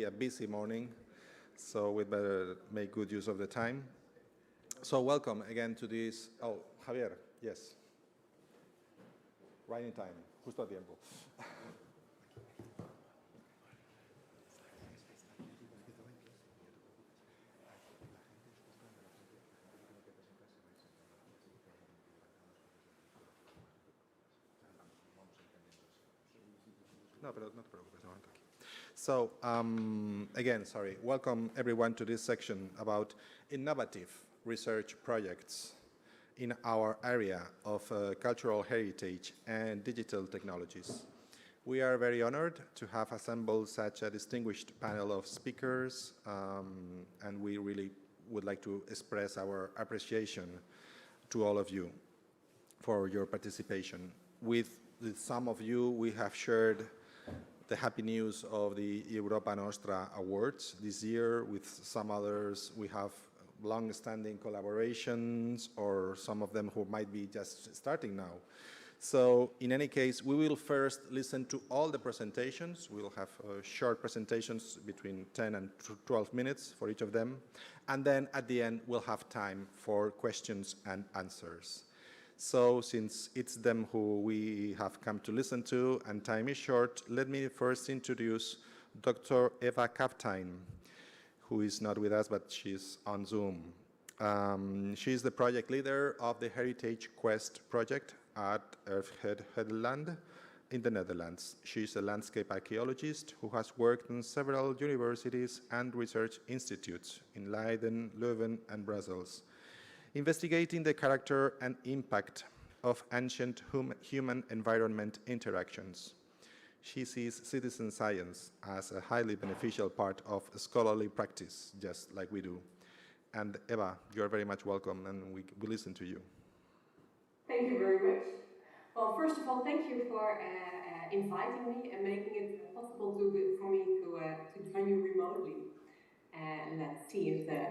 A busy morning, so we'd better make good use of the time. So welcome again to this. Oh, Javier, yes. Right in time, justo a tiempo. No, pero no te preocupes, no, aquí. So, again, sorry, welcome everyone to this section about innovative research projects in our area of cultural heritage and digital technologies. We are very honored to have assembled such a distinguished panel of speakers, and we really would like to express our appreciation to all of you for your participation. With some of you, we have shared the happy news of the Europa Nostra Awards this year. With some others, we have long-standing collaborations, or some of them who might be just starting now. So in any case, we will first listen to all the presentations. We'll have short presentations between 10 and 12 minutes for each of them. And then at the end, we'll have time for questions and answers. So since it's them who we have come to listen to and time is short, let me first introduce Dr. Eva Kaptein, who is not with us, but she's on Zoom. She's the project leader of the Heritage Quest project at Erfgoedland in the Netherlands. She's a landscape archaeologist who has worked in several universities and research institutes in Leiden, Leuven, and Brussels, investigating the character and impact of ancient human-environment interactions. She sees citizen science as a highly beneficial part of scholarly practice, just like we do. And Eva, you're very much welcome, and we listen to you. Thank you very much. Well, first of all, thank you for inviting me and making it possible for me to join you remotely. And let's see if the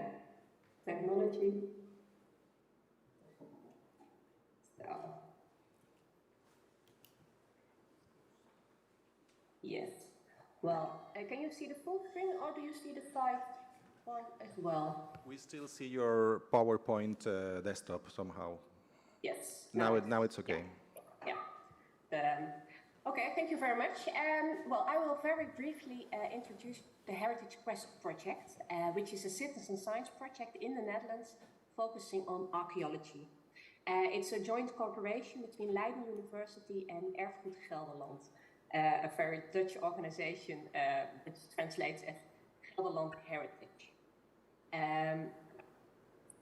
technology. So, yes. Well, can you see the full screen, or do you see the side part as well? We still see your PowerPoint desktop somehow. Yes. Now it's okay. Yeah. Okay, thank you very much. Well, I will very briefly introduce the Heritage Quest project, which is a citizen science project in the Netherlands focusing on archaeology. It's a joint cooperation between Leiden University and Erfgoed Gelderland, a very Dutch organization which translates as Gelderland Heritage.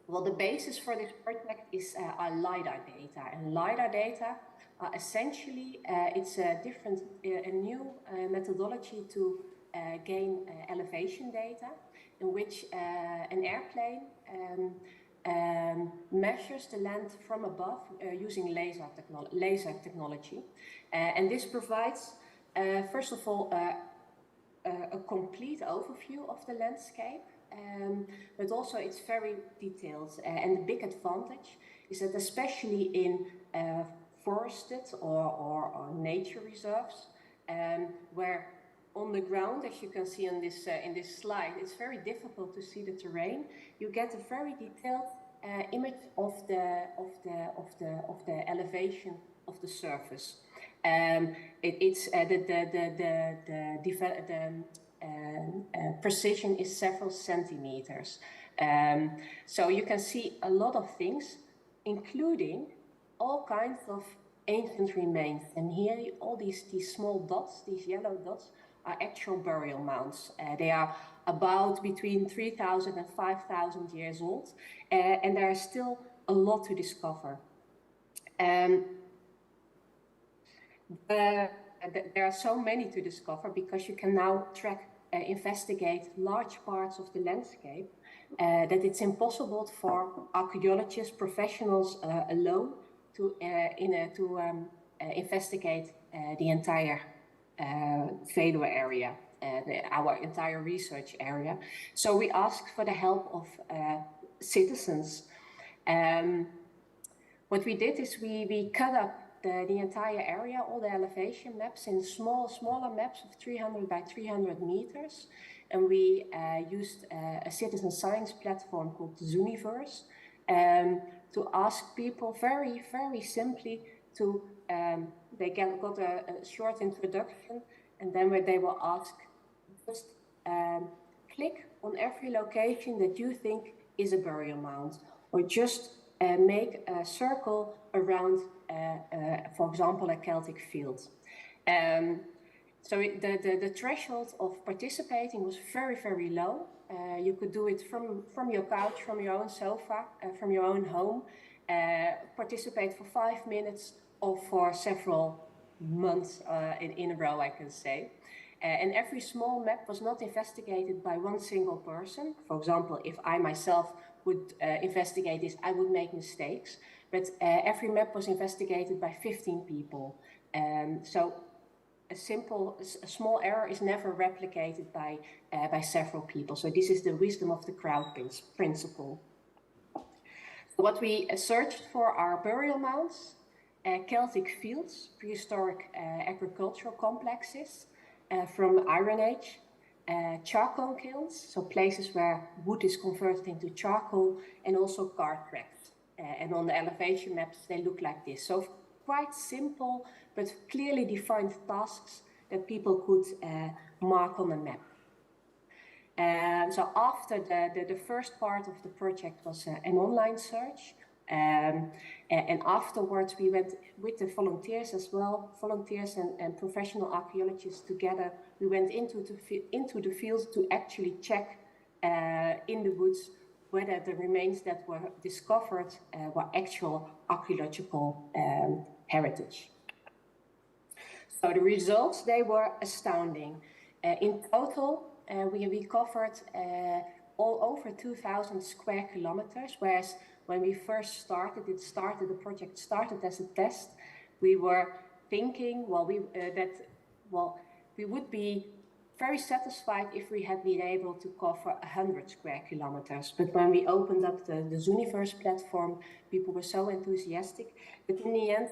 Well, the basis for this project is our LiDAR data, and LiDAR data essentially it's a new methodology to gain elevation data, in which an airplane measures the land from above using laser technology, and this provides, first of all, a complete overview of the landscape, but also it's very detailed. And the big advantage is that, especially in forested or nature reserves, where on the ground, as you can see in this slide, it's very difficult to see the terrain. You get a very detailed image of the elevation of the surface. Precision is several centimeters. So you can see a lot of things, including all kinds of ancient remains. And here, all these small dots, these yellow dots, are actual burial mounds. They are about between 3,000 and 5,000 years old, and there is still a lot to discover. There are so many to discover because you can now investigate large parts of the landscape that it's impossible for archaeologists, professionals alone to investigate the entire Veluwe area, our entire research area. So we asked for the help of citizens. What we did is we cut up the entire area, all the elevation maps in smaller maps of 300 by 300 meters. And we used a citizen science platform called Zooniverse to ask people very, very simply to, they got a short introduction, and then they were asked, just click on every location that you think is a burial mound, or just make a circle around, for example, a Celtic field. So the threshold of participating was very, very low. You could do it from your couch, from your own sofa, from your own home, participate for 5 minutes or for several months in a row, I can say. And every small map was not investigated by one single person. For example, if I myself would investigate this, I would make mistakes. But every map was investigated by 15 people. So a small error is never replicated by several people. So this is the wisdom of the crowd principle. What we searched for are burial mounds, Celtic fields, prehistoric agricultural complexes from Iron Age, charcoal kilns, so places where wood is converted into charcoal, and also car tracks. And on the elevation maps, they look like this. So quite simple, but clearly defined tasks that people could mark on a map. So after the first part of the project was an online search, and afterwards we went with the volunteers as well, volunteers and professional archaeologists together. We went into the field to actually check in the woods whether the remains that were discovered were actual archaeological heritage. So the results, they were astounding. In total, we covered all over 2,000 square kilometers, whereas when we first started, the project started as a test. We were thinking, we would be very satisfied if we had been able to cover 100 square kilometers. But when we opened up the Zooniverse platform, people were so enthusiastic. But in the end,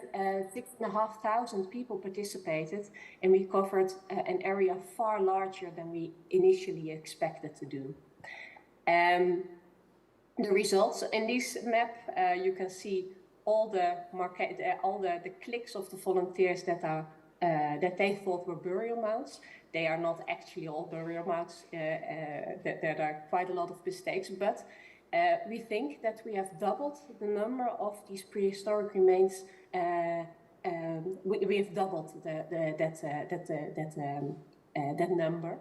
6,500 people participated, and we covered an area far larger than we initially expected to do. The results in this map, you can see all the clicks of the volunteers that they thought were burial mounds. They are not actually all burial mounds. There are quite a lot of mistakes, but we think that we have doubled the number of these prehistoric remains. We have doubled that number.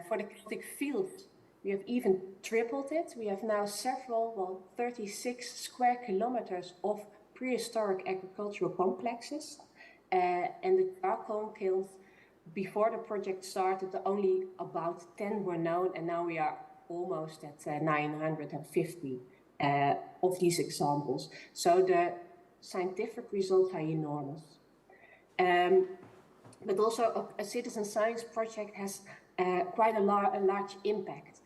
For the Celtic field, we have even tripled it. We have now 36 square kilometers of prehistoric agricultural complexes. And the charcoal kilns, before the project started, only about 10 were known, and now we are almost at 950 of these examples. So the scientific results are enormous. But also a citizen science project has quite a large impact.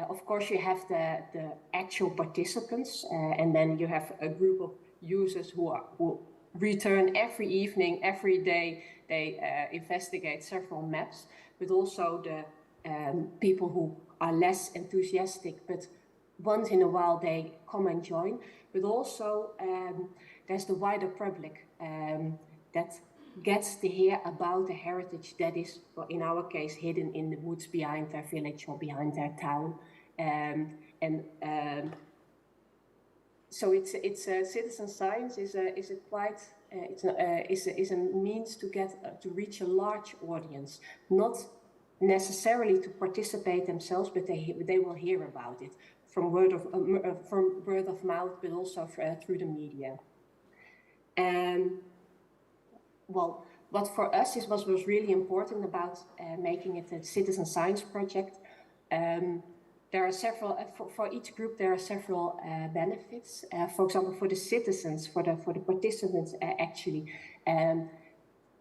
Of course, you have the actual participants, and then you have a group of users who return every evening, every day. They investigate several maps, but also the people who are less enthusiastic, but once in a while they come and join. But also there's the wider public that gets to hear about the heritage that is, in our case, hidden in the woods behind their village or behind their town. So it's citizen science is a means to reach a large audience, not necessarily to participate themselves, but they will hear about it from word of mouth, but also through the media. Well, what for us was really important about making it a citizen science project. There are several, for each group, there are several benefits. For example, for the citizens, for the participants, actually,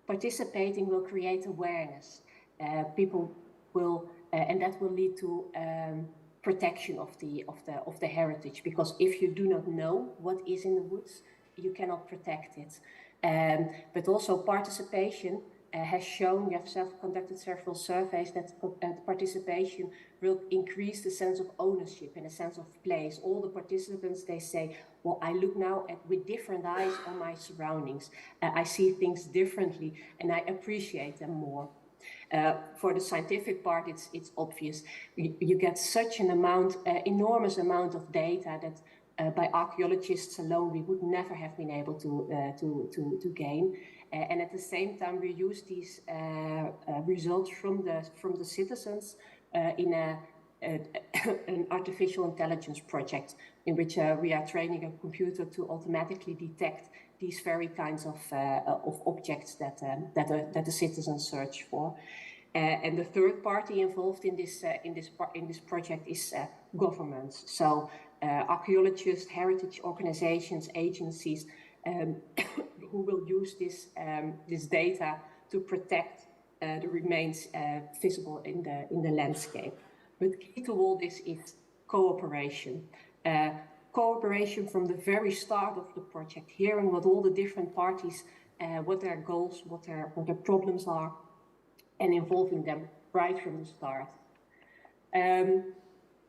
participating will create awareness. People will, and that will lead to protection of the heritage. Because if you do not know what is in the woods, you cannot protect it. But also participation has shown, we have conducted several surveys, that participation will increase the sense of ownership and a sense of place. All the participants, they say, well, I look now with different eyes on my surroundings. I see things differently and I appreciate them more. For the scientific part, it's obvious. You get such an enormous amount of data that by archaeologists alone we would never have been able to gain. And at the same time, we use these results from the citizens in an artificial intelligence project in which we are training a computer to automatically detect these very kinds of objects that the citizens search for. And the third party involved in this project is governments. So archaeologists, heritage organizations, agencies who will use this data to protect the remains visible in the landscape. But key to all this is cooperation. Cooperation from the very start of the project, hearing what all the different parties, what their goals, what their problems are, and involving them right from the start.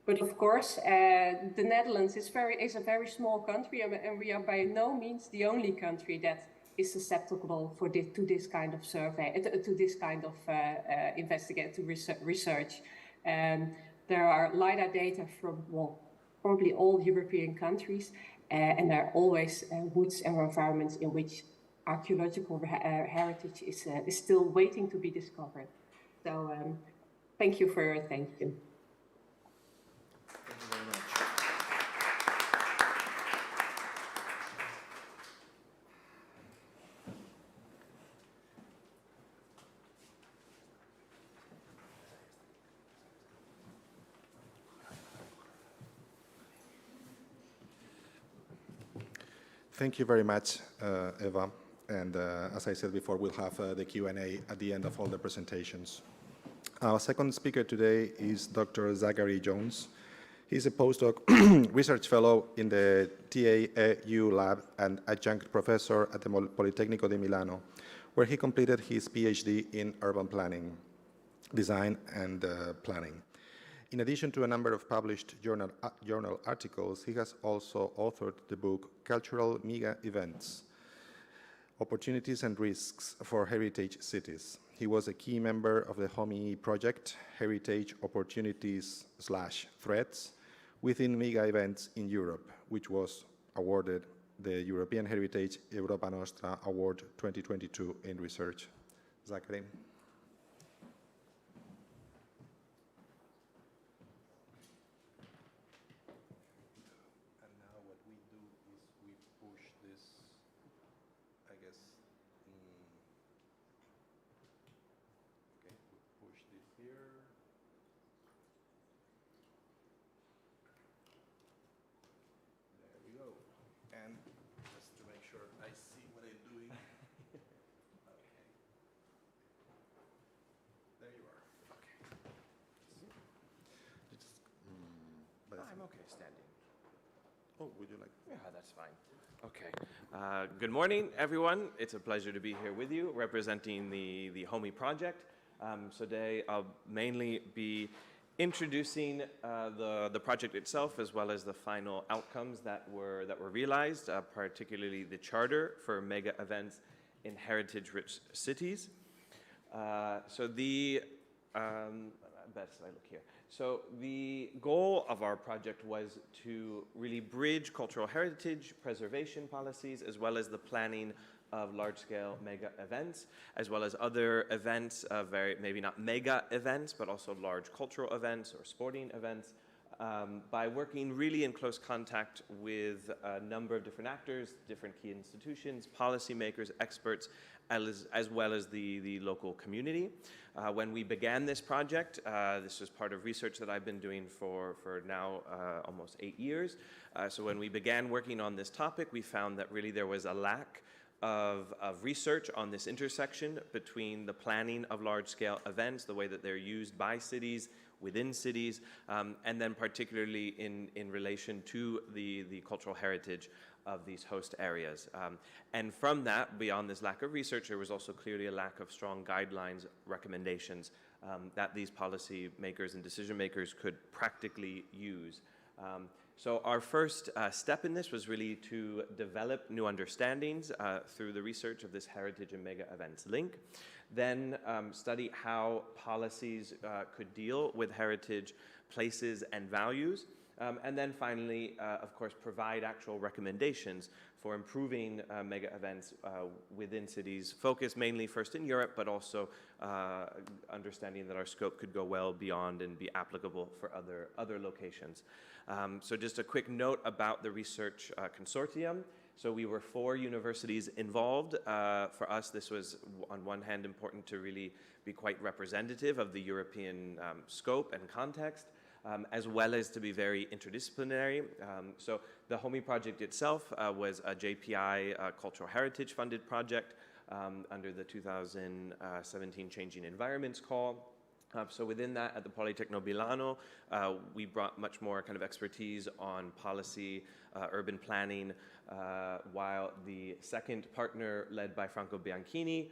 But of course, the Netherlands is a very small country, and we are by no means the only country that is susceptible to this kind of survey, to this kind of investigative research. There are LiDAR data from, well, probably all European countries, and there are always woods and environments in which archaeological heritage is still waiting to be discovered. So thank you for your attention. Thank you very much. Thank you very much, Eva. And as I said before, we'll have the Q&A at the end of all the presentations. Our second speaker today is Dr. Zachary Jones. He's a postdoc research fellow in the TAU lab and adjunct professor at the Politecnico di Milano, where he completed his PhD in urban planning, design and planning. In addition to a number of published journal articles, he has also authored the book Cultural Mega Events, Opportunities and Risks for Heritage Cities. He was a key member of the HOMI project, Heritage Opportunities/Threats, within mega events in Europe, which was awarded the European Heritage Europa Nostra Award 2022 in research. Zachary. I'm okay standing. Oh, would you like? Yeah, that's fine. Okay. Good morning, everyone. It's a pleasure to be here with you, representing the HOMI project. So today I'll mainly be introducing the project itself, as well as the final outcomes that were realized, particularly the charter for mega events in heritage-rich cities. So the best I look here. So the goal of our project was to really bridge cultural heritage preservation policies, as well as the planning of large-scale mega events, as well as other events, maybe not mega events, but also large cultural events or sporting events, by working really in close contact with a number of different actors, different key institutions, policymakers, experts, as well as the local community. When we began this project, this was part of research that I've been doing for now almost 8 years. So when we began working on this topic, we found that really there was a lack of research on this intersection between the planning of large-scale events, the way that they're used by cities, within cities, and then particularly in relation to the cultural heritage of these host areas. And from that, beyond this lack of research, there was also clearly a lack of strong guidelines, recommendations that these policy makers and decision makers could practically use. So our first step in this was really to develop new understandings through the research of this heritage and mega events link, then study how policies could deal with heritage places and values, and then finally, of course, provide actual recommendations for improving mega events within cities, focused mainly first in Europe, but also understanding that our scope could go well beyond and be applicable for other locations. So just a quick note about the research consortium. So we were 4 universities involved. For us, this was on one hand important to really be quite representative of the European scope and context, as well as to be very interdisciplinary. So the HOMI project itself was a JPI cultural heritage funded project under the 2017 Changing Environments Call. So within that, at the Politecno Milano, we brought much more kind of expertise on policy, urban planning, while the second partner, led by Franco Bianchini,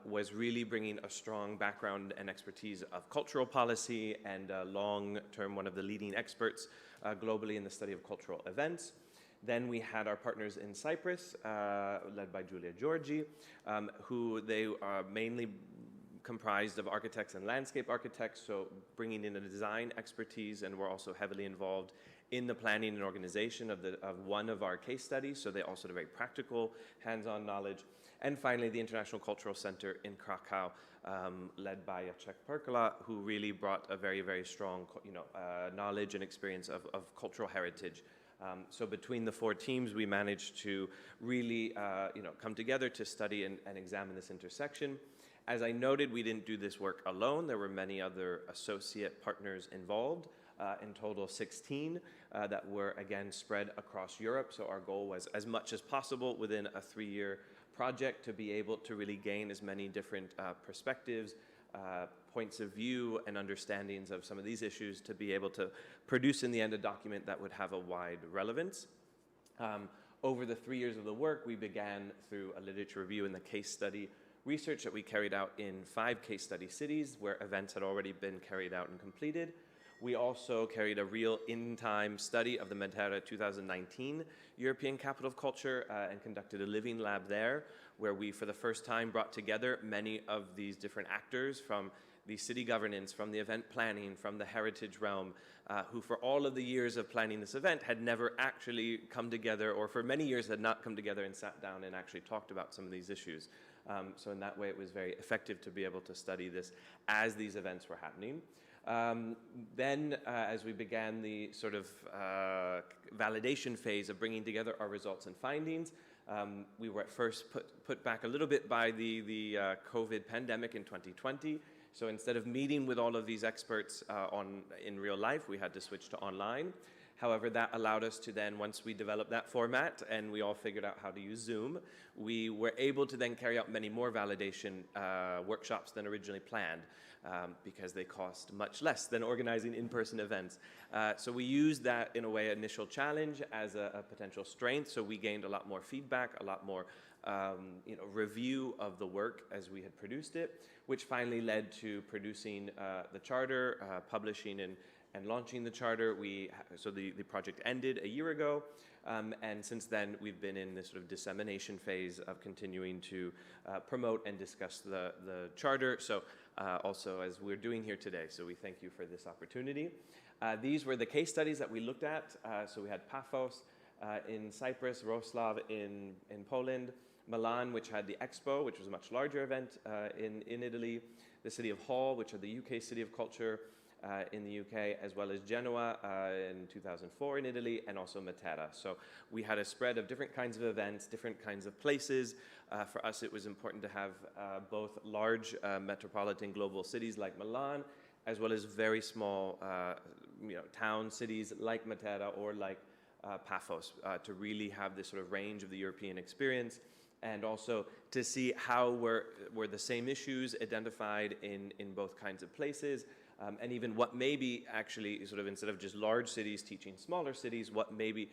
was really bringing a strong background and expertise of cultural policy and long-term one of the leading experts globally in the study of cultural events. Then we had our partners in Cyprus, led by Giulia Giorgi, who they are mainly comprised of architects and landscape architects, so bringing in a design expertise, and we're also heavily involved in the planning and organization of one of our case studies, so they also have very practical, hands-on knowledge. And finally, the International Cultural Center in Krakow, led by Jacek Perkola, who really brought a very, very strong knowledge and experience of cultural heritage. So between the 4 teams, we managed to really come together to study and examine this intersection. As I noted, we didn't do this work alone. There were many other associate partners involved, in total 16, that were again spread across Europe. So our goal was, as much as possible within a 3-year project, to be able to really gain as many different perspectives, points of view, and understandings of some of these issues to be able to produce in the end a document that would have a wide relevance. Over the 3 years of the work, we began through a literature review and the case study research that we carried out in 5 case study cities where events had already been carried out and completed. We also carried a real in-time study of the Matera 2019 European Capital of Culture and conducted a living lab there, where we, for the first time, brought together many of these different actors from the city governance, from the event planning, from the heritage realm, who for all of the years of planning this event had never actually come together, or for many years had not come together and sat down and actually talked about some of these issues. So in that way, it was very effective to be able to study this as these events were happening. Then, as we began the sort of validation phase of bringing together our results and findings, we were at first put back a little bit by the COVID pandemic in 2020. So instead of meeting with all of these experts in real life, we had to switch to online. However, that allowed us to then, once we developed that format and we all figured out how to use Zoom, we were able to then carry out many more validation workshops than originally planned, because they cost much less than organizing in-person events. So we used that, in a way, initial challenge as a potential strength. So we gained a lot more feedback, a lot more review of the work as we had produced it, which finally led to producing the charter, publishing and launching the charter. So the project ended a year ago, and since then we've been in this sort of dissemination phase of continuing to promote and discuss the charter. So also, as we're doing here today, so we thank you for this opportunity. These were the case studies that we looked at. So we had Paphos in Cyprus, Wrocław in Poland, Milan, which had the Expo, which was a much larger event in Italy, the city of Hull, which are the UK City of Culture in the UK, as well as Genoa in 2004 in Italy, and also Matera. So we had a spread of different kinds of events, different kinds of places. For us, it was important to have both large metropolitan global cities like Milan, as well as very small town cities like Matera or like Paphos, to really have this sort of range of the European experience, and also to see how were the same issues identified in both kinds of places, and even what maybe actually sort of instead of just large cities teaching smaller cities, what maybe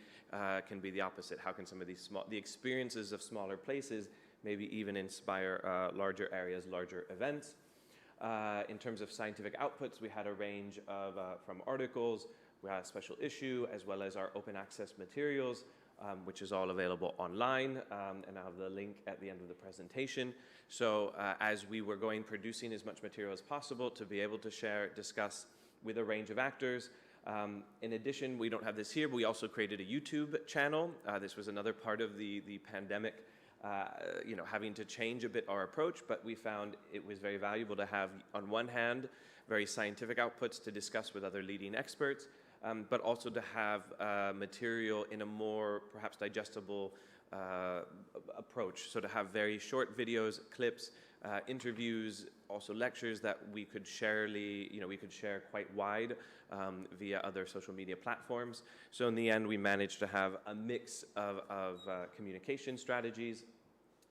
can be the opposite. How can some of these the experiences of smaller places maybe even inspire larger areas, larger events? In terms of scientific outputs, we had a range of from articles, we had a special issue, as well as our open access materials, which is all available online, and I'll have the link at the end of the presentation. So as we were producing as much material as possible to be able to share, discuss with a range of actors. In addition, we don't have this here, but we also created a YouTube channel. This was another part of the pandemic, having to change a bit our approach, but we found it was very valuable to have, on one hand, very scientific outputs to discuss with other leading experts, but also to have material in a more perhaps digestible approach. So to have very short videos, clips, interviews, also lectures that we could share quite wide via other social media platforms. So in the end, we managed to have a mix of communication strategies.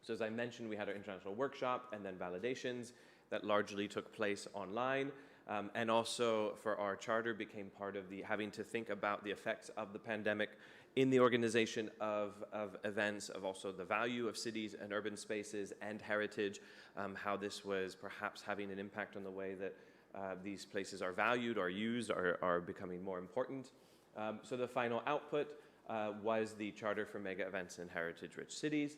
So as I mentioned, we had our international workshop and then validations that largely took place online. And also for our charter became part of having to think about the effects of the pandemic in the organization of events, of also the value of cities and urban spaces and heritage, how this was perhaps having an impact on the way that these places are valued or used or are becoming more important. So the final output was the Charter for Mega Events in Heritage-Rich Cities,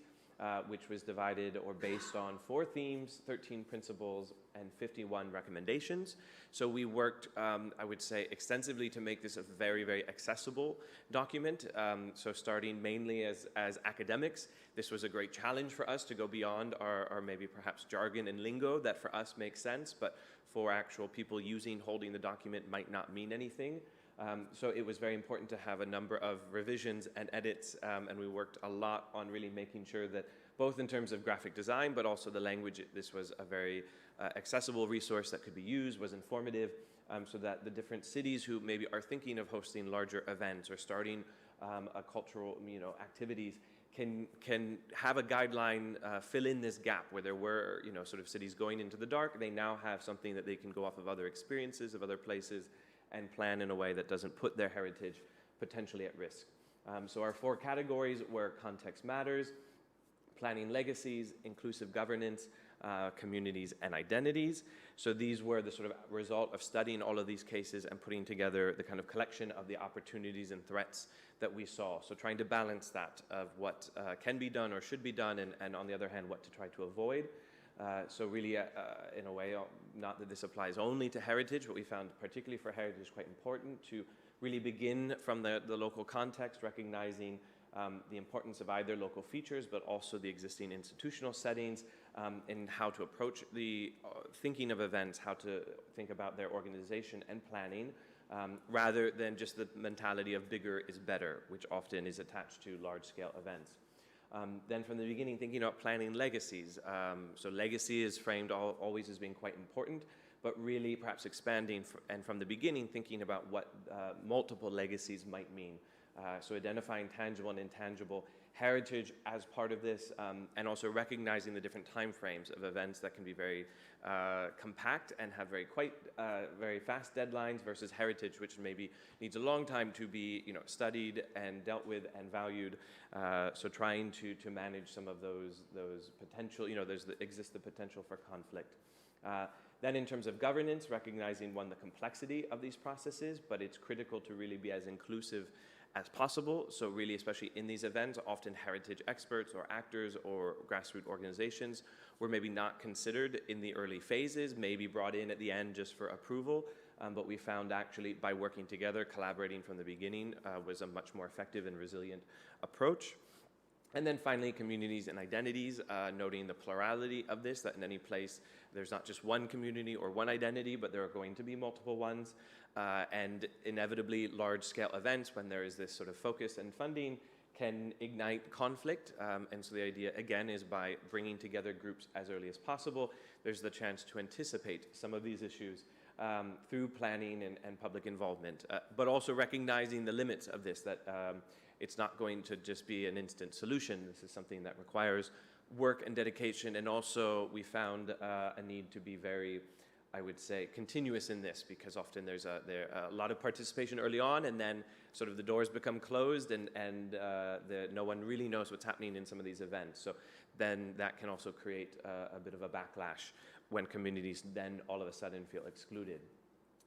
which was divided or based on 4 themes, 13 principles, and 51 recommendations. So we worked, I would say, extensively to make this a very, very accessible document. So starting mainly as academics, this was a great challenge for us to go beyond our maybe perhaps jargon and lingo that for us makes sense, but for actual people holding the document might not mean anything. So it was very important to have a number of revisions and edits, and we worked a lot on really making sure that both in terms of graphic design, but also the language, this was a very accessible resource that could be used, was informative, so that the different cities who maybe are thinking of hosting larger events or starting a cultural activities can have a guideline fill in this gap where there were sort of cities going into the dark. They now have something that they can go off of other experiences of other places and plan in a way that doesn't put their heritage potentially at risk. So our 4 categories were context matters, planning legacies, inclusive governance, communities, and identities. So these were the sort of result of studying all of these cases and putting together the kind of collection of the opportunities and threats that we saw. So trying to balance that of what can be done or should be done, and on the other hand, what to try to avoid. So really, in a way, not that this applies only to heritage, but we found particularly for heritage quite important to really begin from the local context, recognizing the importance of either local features, but also the existing institutional settings, and how to approach the thinking of events, how to think about their organization and planning, rather than just the mentality of bigger is better, which often is attached to large-scale events. Then from the beginning, thinking about planning legacies. So legacy is framed always as being quite important, but really perhaps expanding and from the beginning thinking about what multiple legacies might mean. So identifying tangible and intangible heritage as part of this, and also recognizing the different timeframes of events that can be very compact and have very fast deadlines versus heritage, which maybe needs a long time to be studied and dealt with and valued. So trying to manage some of those potential, exists the potential for conflict. Then in terms of governance, recognizing the complexity of these processes, but it's critical to really be as inclusive as possible. So really, especially in these events, often heritage experts or actors or grassroots organizations were maybe not considered in the early phases, maybe brought in at the end just for approval. But we found actually by working together, collaborating from the beginning, was a much more effective and resilient approach. And then finally, communities and identities, noting the plurality of this, that in any place, there's not just one community or one identity, but there are going to be multiple ones. And inevitably, large-scale events, when there is this sort of focus and funding, can ignite conflict. And so the idea, again, is by bringing together groups as early as possible, there's the chance to anticipate some of these issues through planning and public involvement, but also recognizing the limits of this, that it's not going to just be an instant solution. This is something that requires work and dedication, and also we found a need to be very I would say, continuous in this, because often there's a lot of participation early on, and then sort of the doors become closed, and no one really knows what's happening in some of these events. So then that can also create a bit of a backlash when communities then all of a sudden feel excluded.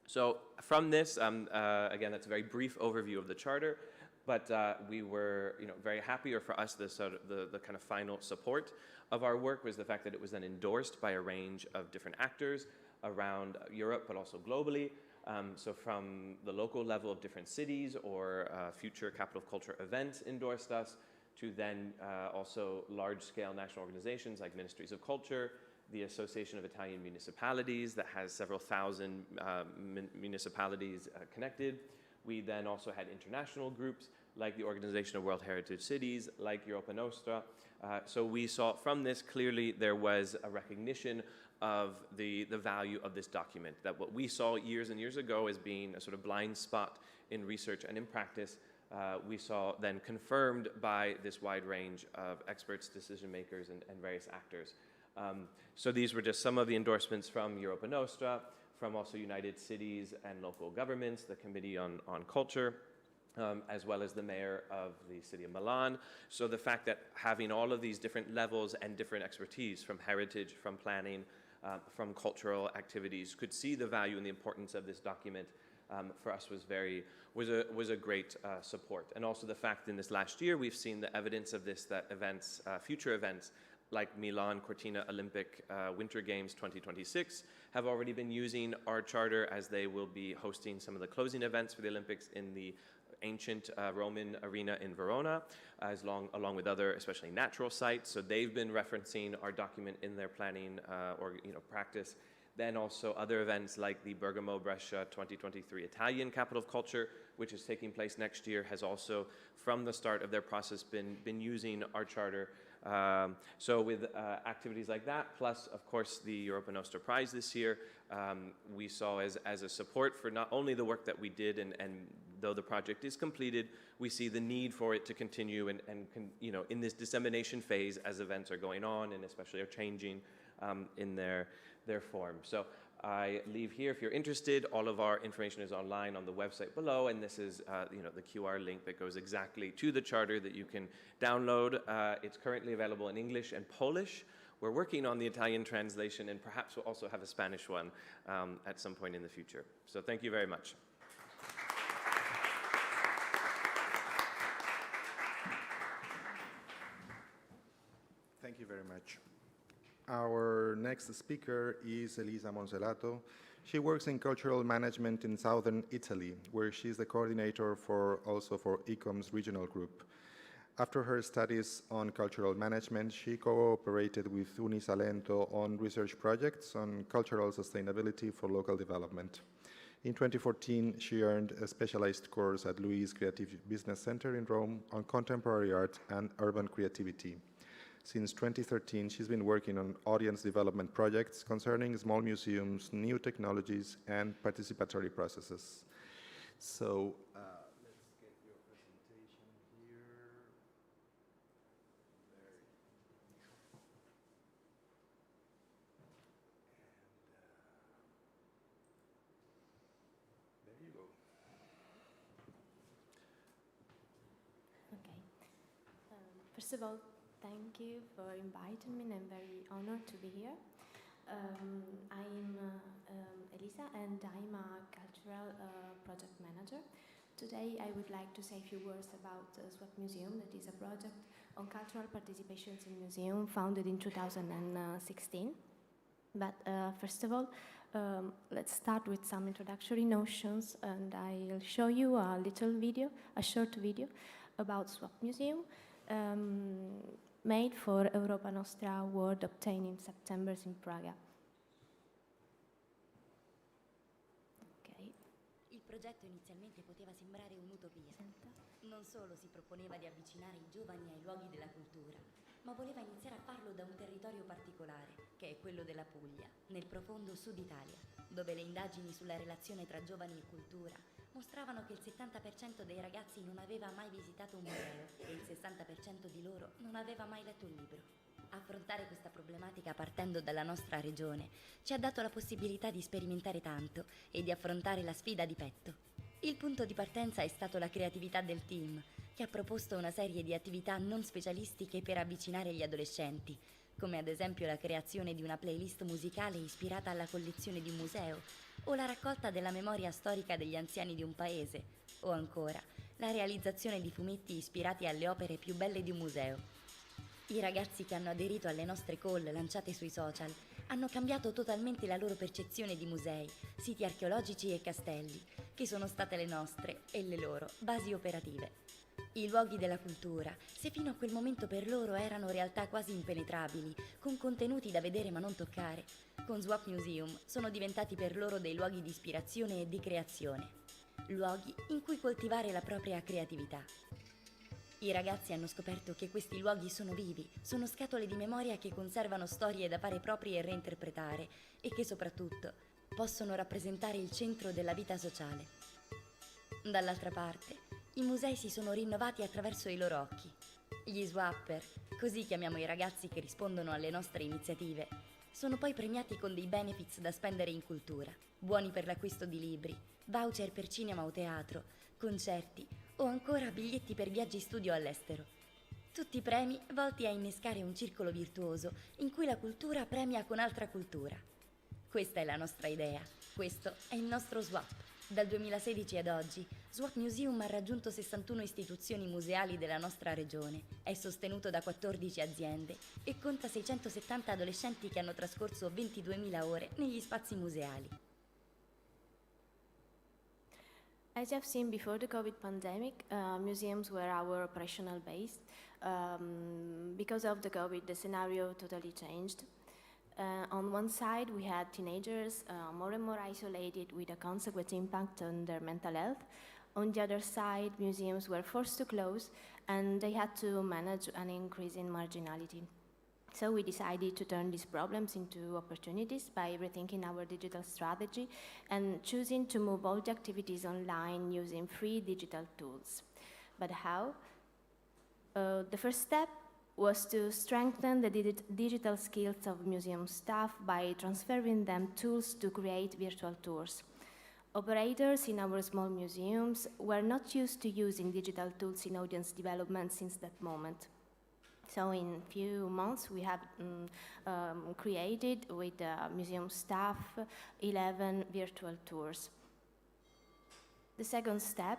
So from this, again, that's a very brief overview of the charter, but we were very happy, or for us, the kind of final support of our work was the fact that it was then endorsed by a range of different actors around Europe, but also globally. So from the local level of different cities or future capital of culture events endorsed us, to then also large-scale national organizations like Ministries of Culture, the Association of Italian Municipalities that has several thousand municipalities connected. We then also had international groups like the Organization of World Heritage Cities, like Europa Nostra. So we saw from this clearly there was a recognition of the value of this document, that what we saw years and years ago as being a sort of blind spot in research and in practice, we saw then confirmed by this wide range of experts, decision makers, and various actors. So these were just some of the endorsements from Europa Nostra, from also United Cities and Local Governments, the Committee on Culture, as well as the mayor of the city of Milan. So the fact that having all of these different levels and different expertise from heritage, from planning, from cultural activities could see the value and the importance of this document for us was a great support. And also the fact in this last year we've seen the evidence of this, that events, future events like Milan Cortina Olympic Winter Games 2026 have already been using our charter, as they will be hosting some of the closing events for the Olympics in the ancient Roman arena in Verona, along with other, especially natural sites. So they've been referencing our document in their planning or practice. Then also other events like the Bergamo Brescia 2023 Italian Capital of Culture, which is taking place next year, has also, from the start of their process, been using our charter. So with activities like that, plus of course the Europa Nostra Prize this year, we saw as a support for not only the work that we did, and though the project is completed, we see the need for it to continue and in this dissemination phase as events are going on and especially are changing in their form. So I leave here, if you're interested, all of our information is online on the website below, and this is the QR link that goes exactly to the charter that you can download. It's currently available in English and Polish. We're working on the Italian translation, and perhaps we'll also have a Spanish one at some point in the future. So thank you very much. Thank you very much. Our next speaker is Elisa Monselato. She works in cultural management in southern Italy, where she's the coordinator for ICOM's regional group. After her studies on cultural management, she cooperated with Unisalento on research projects on cultural sustainability for local development. In 2014, she earned a specialized course at Luis Creative Business Center in Rome on contemporary art and urban creativity. Since 2013, she's been working on audience development projects concerning small museums, new technologies, and participatory processes. So let's get your presentation here. There you go. Okay. First of all, thank you for inviting me, and I'm very honored to be here. I'm Elisa, and I'm a cultural project manager. Today, I would like to say a few words about Swap Museum, that is a project on cultural participations in museum founded in 2016. But first of all, let's start with some introductory notions, and I'll show you a short video about Swap Museum. Made for Europa Nostra award obtained in September in Praga. Okay. Il progetto inizialmente poteva sembrare un'utopia. Non solo si proponeva di avvicinare i giovani ai luoghi della cultura, ma voleva iniziare a farlo da un territorio particolare, che è quello della Puglia, nel profondo sud Italia, dove le indagini sulla relazione tra giovani e cultura mostravano che il 70% dei ragazzi non aveva mai visitato un museo e il 60% di loro non aveva mai letto un libro. Affrontare questa problematica partendo dalla nostra regione ci ha dato la possibilità di sperimentare tanto e di affrontare la sfida di petto. Il punto di partenza è stato la creatività del team, che ha proposto una serie di attività non specialistiche per avvicinare gli adolescenti, come ad esempio la creazione di una playlist musicale ispirata alla collezione di un museo, o la raccolta della memoria storica degli anziani di un paese, o ancora la realizzazione di fumetti ispirati alle opere più belle di un museo. I ragazzi che hanno aderito alle nostre call lanciate sui social hanno cambiato totalmente la loro percezione di musei, siti archeologici e castelli, che sono state le nostre e le loro basi operative. I luoghi della cultura, se fino a quel momento per loro erano realtà quasi impenetrabili, con contenuti da vedere ma non toccare, con Swap Museum sono diventati per loro dei luoghi di ispirazione e di creazione, luoghi in cui coltivare la propria creatività. I ragazzi hanno scoperto che questi luoghi sono vivi, sono scatole di memoria che conservano storie da fare proprie e reinterpretare e che soprattutto possono rappresentare il centro della vita sociale. Dall'altra parte, i musei si sono rinnovati attraverso i loro occhi. Gli swapper, così chiamiamo i ragazzi che rispondono alle nostre iniziative, sono poi premiati con dei benefits da spendere in cultura, buoni per l'acquisto di libri, voucher per cinema o teatro, concerti o ancora biglietti per viaggi studio all'estero. Tutti premi volti a innescare un circolo virtuoso in cui la cultura premia con altra cultura. Questa è la nostra idea, questo è il nostro swap. Dal 2016 ad oggi, Swap Museum ha raggiunto 61 istituzioni museali della nostra regione, è sostenuto da 14 aziende e conta 670 adolescenti che hanno trascorso 22.000 ore negli spazi museali. As you have seen before the COVID pandemic, museums were our operational base. Because of the COVID, the scenario totally changed. On one side, we had teenagers more and more isolated with a consequent impact on their mental health. On the other side, museums were forced to close and they had to manage an increase in marginality. So we decided to turn these problems into opportunities by rethinking our digital strategy and choosing to move all the activities online using free digital tools. But how? The first step was to strengthen the digital skills of museum staff by transferring them tools to create virtual tours. Operators in our small museums were not used to using digital tools in audience development since that moment. So in a few months, we have created with the museum staff 11 virtual tours. The second step,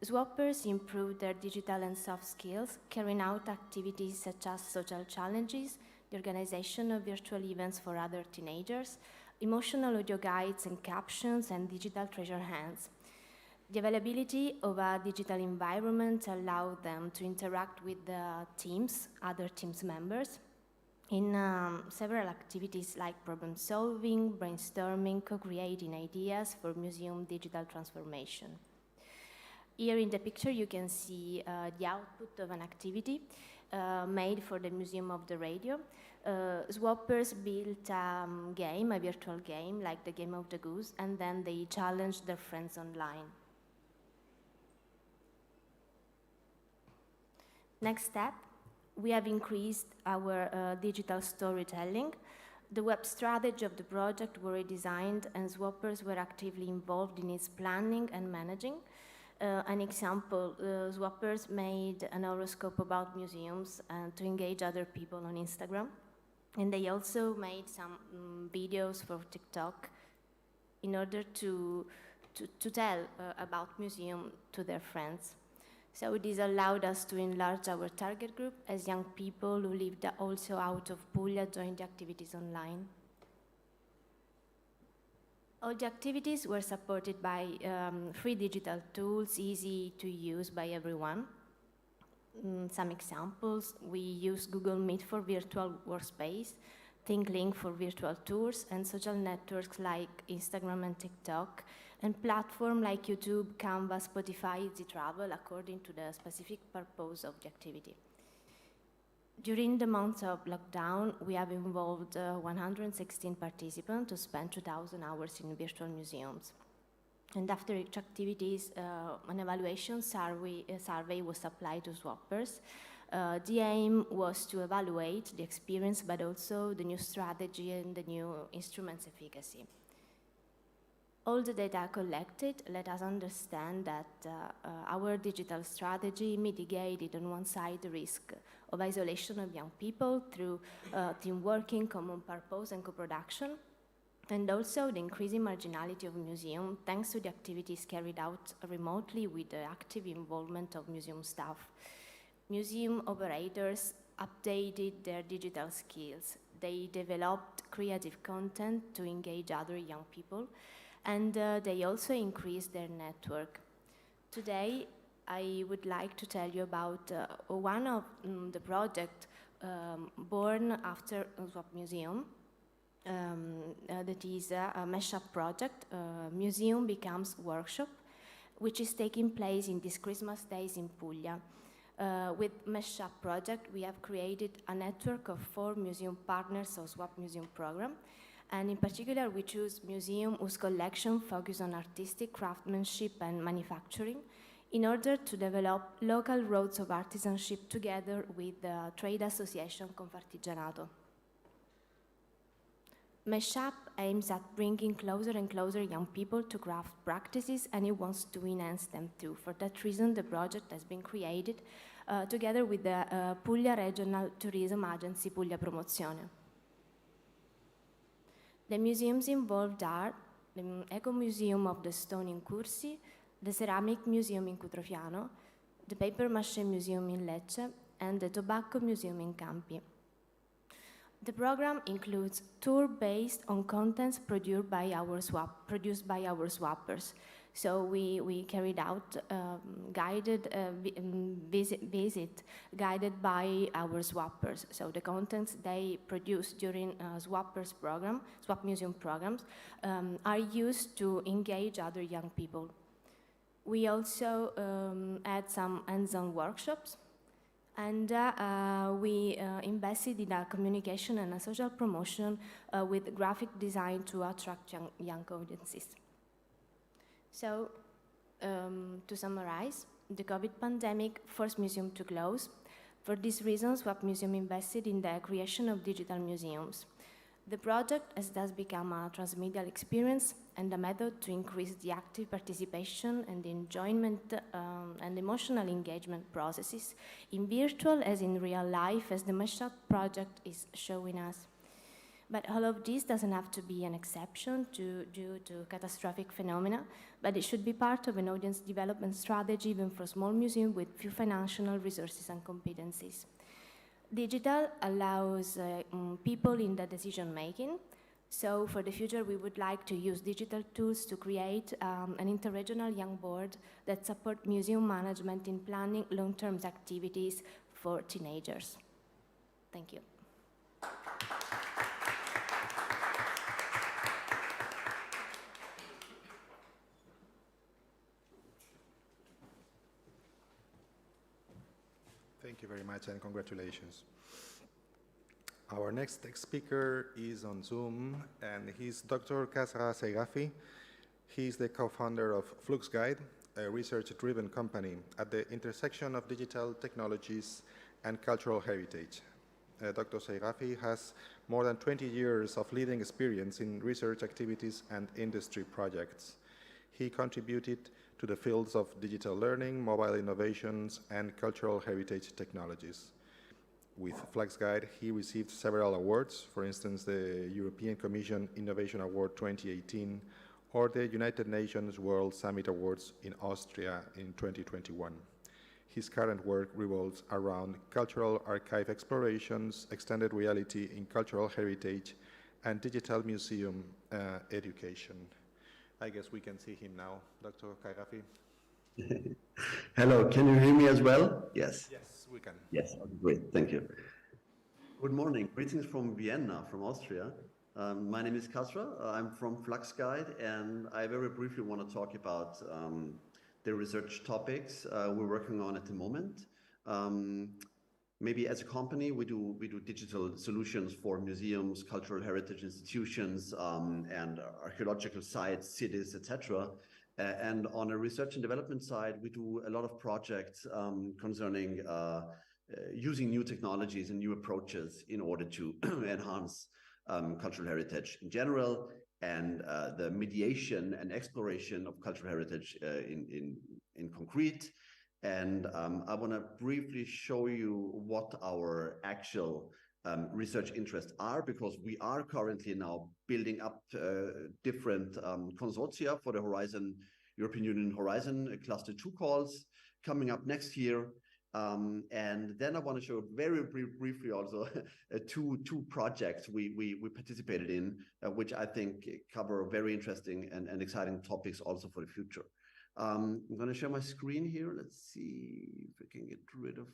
swappers improved their digital and soft skills, carrying out activities such as social challenges, the organization of virtual events for other teenagers, emotional audio guides and captions, and digital treasure hunts. The availability of a digital environment allowed them to interact with the teams, other teams members, in several activities like problem solving, brainstorming, co-creating ideas for museum digital transformation. Here in the picture you can see the output of an activity made for the Museum of the Radio. Swappers built a game, a virtual game, like the Game of the Goose, and then they challenged their friends online. Next step, we have increased our digital storytelling. The web strategy of the project were redesigned and swappers were actively involved in its planning and managing. An example, swappers made an horoscope about museums to engage other people on Instagram. And they also made some videos for TikTok in order to tell about museum to their friends. So this allowed us to enlarge our target group as young people who lived also out of Puglia joined the activities online. All the activities were supported by free digital tools, easy to use by everyone. Some examples, we use Google Meet for virtual workspace, ThinkLink for virtual tours, and social networks like Instagram and TikTok, and platforms like YouTube, Canva, Spotify, Easy Travel, according to the specific purpose of the activity. During the months of lockdown, we have involved 116 participants to spend 2,000 hours in virtual museums. And after each activities, an evaluation survey was applied to swappers. The aim was to evaluate the experience, but also the new strategy and the new instrument's efficacy. All the data collected let us understand that our digital strategy mitigated on one side the risk of isolation of young people through team working, common purpose and co-production, and also the increasing marginality of museum thanks to the activities carried out remotely with the active involvement of museum staff. Museum operators updated their digital skills. They developed creative content to engage other young people, and they also increased their network. Today, I would like to tell you about one of the projects born after Swap Museum. That is a mashup project, Museum Becomes Workshop, which is taking place in these Christmas days in Puglia. With Mashup project, we have created a network of 4 museum partners of Swap Museum program. And in particular, we choose museums whose collection focus on artistic craftsmanship and manufacturing in order to develop local roads of artisanship together with the trade association Confartigianato. Mashup aims at bringing closer and closer young people to craft practices, and it wants to enhance them too. For that reason, the project has been created together with the Puglia Regional Tourism Agency Puglia Promozione. The museums involved are the Eco Museum of the Stone in Cursi, the Ceramic Museum in Cutrofiano, the Paper Maché Museum in Lecce, and the Tobacco Museum in Campi. The program includes tours based on contents produced by our swappers. So we carried out guided visit guided by our swappers. So the contents they produce during Swap Museum programs are used to engage other young people. We also had some hands-on workshops, and we invested in a communication and a social promotion with graphic design to attract young audiences. So, to summarize, the COVID pandemic forced museums to close. For these reasons, Swap Museum invested in the creation of digital museums. The project has thus become a transmedial experience and a method to increase the active participation and the enjoyment and emotional engagement processes in virtual as in real life, as the Mashup project is showing us. But all of this doesn't have to be an exception due to catastrophic phenomena, but it should be part of an audience development strategy even for small museums with few financial resources and competencies. Digital allows people in the decision making. So for the future, we would like to use digital tools to create an interregional young board that support museum management in planning long-term activities for teenagers. Thank you. Thank you very much and congratulations. Our next speaker is on Zoom, and he's Dr. Kasra Seigafi. He's the co-founder of FluxGuide, a research-driven company at the intersection of digital technologies and cultural heritage. Dr. Seigafi has more than 20 years of leading experience in research activities and industry projects. He contributed to the fields of digital learning, mobile innovations, and cultural heritage technologies. With FluxGuide, he received several awards, for instance, the European Commission Innovation Award 2018, or the United Nations World Summit Awards in Austria in 2021. His current work revolves around cultural archive explorations, extended reality in cultural heritage, and digital museum education. I guess we can see him now, Dr. Seigafi. Hello, can you hear me as well? Yes. Yes, we can. Yes, great, thank you. Good morning, greetings from Vienna, from Austria. My name is Kasra, I'm from FluxGuide, and I very briefly want to talk about the research topics we're working on at the moment. Maybe as a company, we do digital solutions for museums, cultural heritage institutions, and archaeological sites, cities, etc. And on a research and development side, we do a lot of projects concerning using new technologies and new approaches in order to enhance cultural heritage in general, and the mediation and exploration of cultural heritage in concrete. And I want to briefly show you what our actual research interests are, because we are currently now building up different consortia for the European Union Horizon Cluster 2 calls coming up next year. And then I want to show very briefly also two projects we participated in, which I think cover very interesting and exciting topics also for the future. I'm going to share my screen here. Let's see if I can get rid of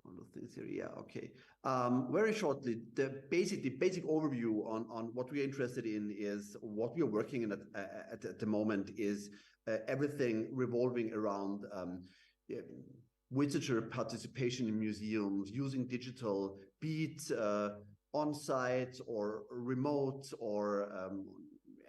all those things here. Yeah, okay. Very shortly, the basic overview on what we are interested in is what we are working in at the moment is everything revolving around visitor participation in museums, using digital, be it on-site or remote or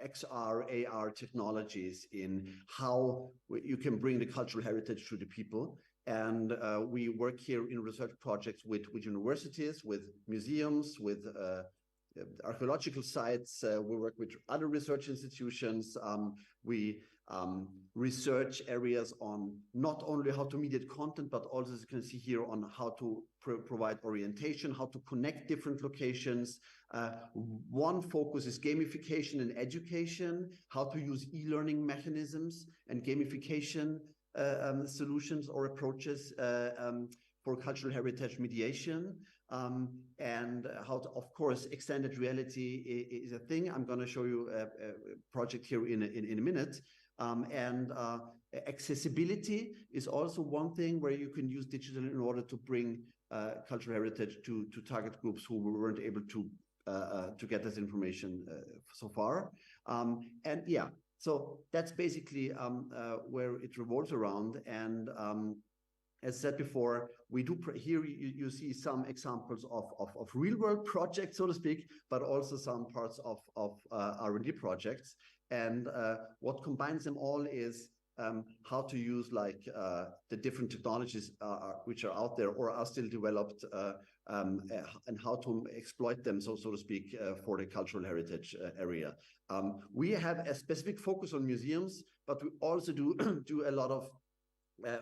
XR, AR technologies in how you can bring the cultural heritage to the people. And we work here in research projects with universities, with museums, with archaeological sites. We work with other research institutions. We research areas on not only how to mediate content, but also, as you can see here, on how to provide orientation, how to connect different locations. One focus is gamification and education, how to use e-learning mechanisms and gamification solutions or approaches for cultural heritage mediation. And how to, of course, extended reality is a thing. I'm going to show you a project here in a minute. And accessibility is also one thing where you can use digital in order to bring cultural heritage to target groups who weren't able to get this information so far. And yeah, so that's basically where it revolves around. And as said before, we do here you see some examples of real world projects, so to speak, but also some parts of R&D projects. And what combines them all is how to use like the different technologies which are out there or are still developed, and how to exploit them, so to speak, for the cultural heritage area. We have a specific focus on museums, but we also do a lot of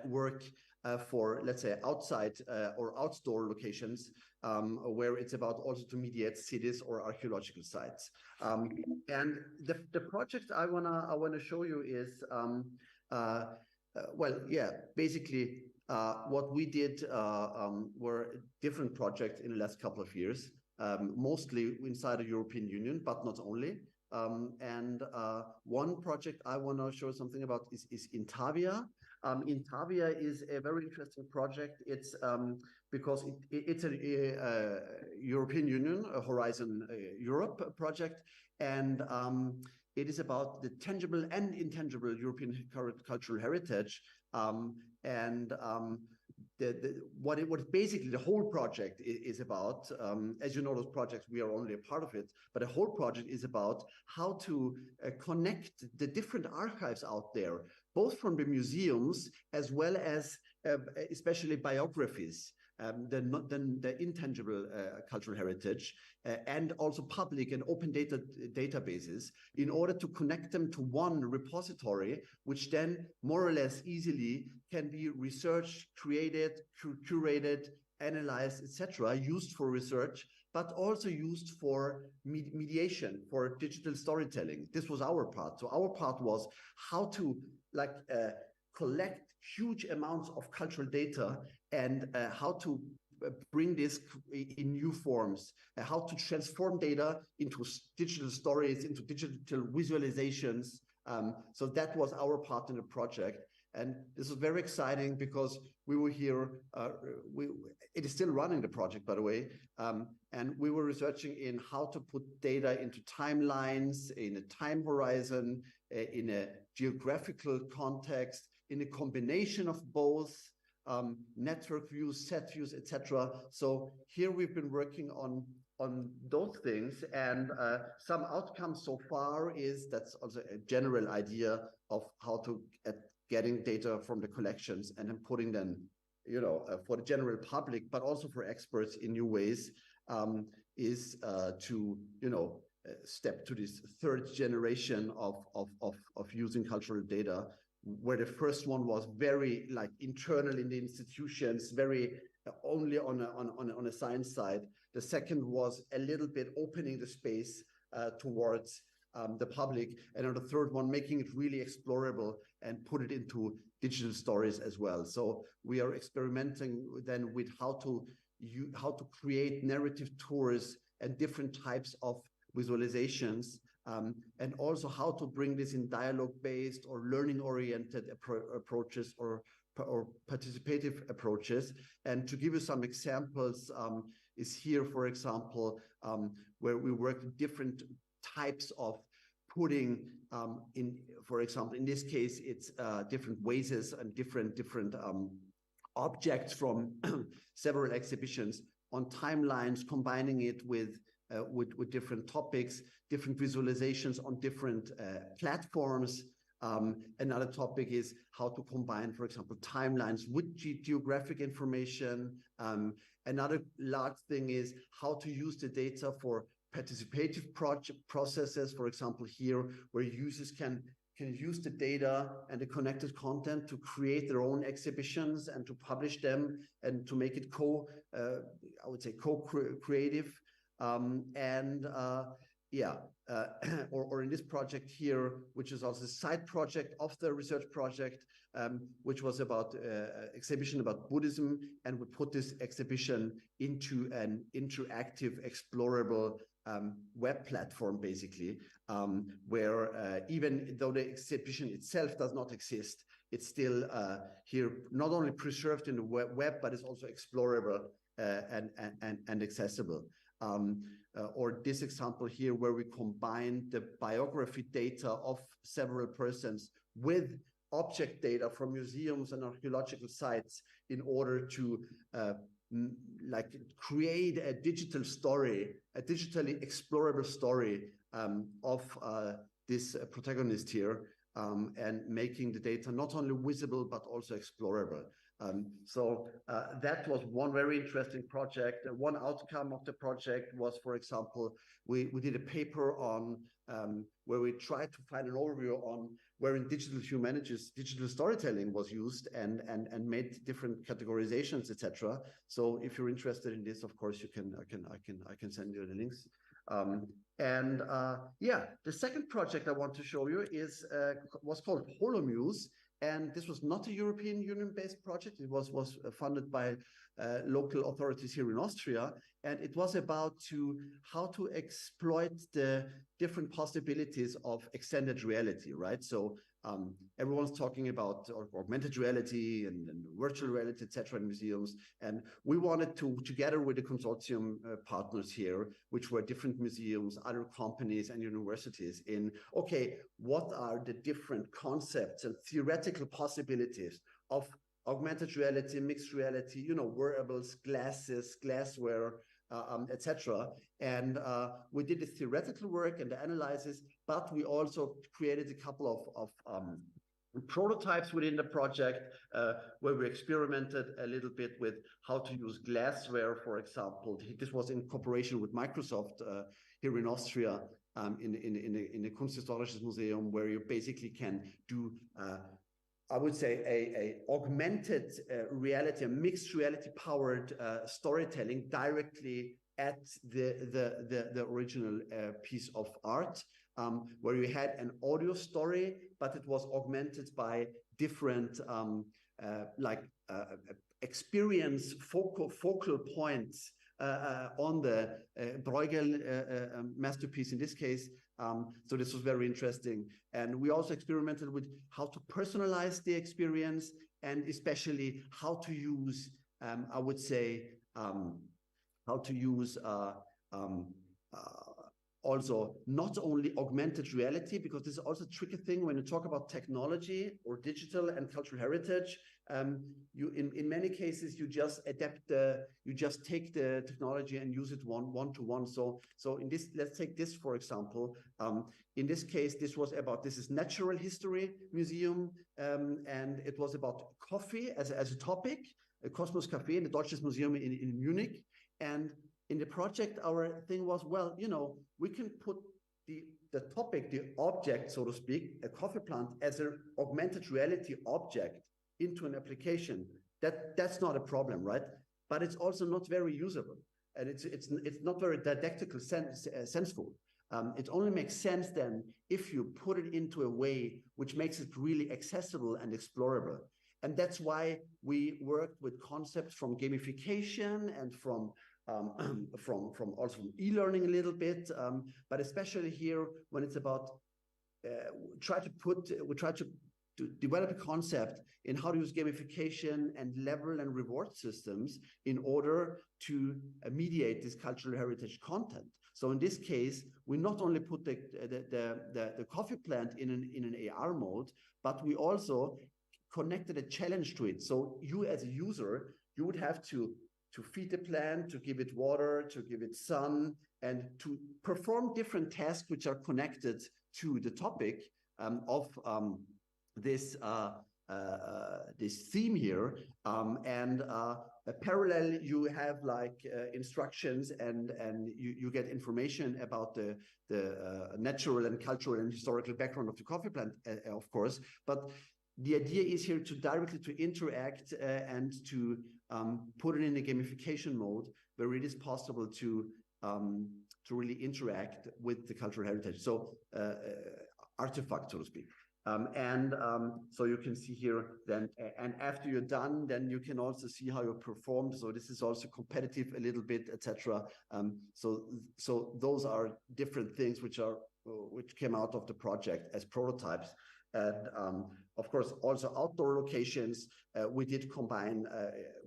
work for, let's say, outside or outdoor locations, where it's about also to mediate cities or archaeological sites. And the project I wanna show you is well, yeah, basically what we did were different projects in the last couple of years, mostly inside the European Union, but not only. And one project I want to show something about is Intavia. Intavia is a very interesting project. It's because it's a European Union, a Horizon Europe project, and it is about the tangible and intangible European cultural heritage. What basically the whole project is about, as you know, those projects, we are only a part of it, but the whole project is about how to connect the different archives out there, both from the museums as well as especially biographies, the intangible cultural heritage, and also public and open databases, in order to connect them to one repository, which then more or less easily can be researched, created, curated, analyzed, etc., used for research, but also used for mediation, for digital storytelling. This was our part. So our part was how to collect huge amounts of cultural data and how to bring this in new forms, how to transform data into digital stories, into digital visualizations. So that was our part in the project. And this is very exciting because we were here, it is still running, the project, by the way, and we were researching in how to put data into timelines, in a time horizon, in a geographical context, in a combination of both, network views, set views, etc. So here we've been working on those things, and some outcomes so far is that's also a general idea of how to getting data from the collections and then putting them for the general public, but also for experts in new ways, is to, step to this third generation of using cultural data, where the first one was very like internal in the institutions, very only on a science side. The second was a little bit opening the space towards the public, and on the third one, making it really explorable and put it into digital stories as well. So we are experimenting then with how to create narrative tours and different types of visualizations, and also how to bring this in dialogue-based or learning-oriented approaches or participative approaches. And to give you some examples, is here, for example, where we work with different types of putting in, for example, in this case, it's different vases and different objects from several exhibitions on timelines, combining it with different topics, different visualizations on different platforms. Another topic is how to combine, for example, timelines with geographic information. Another large thing is how to use the data for participative processes, for example, here, where users can use the data and the connected content to create their own exhibitions and to publish them and to make it co-creative. Or in this project here, which is also a side project of the research project, which was about exhibition about Buddhism, and we put this exhibition into an interactive, explorable web platform, basically, where even though the exhibition itself does not exist, it's still here not only preserved in the web, but it's also explorable and accessible. Or this example here, where we combine the biography data of several persons with object data from museums and archaeological sites in order to create a digital story, a digitally explorable story of this protagonist here, and making the data not only visible but also explorable. So that was one very interesting project. One outcome of the project was, for example, we did a paper on where we tried to find an overview on where in digital humanities digital storytelling was used and made different categorizations, etc. So if you're interested in this, of course, I can send you the links. The second project I want to show you was called HoloMuse. And this was not a European Union-based project. It was funded by local authorities here in Austria. And it was about how to exploit the different possibilities of extended reality, right? So everyone's talking about augmented reality and virtual reality, etc. in museums. And we wanted to, together with the consortium partners here, which were different museums, other companies and universities, what are the different concepts and theoretical possibilities of augmented reality, mixed reality, wearables, glasses, glassware, etc. And we did the theoretical work and the analysis, but we also created a couple of prototypes within the project where we experimented a little bit with how to use glassware, for example. This was in cooperation with Microsoft here in Austria, in the Kunsthistorisches Museum, where you basically can do I would say a augmented reality, a mixed reality powered storytelling directly at the original piece of art, where you had an audio story, but it was augmented by different experience focal points on the Bruegel masterpiece in this case. So this was very interesting. And we also experimented with how to personalize the experience, and especially how to use, I would say, how to use also not only augmented reality, because this is also a tricky thing when you talk about technology or digital and cultural heritage. You in many cases you just adapt you just take the technology and use it one to one. So in this, let's take this for example. In this case, this is Natural History Museum, and it was about coffee as a topic, a Kosmos Café in the Deutsches Museum in Munich. And in the project, our thing was, well, you know, we can put the topic, the object, so to speak, a coffee plant as an augmented reality object into an application. That's not a problem, right? But it's also not very usable, and it's not very didactical senseful. It only makes sense then if you put it into a way which makes it really accessible and explorable. And that's why we worked with concepts from gamification and from also from e-learning a little bit, but especially here when it's about we try to develop a concept in how to use gamification and level and reward systems in order to mediate this cultural heritage content. So in this case, we not only put the coffee plant in an AR mode, but we also connected a challenge to it. So you as a user, you would have to feed the plant, to give it water, to give it sun, and to perform different tasks which are connected to the topic of this theme here. Parallel, you have like instructions and you get information about the natural and cultural and historical background of the coffee plant, of course. But the idea is here to directly to interact and to put it in a gamification mode where it is possible to really interact with the cultural heritage. So artifact, so to speak. So you can see here then, and after you're done, then you can also see how you performed. So this is also competitive a little bit, etc. So those are different things which came out of the project as prototypes. And of course, also outdoor locations, we did combine,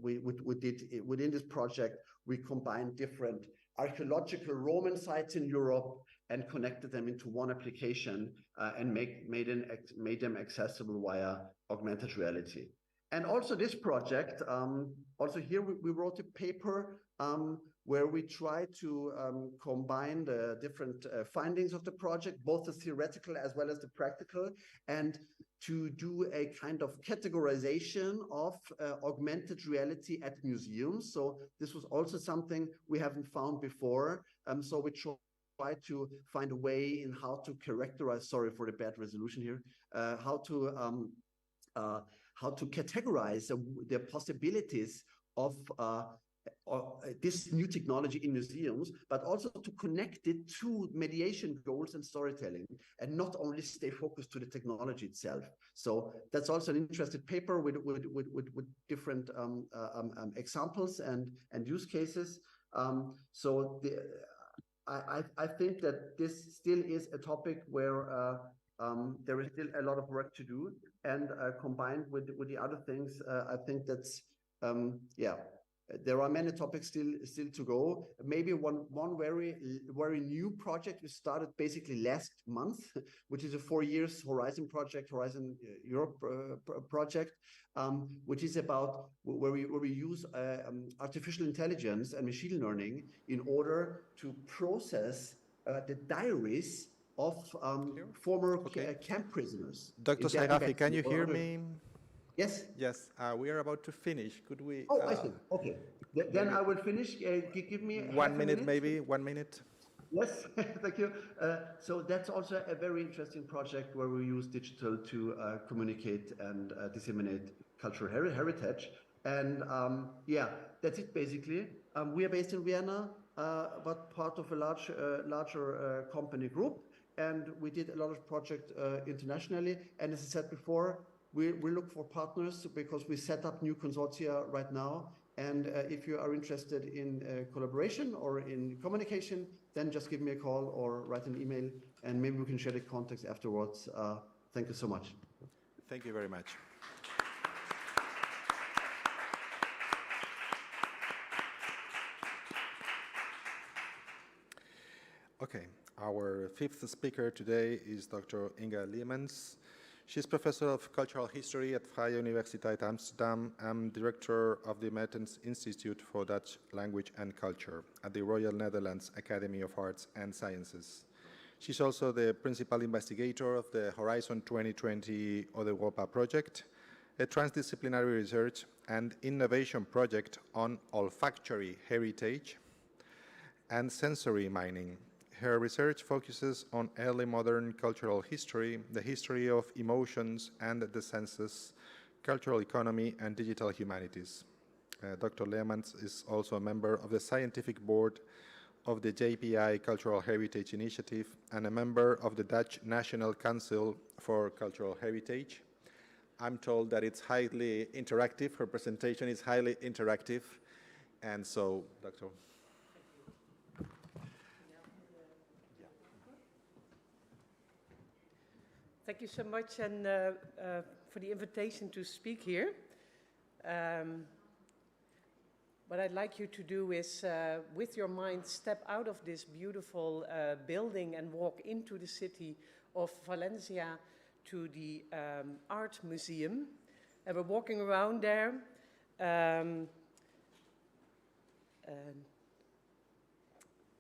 we did within this project, we combined different archaeological Roman sites in Europe and connected them into one application and made them accessible via augmented reality. And also this project, also here we wrote a paper where we try to combine the different findings of the project, both the theoretical as well as the practical, and to do a kind of categorization of augmented reality at museums. So this was also something we haven't found before. So we try to find a way in how to characterize, sorry for the bad resolution here, how to categorize the possibilities of this new technology in museums, but also to connect it to mediation goals and storytelling, and not only stay focused to the technology itself. So that's also an interesting paper with different examples and use cases. I think that this still is a topic where there is still a lot of work to do, and combined with the other things, I think that's yeah. There are many topics still to go. Maybe one very new project we started basically last month, which is a 4 years Horizon project, Horizon Europe project, which is about where we use artificial intelligence and machine learning in order to process the diaries of former camp prisoners. Dr. Sairafi, can you hear me? Yes. Yes, we are about to finish. Could we? Oh, I see. Okay. Then I will finish. Give me 1 minute, maybe 1 minute. Yes, thank you. So that's also a very interesting project where we use digital to communicate and disseminate cultural heritage. And yeah, that's it basically. We are based in Vienna, but part of a larger company group. And we did a lot of projects internationally. And as I said before, we look for partners because we set up new consortia right now. And if you are interested in collaboration or in communication, then just give me a call or write an email, and maybe we can share the context afterwards. Thank you so much. Thank you very much. Okay. Our fifth speaker today is Dr. Inga Leemans. She's professor of cultural history at Vrije Universiteit Amsterdam and director of the Mertens Institute for Dutch Language and Culture at the Royal Netherlands Academy of Arts and Sciences. She's also the principal investigator of the Horizon 2020 Europa project, a transdisciplinary research and innovation project on olfactory heritage and sensory mining. Her research focuses on early modern cultural history, the history of emotions and the senses, cultural economy, and digital humanities. Dr. Leemans is also a member of the scientific board of the JPI Cultural Heritage Initiative and a member of the Dutch National Council for Cultural Heritage. I'm told that it's highly interactive. Her presentation is highly interactive. And so, Dr. Thank you so much and for the invitation to speak here. What I'd like you to do is, with your mind, step out of this beautiful building and walk into the city of Valencia to the art museum. And we're walking around there.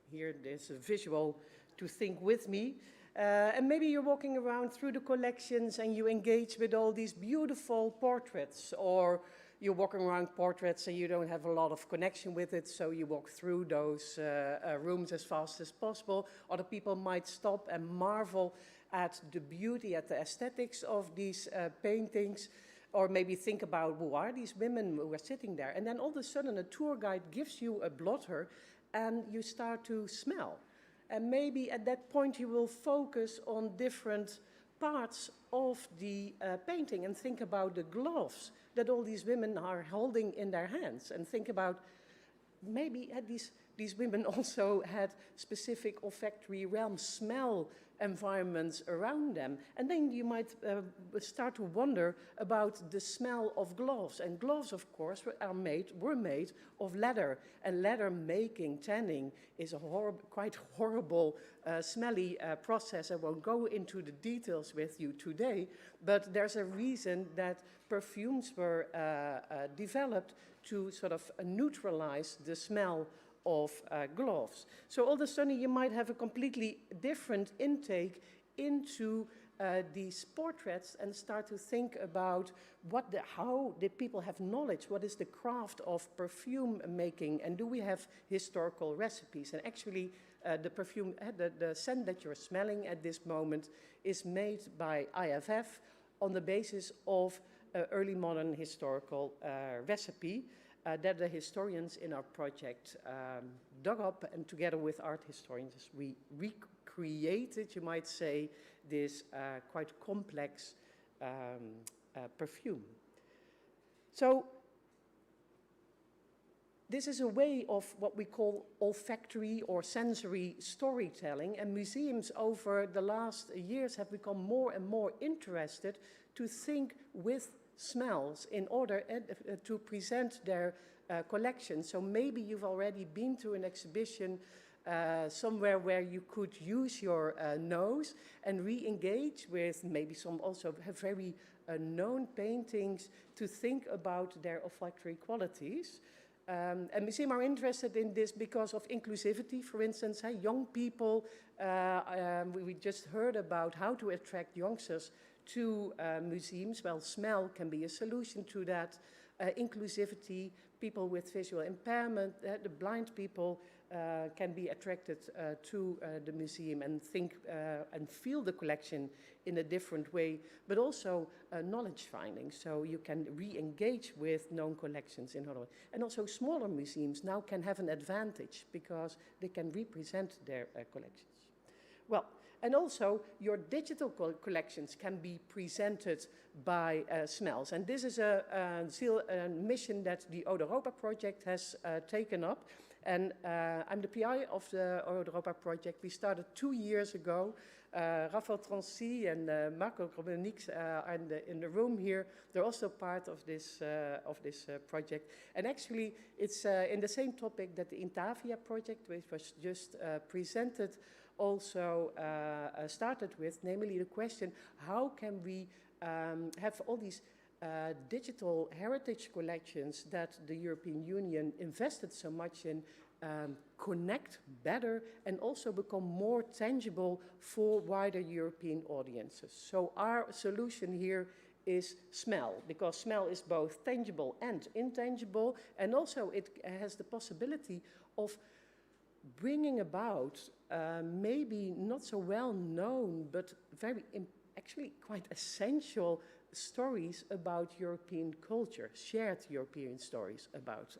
Here there's a visual to think with me. And maybe you're walking around through the collections and you engage with all these beautiful portraits, or you're walking around portraits and you don't have a lot of connection with it, so you walk through those rooms as fast as possible. Other people might stop and marvel at the beauty, at the aesthetics of these paintings, or maybe think about who are these women who are sitting there. And then all of a sudden a tour guide gives you a blotter and you start to smell. And maybe at that point you will focus on different parts of the painting and think about the gloves that all these women are holding in their hands, and think about maybe these women also had specific olfactory realm smell environments around them. And then you might start to wonder about the smell of gloves. And gloves, of course, were made of leather. And leather making, tanning, is a quite horrible, smelly process. I won't go into the details with you today, but there's a reason that perfumes were developed to sort of neutralize the smell of gloves. So all of a sudden you might have a completely different intake into these portraits and start to think about how did people have knowledge, what is the craft of perfume making, and do we have historical recipes? And actually the perfume, the scent that you're smelling at this moment is made by IFF on the basis of early modern historical recipe that the historians in our project dug up, and together with art historians, we recreated, you might say, this quite complex perfume. So this is a way of what we call olfactory or sensory storytelling, and museums over the last years have become more and more interested to think with smells in order to present their collection. So maybe you've already been to an exhibition somewhere where you could use your nose and re-engage with maybe some also very known paintings to think about their olfactory qualities. And museums are interested in this because of inclusivity, for instance. Young people, we just heard about how to attract youngsters to museums. Well, smell can be a solution to that. Inclusivity, people with visual impairment, the blind people can be attracted to the museum and think and feel the collection in a different way, but also knowledge finding, so you can re-engage with known collections in other ways. And also smaller museums now can have an advantage because they can represent their collections. Well, and also your digital collections can be presented by smells. And this is a mission that the Europa project has taken up. And I'm the PI of the Europa project. We started 2 years ago. Raphael Trancy and Marco Romaniques are in the room here. They're also part of this project. And actually, it's in the same topic that the Intavia project, which was just presented also started with, namely the question, how can we have all these digital heritage collections that the European Union invested so much in connect better and also become more tangible for wider European audiences. So our solution here is smell, because smell is both tangible and intangible, and also it has the possibility of bringing about maybe not so well known but very actually quite essential stories about European culture, shared European stories about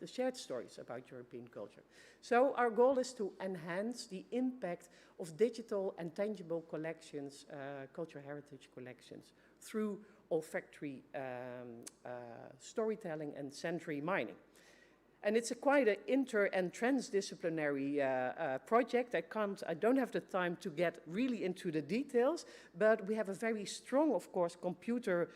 shared stories about European culture. So our goal is to enhance the impact of digital and tangible collections, cultural heritage collections, through olfactory storytelling and sensory mining. And it's quite an inter and transdisciplinary project. I don't have the time to get really into the details, but we have a very strong, of course, computer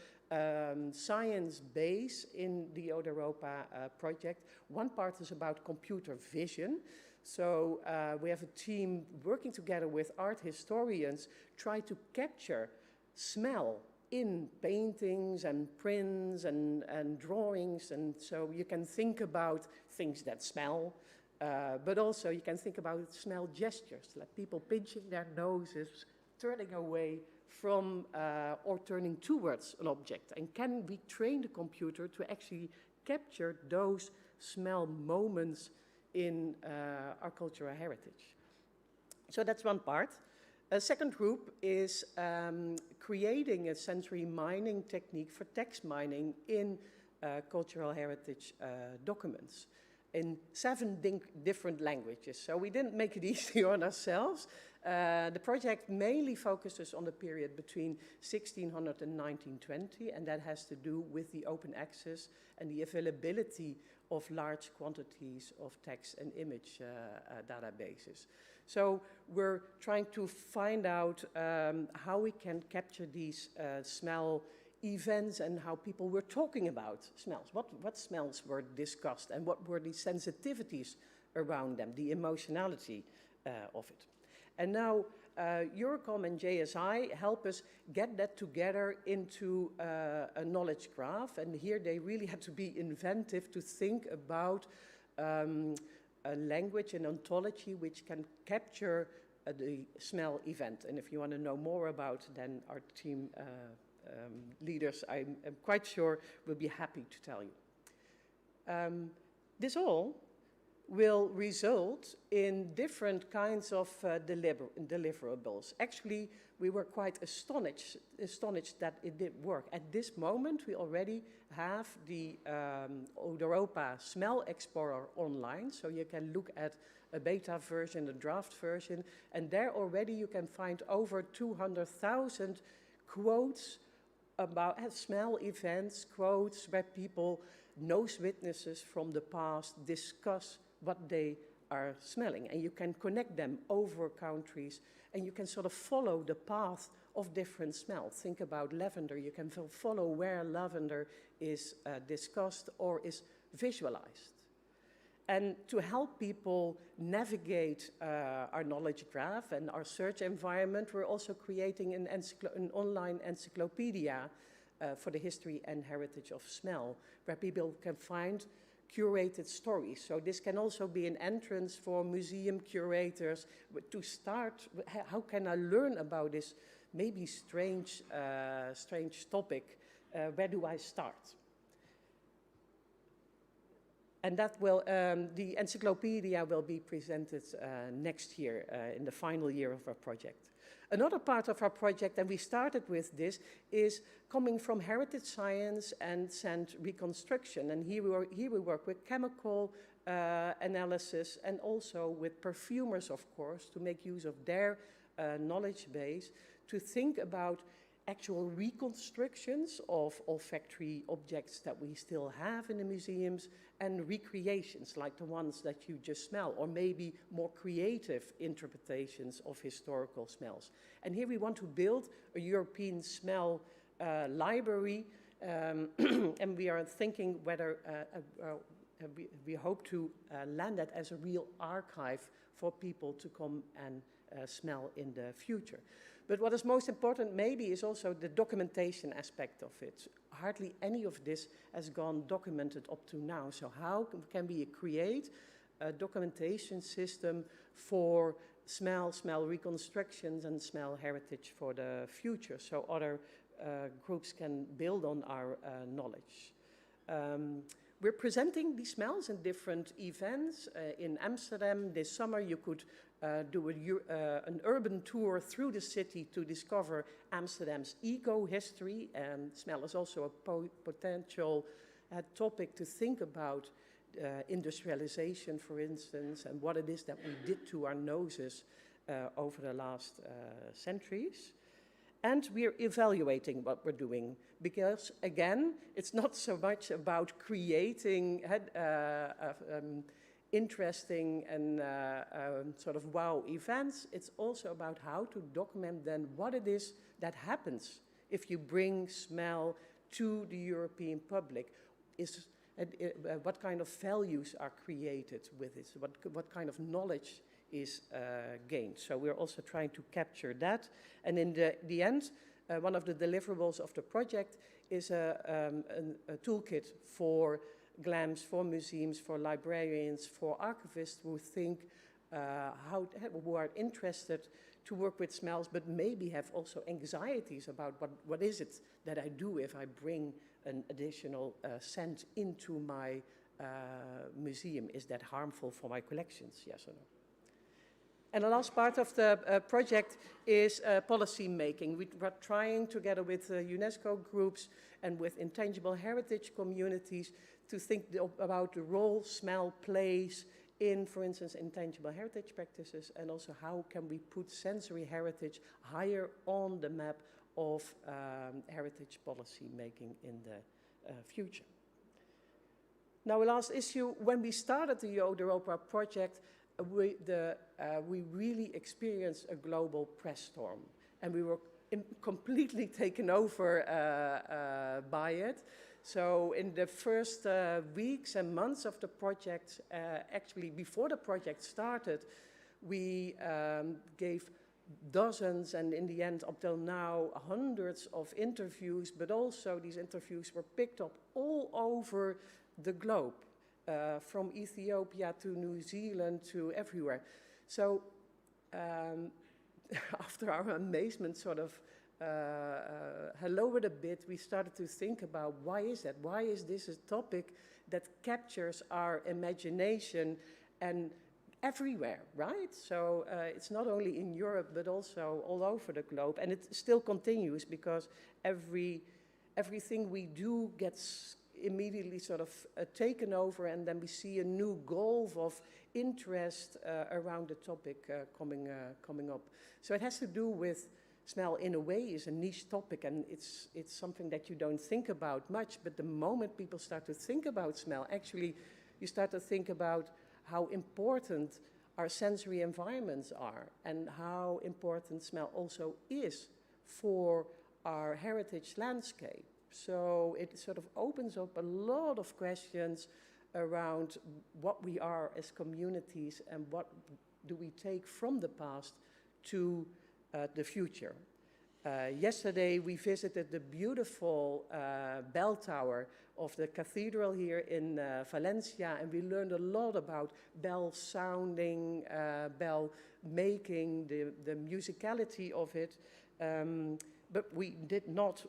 science base in the Europa project. One part is about computer vision. So we have a team working together with art historians, try to capture smell in paintings and prints and drawings, and so you can think about things that smell, but also you can think about smell gestures, like people pinching their noses, turning away from or turning towards an object. And can we train the computer to actually capture those smell moments in our cultural heritage? So that's one part. A second group is creating a sensory mining technique for text mining in cultural heritage documents in 7 different languages. So we didn't make it easy on ourselves. The project mainly focuses on the period between 1600 and 1920, and that has to do with the open access and the availability of large quantities of text and image databases. So we're trying to find out how we can capture these smell events and how people were talking about smells. What smells were discussed and what were the sensitivities around them, the emotionality of it. And now Eurocom and JSI help us get that together into a knowledge graph. And here they really had to be inventive to think about a language, an ontology which can capture the smell event. And if you want to know more about, then our team leaders, I'm quite sure, will be happy to tell you. This all will result in different kinds of deliverables. Actually, we were quite astonished that it did work. At this moment, we already have the Europa Smell Explorer online, so you can look at a beta version, a draft version, and there already you can find over 200,000 quotes about smell events, quotes where people, nose witnesses from the past, discuss what they are smelling. And you can connect them over countries, and you can sort of follow the path of different smells. Think about lavender. You can follow where lavender is discussed or is visualized. And to help people navigate our knowledge graph and our search environment, we're also creating an online encyclopedia for the history and heritage of smell, where people can find curated stories. So this can also be an entrance for museum curators to start, how can I learn about this maybe strange topic? Where do I start? And that will, the encyclopedia will be presented next year, in the final year of our project. Another part of our project, and we started with this, is coming from heritage science and scent reconstruction. And here we work with chemical analysis and also with perfumers, of course, to make use of their knowledge base to think about actual reconstructions of olfactory objects that we still have in the museums and recreations like the ones that you just smell, or maybe more creative interpretations of historical smells. And here we want to build a European smell library, and we are thinking whether we hope to land that as a real archive for people to come and smell in the future. But what is most important maybe is also the documentation aspect of it. Hardly any of this has gone documented up to now. So how can we create a documentation system for smell reconstructions and smell heritage for the future, so other groups can build on our knowledge. We're presenting these smells in different events. In Amsterdam this summer you could do an urban tour through the city to discover Amsterdam's eco-history, and smell is also a potential topic to think about industrialization, for instance, and what it is that we did to our noses over the last centuries. And we're evaluating what we're doing, because again, it's not so much about creating interesting and sort of wow events. It's also about how to document then what it is that happens if you bring smell to the European public. What kind of values are created with it? What kind of knowledge is gained? So we're also trying to capture that. And in the end, one of the deliverables of the project is a toolkit for GLAMs, for museums, for librarians, for archivists who think who are interested to work with smells, but maybe have also anxieties about what is it that I do if I bring an additional scent into my museum. Is that harmful for my collections, yes or no? And the last part of the project is policy making. We're trying together with UNESCO groups and with intangible heritage communities to think about the role smell plays in, for instance, intangible heritage practices, and also how can we put sensory heritage higher on the map of heritage policy making in the future. Now, last issue, when we started the Europa project, we really experienced a global press storm, and we were completely taken over by it. So in the first weeks and months of the project, actually before the project started, we gave dozens, and in the end, up till now, hundreds of interviews, but also these interviews were picked up all over the globe, from Ethiopia to New Zealand to everywhere. So after our amazement sort of lowered a bit, we started to think about why is that? Why is this a topic that captures our imagination and everywhere, right? So it's not only in Europe, but also all over the globe. And it still continues because everything we do gets immediately sort of taken over, and then we see a new gulf of interest around the topic coming up. So it has to do with smell in a way is a niche topic, and it's something that you don't think about much, but the moment people start to think about smell, actually you start to think about how important our sensory environments are and how important smell also is for our heritage landscape. So it sort of opens up a lot of questions around what we are as communities and what do we take from the past to the future. Yesterday we visited the beautiful bell tower of the cathedral here in Valencia, and we learned a lot about bell sounding, bell making, the musicality of it. But we did not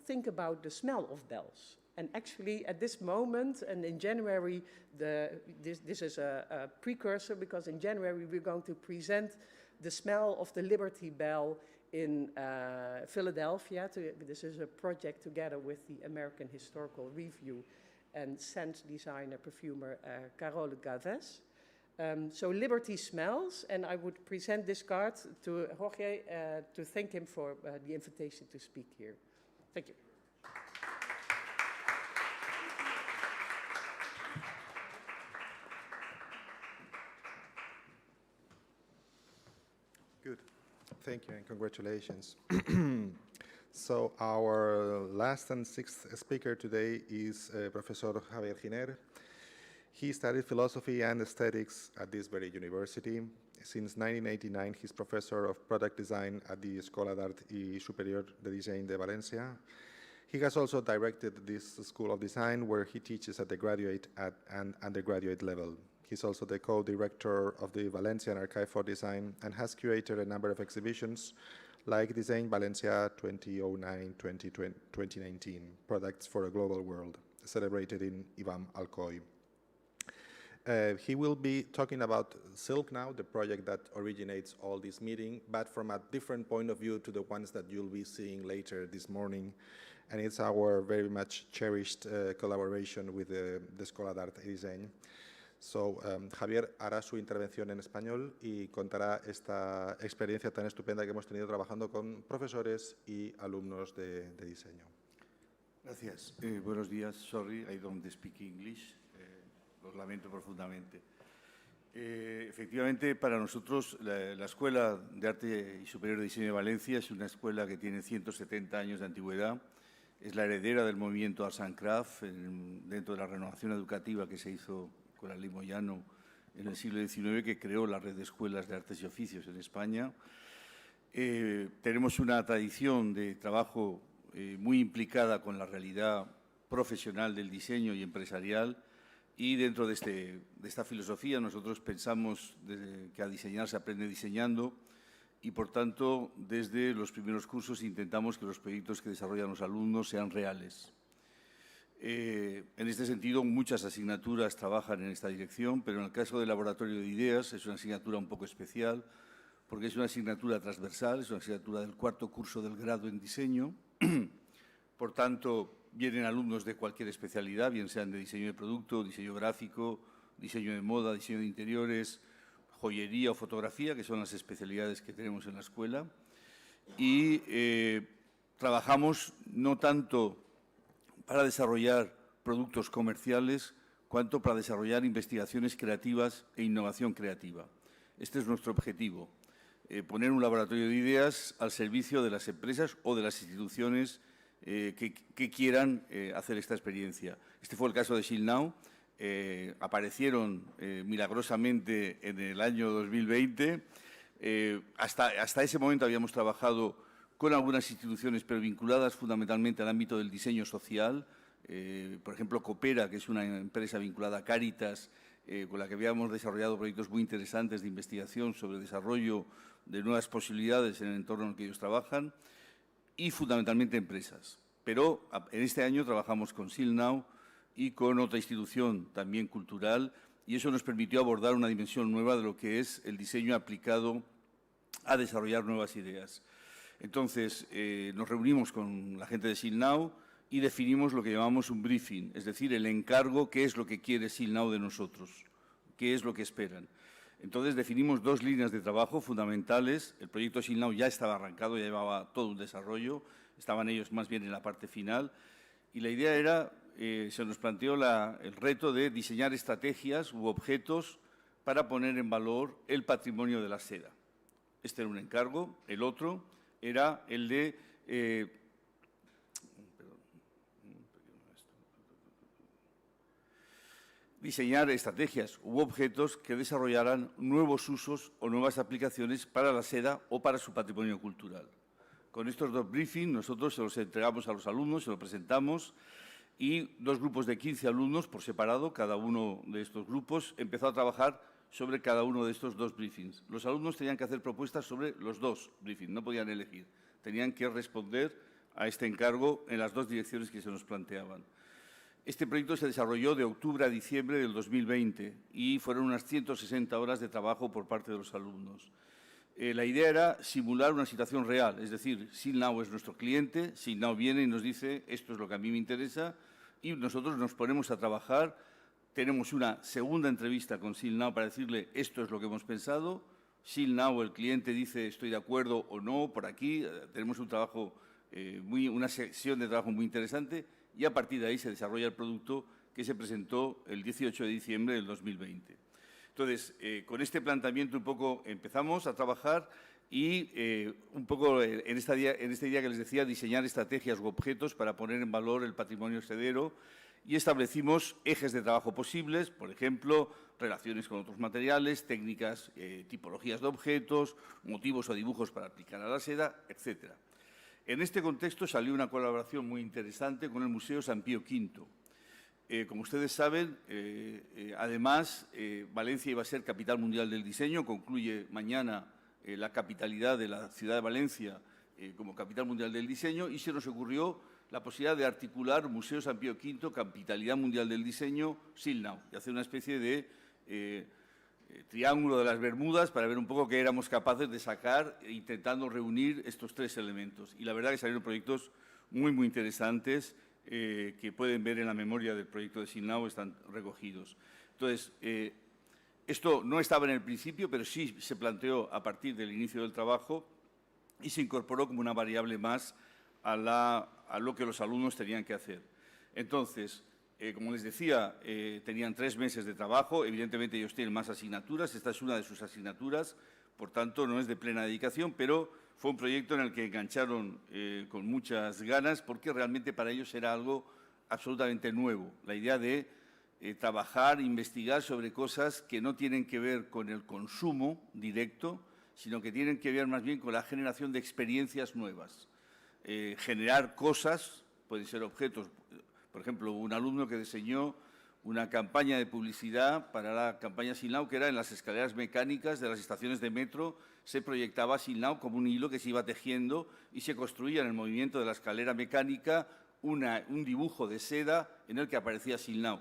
think about the smell of bells. And actually, at this moment, and in January, this is a precursor, because in January we're going to present the smell of the Liberty Bell in Philadelphia. This is a project together with the American Historical Review and scent designer, perfumer Carole Gaves. So Liberty smells, and I would present this card to Jorge to thank him for the invitation to speak here. Thank you. Good. Thank you and congratulations. So our last and sixth speaker today is Professor Javier Giner. He studied philosophy and aesthetics at this very university. Since 1989, he's professor of product design at the Escola d'Art y Superior de Diseño de Valencia. He has also directed this School of Design, where he teaches at the graduate and undergraduate level. He's also the co-director of the Valencian Archive for Design and has curated a number of exhibitions like Design Valencia 2009-2019, Products for a Global World, celebrated in Ibam Alcoy. He will be talking about SILKNOW, the project that originates all this meeting, but from a different point of view to the ones that you'll be seeing later this morning. And it's our very much cherished collaboration with the Escola d'Art y Design. So, Javier hará su intervención en español y contará esta experiencia tan estupenda que hemos tenido trabajando con profesores y alumnos de diseño. Gracias. Buenos días. Sorry, I don't speak English. Lo lamento profundamente. Efectivamente, para nosotros, la Escuela de Arte y Superior de Diseño de Valencia es una escuela que tiene 170 años de antigüedad. Es la heredera del movimiento Arts and Crafts dentro de la renovación educativa que se hizo con la Ley Moyano en el siglo XIX, que creó la red de escuelas de artes y oficios en España. Tenemos una tradición de trabajo muy implicada con la realidad profesional del diseño y empresarial, y dentro de esta filosofía nosotros pensamos que a diseñar se aprende diseñando, y por tanto desde los primeros cursos intentamos que los proyectos que desarrollan los alumnos sean reales. En este sentido, muchas asignaturas trabajan en esta dirección, pero en el caso del laboratorio de ideas es una asignatura un poco especial porque es una asignatura transversal, es una asignatura del cuarto curso del grado en diseño. Por tanto, vienen alumnos de cualquier especialidad, bien sean de diseño de producto, diseño gráfico, diseño de moda, diseño de interiores, joyería o fotografía, que son las especialidades que tenemos en la escuela. Y trabajamos no tanto para desarrollar productos comerciales, cuanto para desarrollar investigaciones creativas e innovación creativa. Este es nuestro objetivo, poner un laboratorio de ideas al servicio de las empresas o de las instituciones que quieran hacer esta experiencia. Este fue el caso de SILKNOW. Aparecieron milagrosamente en el año 2020. Hasta ese momento habíamos trabajado con algunas instituciones, pero vinculadas fundamentalmente al ámbito del diseño social. Por ejemplo, Coopera, que es una empresa vinculada a Cáritas, con la que habíamos desarrollado proyectos muy interesantes de investigación sobre el desarrollo de nuevas posibilidades en el entorno en el que ellos trabajan, y fundamentalmente empresas. Pero en este año trabajamos con SILKNOW y con otra institución también cultural, y eso nos permitió abordar una dimensión nueva de lo que es el diseño aplicado a desarrollar nuevas ideas. Entonces, nos reunimos con la gente de SILKNOW y definimos lo que llamamos un briefing, es decir, el encargo, qué es lo que quiere SILKNOW de nosotros, qué es lo que esperan. Entonces, definimos dos líneas de trabajo fundamentales. El proyecto SILKNOW ya estaba arrancado, ya llevaba todo un desarrollo, estaban ellos más bien en la parte final, y la idea era, se nos planteó el reto de diseñar estrategias u objetos para poner en valor el patrimonio de la seda. Este era un encargo. El otro era el de diseñar estrategias u objetos que desarrollaran nuevos usos o nuevas aplicaciones para la seda o para su patrimonio cultural. Con estos dos briefings nosotros se los entregamos a los alumnos, se los presentamos, y dos grupos de 15 alumnos por separado, cada uno de estos grupos empezó a trabajar sobre cada uno de estos dos briefings. Los alumnos tenían que hacer propuestas sobre los dos briefings, no podían elegir, tenían que responder a este encargo en las dos direcciones que se nos planteaban. Este proyecto se desarrolló de octubre a diciembre del 2020 y fueron unas 160 horas de trabajo por parte de los alumnos. La idea era simular una situación real, es decir, SILKNOW es nuestro cliente, SILKNOW viene y nos dice esto es lo que a mí me interesa, y nosotros nos ponemos a trabajar. Tenemos una segunda entrevista con SILKNOW para decirle esto es lo que hemos pensado. SILKNOW, el cliente, dice estoy de acuerdo o no, por aquí. Tenemos un trabajo, una sesión de trabajo muy interesante, y a partir de ahí se desarrolla el producto que se presentó el 18 de diciembre del 2020. Entonces, con este planteamiento un poco empezamos a trabajar y un poco en esta idea que les decía, diseñar estrategias u objetos para poner en valor el patrimonio sedero, y establecimos ejes de trabajo posibles, por ejemplo, relaciones con otros materiales, técnicas, tipologías de objetos, motivos o dibujos para aplicar a la seda, etc. En este contexto salió una colaboración muy interesante con el Museo San Pío V. Como ustedes saben, además, Valencia iba a ser capital mundial del diseño, concluye mañana la capitalidad de la ciudad de Valencia como capital mundial del diseño, y se nos ocurrió la posibilidad de articular Museo San Pío V, capitalidad mundial del diseño, SILKNOW, y hacer una especie de triángulo de las Bermudas para ver un poco qué éramos capaces de sacar, intentando reunir estos tres elementos. Y la verdad que salieron proyectos muy, muy interesantes que pueden ver en la memoria del proyecto de SILKNOW, están recogidos. Entonces, esto no estaba en el principio, pero sí se planteó a partir del inicio del trabajo y se incorporó como una variable más a lo que los alumnos tenían que hacer. Entonces, como les decía, tenían 3 meses de trabajo. Evidentemente, ellos tienen más asignaturas. Esta es una de sus asignaturas, por tanto, no es de plena dedicación, pero fue un proyecto en el que engancharon con muchas ganas, porque realmente para ellos era algo absolutamente nuevo. La idea de trabajar, investigar sobre cosas que no tienen que ver con el consumo directo, sino que tienen que ver más bien con la generación de experiencias nuevas. Generar cosas, pueden ser objetos. Por ejemplo, un alumno que diseñó una campaña de publicidad para la campaña SILKNOW, que era en las escaleras mecánicas de las estaciones de metro, se proyectaba SILKNOW como un hilo que se iba tejiendo y se construía en el movimiento de la escalera mecánica un dibujo de seda en el que aparecía SILKNOW.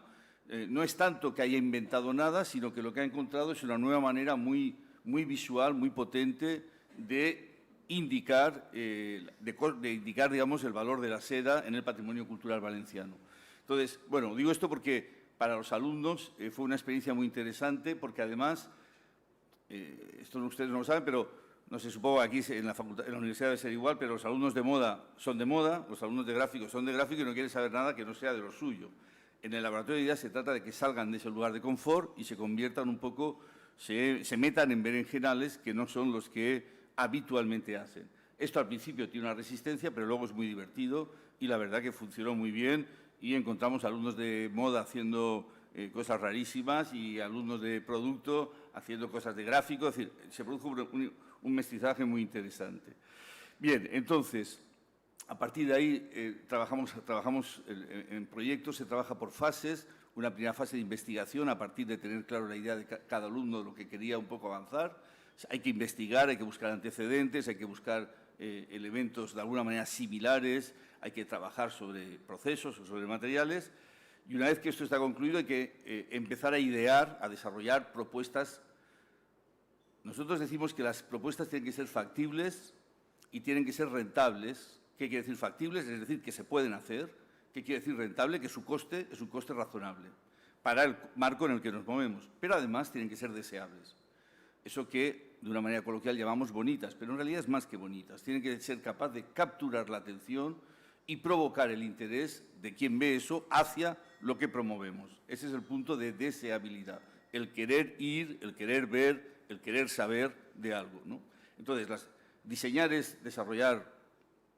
No es tanto que haya inventado nada, sino que lo que ha encontrado es una nueva manera muy visual, muy potente de indicar, digamos, el valor de la seda en el patrimonio cultural valenciano. Entonces, bueno, digo esto porque para los alumnos fue una experiencia muy interesante, porque además, esto ustedes no lo saben, pero no sé, supongo que aquí en la universidad debe ser igual, pero los alumnos de moda son de moda, los alumnos de gráfico son de gráfico y no quieren saber nada que no sea de lo suyo. En el laboratorio de ideas se trata de que salgan de ese lugar de confort y se conviertan un poco, se metan en berenjenales que no son los que habitualmente hacen. Esto al principio tiene una resistencia, pero luego es muy divertido y la verdad que funcionó muy bien y encontramos alumnos de moda haciendo cosas rarísimas y alumnos de producto haciendo cosas de gráfico, es decir, se produjo un mestizaje muy interesante. Bien, entonces, a partir de ahí trabajamos en proyectos, se trabaja por fases, una primera fase de investigación a partir de tener claro la idea de cada alumno de lo que quería un poco avanzar. Hay que investigar, hay que buscar antecedentes, hay que buscar elementos de alguna manera similares, hay que trabajar sobre procesos o sobre materiales. Y una vez que esto está concluido, hay que empezar a idear, a desarrollar propuestas. Nosotros decimos que las propuestas tienen que ser factibles y tienen que ser rentables. ¿Qué quiere decir factibles? Es decir, que se pueden hacer. ¿Qué quiere decir rentable? Que su coste es un coste razonable para el marco en el que nos movemos. Pero además tienen que ser deseables. Eso que, de una manera coloquial, llamamos bonitas, pero en realidad es más que bonitas. Tienen que ser capaz de capturar la atención y provocar el interés de quien ve eso hacia lo que promovemos. Ese es el punto de deseabilidad, el querer ir, el querer ver, el querer saber de algo, ¿no? Entonces, diseñar es desarrollar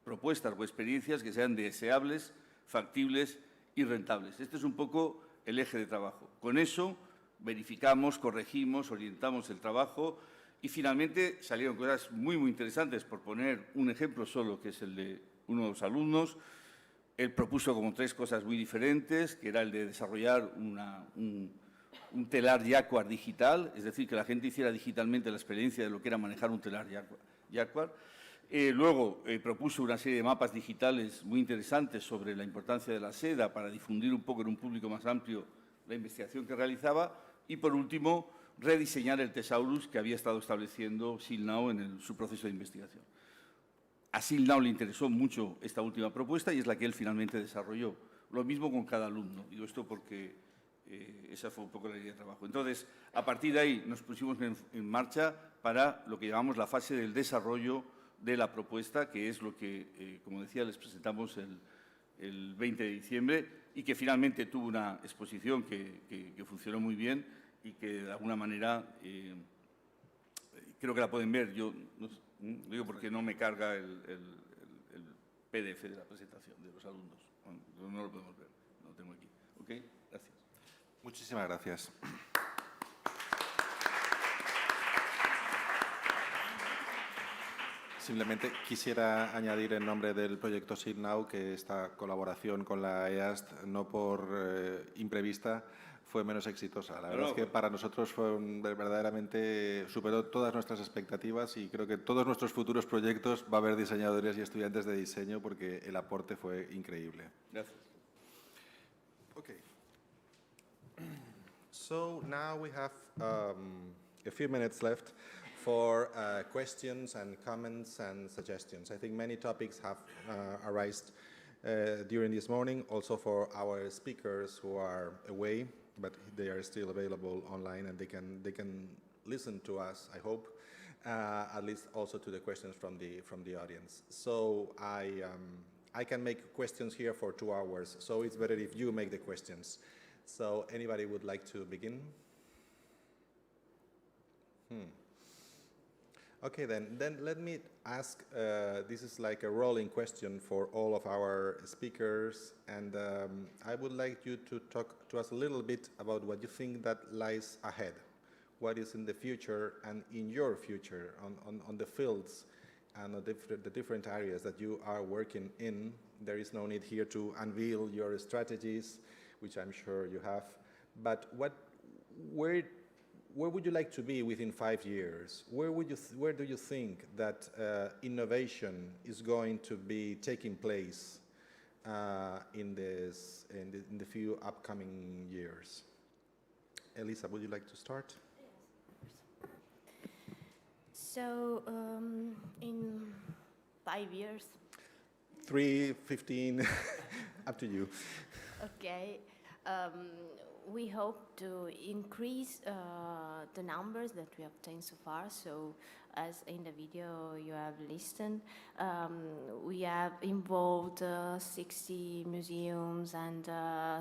propuestas o experiencias que sean deseables, factibles y rentables. Este es un poco el eje de trabajo. Con eso verificamos, corregimos, orientamos el trabajo y finalmente salieron cosas muy, muy interesantes. Por poner un ejemplo solo, que es el de uno de los alumnos, él propuso como 3 cosas muy diferentes, que era el de desarrollar un telar Jacquard digital, es decir, que la gente hiciera digitalmente la experiencia de lo que era manejar un telar Jacquard. Luego propuso una serie de mapas digitales muy interesantes sobre la importancia de la seda para difundir un poco en un público más amplio la investigación que realizaba. Y, por último, rediseñar el thesaurus que había estado estableciendo SILKNOW en su proceso de investigación. A SILKNOW le interesó mucho esta última propuesta y es la que él finalmente desarrolló. Lo mismo con cada alumno. Digo esto porque esa fue un poco la idea de trabajo. Entonces, a partir de ahí nos pusimos en marcha para lo que llamamos la fase del desarrollo de la propuesta, que es lo que, como decía, les presentamos el 20 de diciembre y que finalmente tuvo una exposición que funcionó muy bien y que de alguna manera creo que la pueden ver. Yo no digo porque no me carga el PDF de la presentación de los alumnos. No lo podemos ver, no lo tengo aquí. Muchísimas gracias. Simplemente quisiera añadir en nombre del proyecto SILKNOW que esta colaboración con la EAST, no por imprevista, fue menos exitosa. La verdad es que para nosotros verdaderamente superó todas nuestras expectativas y creo que todos nuestros futuros proyectos va a haber diseñadores y estudiantes de diseño porque el aporte fue increíble. Gracias. Okay. So now we have a few minutes left for questions and comments and suggestions. I think many topics have arisen during this morning, also for our speakers who are away, but they are still available online and they can listen to us, I hope, at least also to the questions from the audience. So I can make questions here for 2 hours, so it's better if you make the questions. So anybody would like to begin? Okay, then let me ask, this is like a rolling question for all of our speakers, and I would like you to talk to us a little bit about what you think that lies ahead. What is in the future and in your future on the fields and the different areas that you are working in. There is no need here to unveil your strategies, which I'm sure you have, but where would you like to be within 5 years? Where do you think that innovation is going to be taking place in the few upcoming years? Elisa, would you like to start? So, in 5 years. 3, 15, up to you. Okay. We hope to increase the numbers that we obtained so far. So, as in the video you have listened, we have involved 60 museums and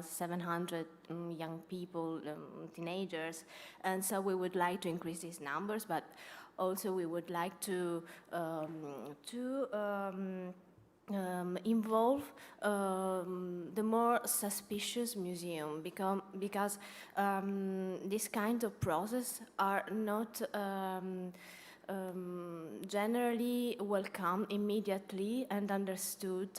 700 young people, teenagers, and so we would like to increase these numbers, but also we would like to involve the more suspicious museum because this kind of process are not generally welcome immediately and understood,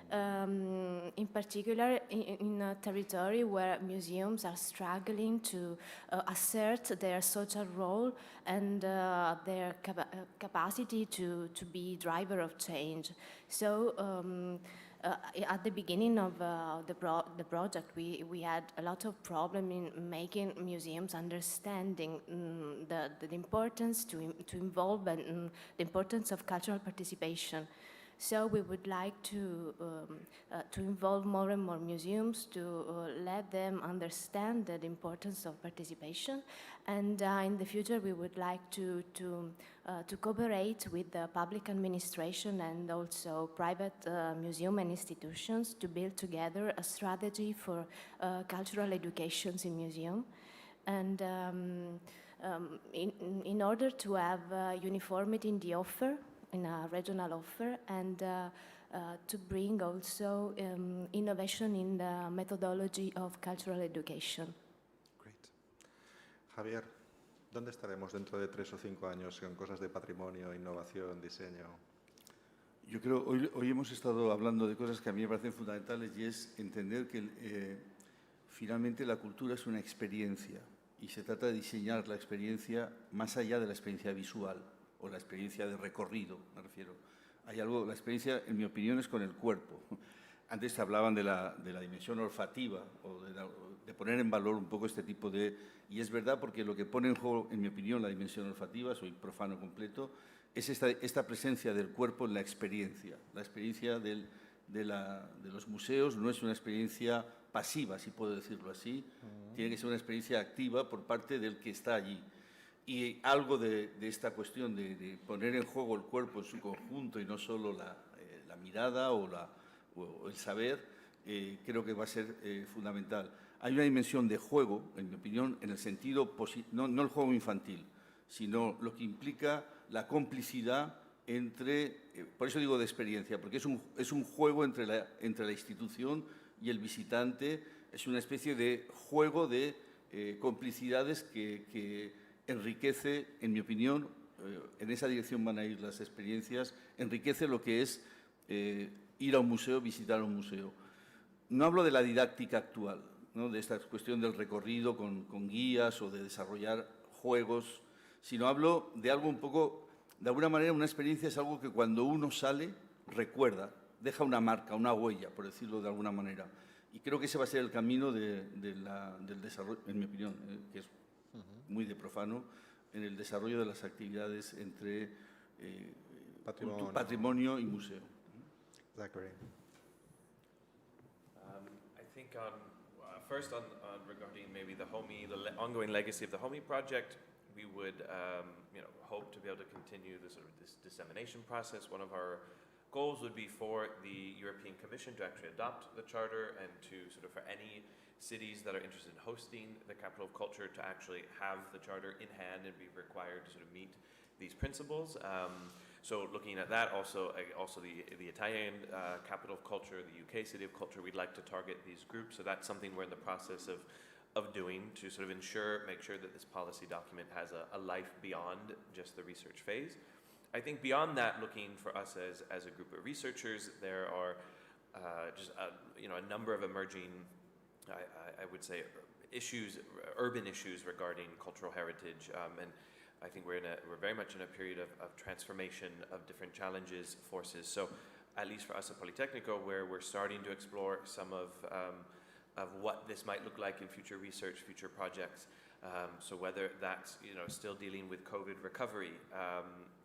in particular in a territory where museums are struggling to assert their social role and their capacity to be driver of change. So at the beginning of the project, we had a lot of problem in making museums understanding the importance to involve and the importance of cultural participation. So we would like to involve more and more museums to let them understand the importance of participation, and in the future we would like to cooperate with the public administration and also private museum and institutions to build together a strategy for cultural education in museum, and in order to have uniformity in the offer, in a regional offer, and to bring also innovation in the methodology of cultural education. Great. Javier, ¿dónde estaremos dentro de 3 o 5 años con cosas de patrimonio, innovación, diseño? Yo creo, hoy hemos estado hablando de cosas que a mí me parecen fundamentales y es entender que finalmente la cultura es una experiencia y se trata de diseñar la experiencia más allá de la experiencia visual o la experiencia de recorrido, me refiero. Hay algo, la experiencia, en mi opinión, es con el cuerpo. Antes te hablaban de la dimensión olfativa o de poner en valor un poco este tipo de... Y es verdad porque lo que pone en juego, en mi opinión, la dimensión olfativa, soy profano completo, es esta presencia del cuerpo en la experiencia. La experiencia de los museos no es una experiencia pasiva, si puedo decirlo así, tiene que ser una experiencia activa por parte del que está allí. Y algo de esta cuestión de poner en juego el cuerpo en su conjunto y no solo la mirada o el saber, creo que va a ser fundamental. Hay una dimensión de juego, en mi opinión, en el sentido, no el juego infantil, sino lo que implica la complicidad entre, por eso digo de experiencia, porque es un juego entre la institución y el visitante, es una especie de juego de complicidades que enriquece, en mi opinión, en esa dirección van a ir las experiencias, enriquece lo que es ir a un museo, visitar un museo. No hablo de la didáctica actual, ¿no?, de esta cuestión del recorrido con guías o de desarrollar juegos, sino hablo de algo un poco, de alguna manera, una experiencia es algo que cuando uno sale recuerda, deja una marca, una huella, por decirlo de alguna manera. Y creo que ese va a ser el camino del desarrollo, en mi opinión, que es muy de profano, en el desarrollo de las actividades entre patrimonio y museo. Zachary. I think first on regarding maybe the ongoing legacy of the HOMI project, we would hope to be able to continue this dissemination process. One of our goals would be for the European Commission to actually adopt the charter and to for any cities that are interested in hosting the capital of culture to actually have the charter in hand and be required to meet these principles. So looking at that, also the Italian capital of culture, the UK city of culture, we'd like to target these groups. So that's something we're in the process of doing to make sure that this policy document has a life beyond just the research phase. I think beyond that, looking for us as a group of researchers, there are a number of emerging, I would say, urban issues regarding cultural heritage, and I think we're very much in a period of transformation of different challenges, forces. So, at least for us at Politecnico, where we're starting to explore some of what this might look like in future research, future projects. So whether that's still dealing with COVID recovery.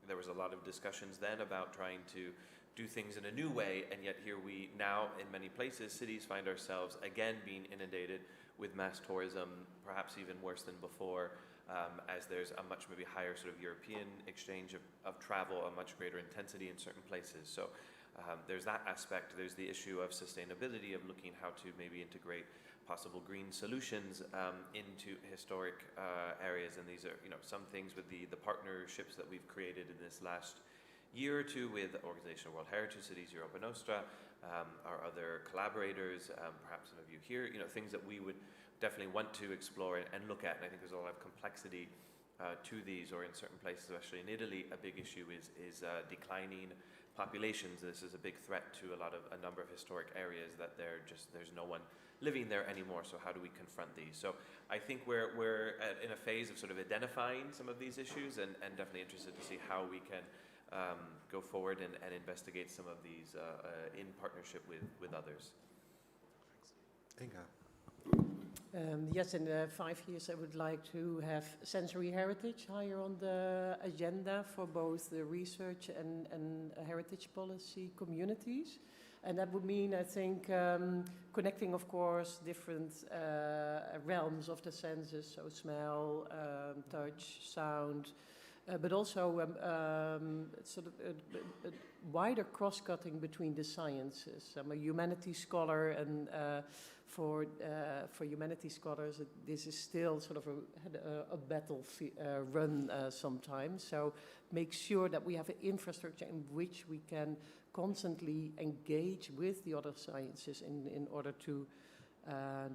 There was a lot of discussions then about trying to do things in a new way, and yet here we now, in many places, cities find ourselves again being inundated with mass tourism, perhaps even worse than before, as there's a much maybe higher European exchange of travel, a much greater intensity in certain places. So there's that aspect. There's the issue of sustainability, of looking how to maybe integrate possible green solutions into historic areas, and these are some things with the partnerships that we've created in this last year or two with the Organization of World Heritage Cities, Europa, Nostra, our other collaborators, perhaps some of you here, things that we would definitely want to explore and look at. And I think there's a lot of complexity to these, or in certain places, especially in Italy, a big issue is declining populations. This is a big threat to a number of historic areas that there's no one living there anymore. So how do we confront these? So I think we're in a phase of identifying some of these issues, and definitely interested to see how we can go forward and investigate some of these in partnership with others. Thanks. Inga. Yes, in 5 years I would like to have sensory heritage higher on the agenda for both the research and heritage policy communities. And that would mean, I think, connecting, of course, different realms of the senses, so smell, touch, sound, but also a wider cross-cutting between the sciences. I'm a humanities scholar, and for humanities scholars, this is still a battle run sometimes. So make sure that we have an infrastructure in which we can constantly engage with the other sciences in order to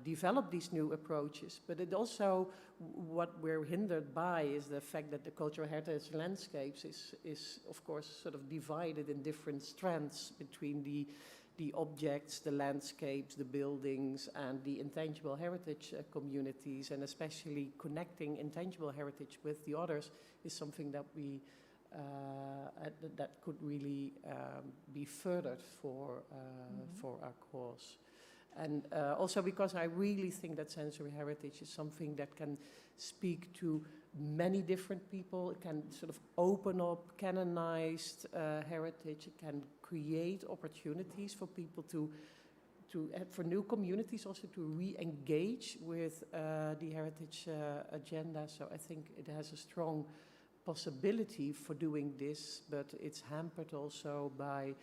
develop these new approaches. But it also, what we're hindered by is the fact that the cultural heritage landscapes is of course divided in different strands between the objects, the landscapes, the buildings, and the intangible heritage communities, and especially connecting intangible heritage with the others is something that we that could really be furthered for our cause. And also because I really think that sensory heritage is something that can speak to many different people. It can open up canonized heritage. It can create opportunities for people for new communities also to re-engage with the heritage agenda. So I think it has a strong possibility for doing this, but it's hampered also by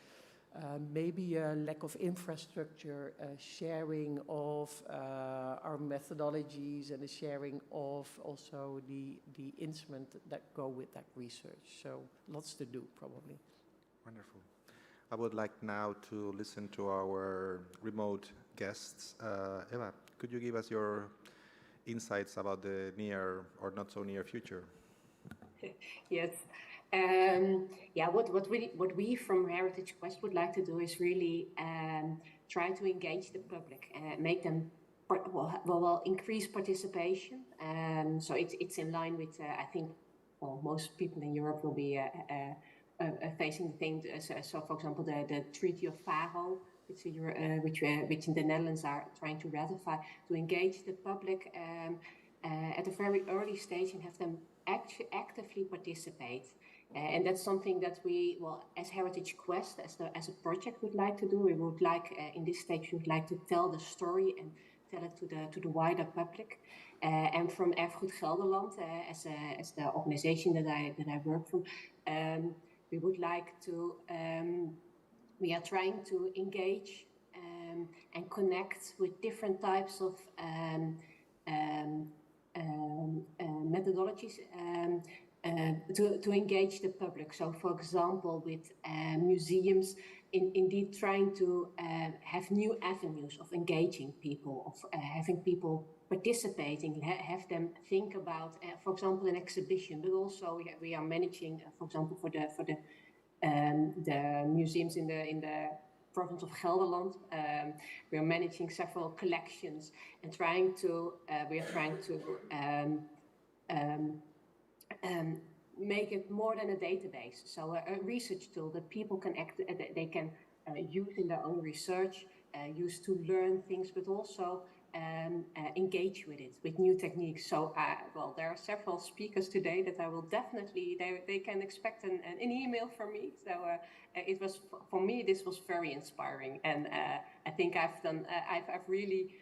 maybe a lack of infrastructure, sharing of our methodologies, and the sharing of also the instruments that go with that research. So lots to do, probably. Wonderful. I would like now to listen to our remote guests. Eva, could you give us your insights about the near or not so near future. Yes. Yeah, what we from Heritage Quest would like to do is really try to engage the public, make them increase participation. So it's in line with I think most people in Europe will be facing the thing. So for example, the Treaty of Faro, which in the Netherlands are trying to ratify, to engage the public at a very early stage and have them actively participate. And that's something that we, as Heritage Quest, as a project, would like to do. We would like, in this stage, we would like to tell the story and tell it to the wider public. And from Erfgoed Gelderland, as the organization that I work from, we would like to. We are trying to engage and connect with different types of methodologies to engage the public. So, for example, with museums, indeed trying to have new avenues of engaging people, of having people participating, have them think about, for example, an exhibition. But also, we are managing, for example, for the museums in the province of Gelderland. We are managing several collections and we are trying to make it more than a database. So a research tool that people can use in their own research, use to learn things, but also engage with it, with new techniques. So, there are several speakers today that I will definitely, they can expect an email from me. So it was, for me, this was very inspiring. And I think I've really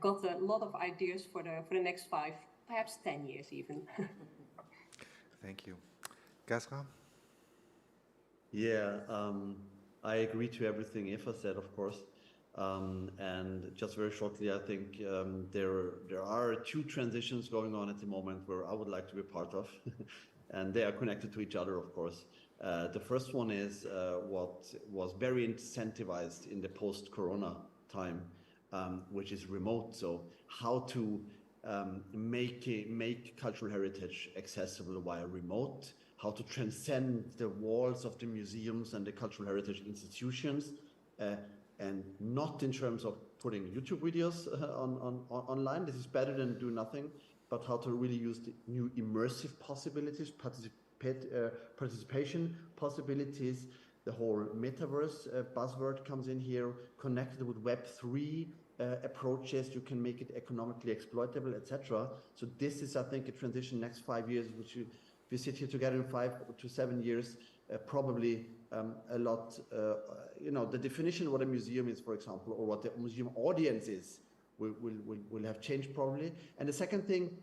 got a lot of ideas for the next 5, perhaps 10 years even. Thank you. Gasra? Yeah, I agree to everything Eva said, of course. And just very shortly, I think there are 2 transitions going on at the moment where I would like to be part of, and they are connected to each other, of course. The first one is what was very incentivized in the post-corona time, which is remote. So how to make cultural heritage accessible via remote, how to transcend the walls of the museums and the cultural heritage institutions, and not in terms of putting YouTube videos online. This is better than do nothing, but how to really use the new immersive possibilities, participation possibilities. The whole metaverse buzzword comes in here, connected with Web3 approaches. You can make it economically exploitable, etc. So this is, I think, a transition next 5 years, which if we sit here together in 5 to 7 years, probably a lot, the definition of what a museum is, for example, or what the museum audience is, will have changed probably. And the second thing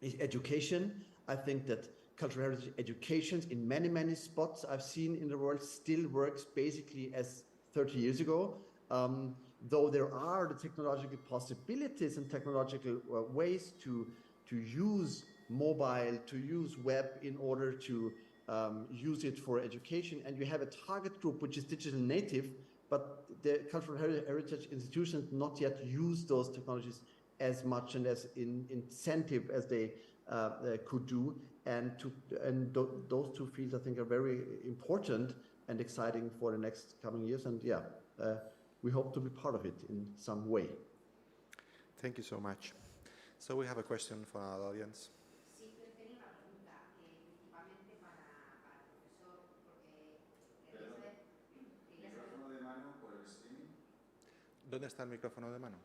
is education. I think that cultural heritage education in many, many spots I've seen in the world still works basically as 30 years ago. Though there are the technological possibilities and technological ways to use mobile, to use web in order to use it for education, and you have a target group which is digital native, but the cultural heritage institutions not yet use those technologies as much and as incentive as they could do, and those 2 fields I think are very important and exciting for the next coming years, and we hope to be part of it in some way. Thank you so much. So we have a question for our audience. ¿Dónde está el micrófono de mano?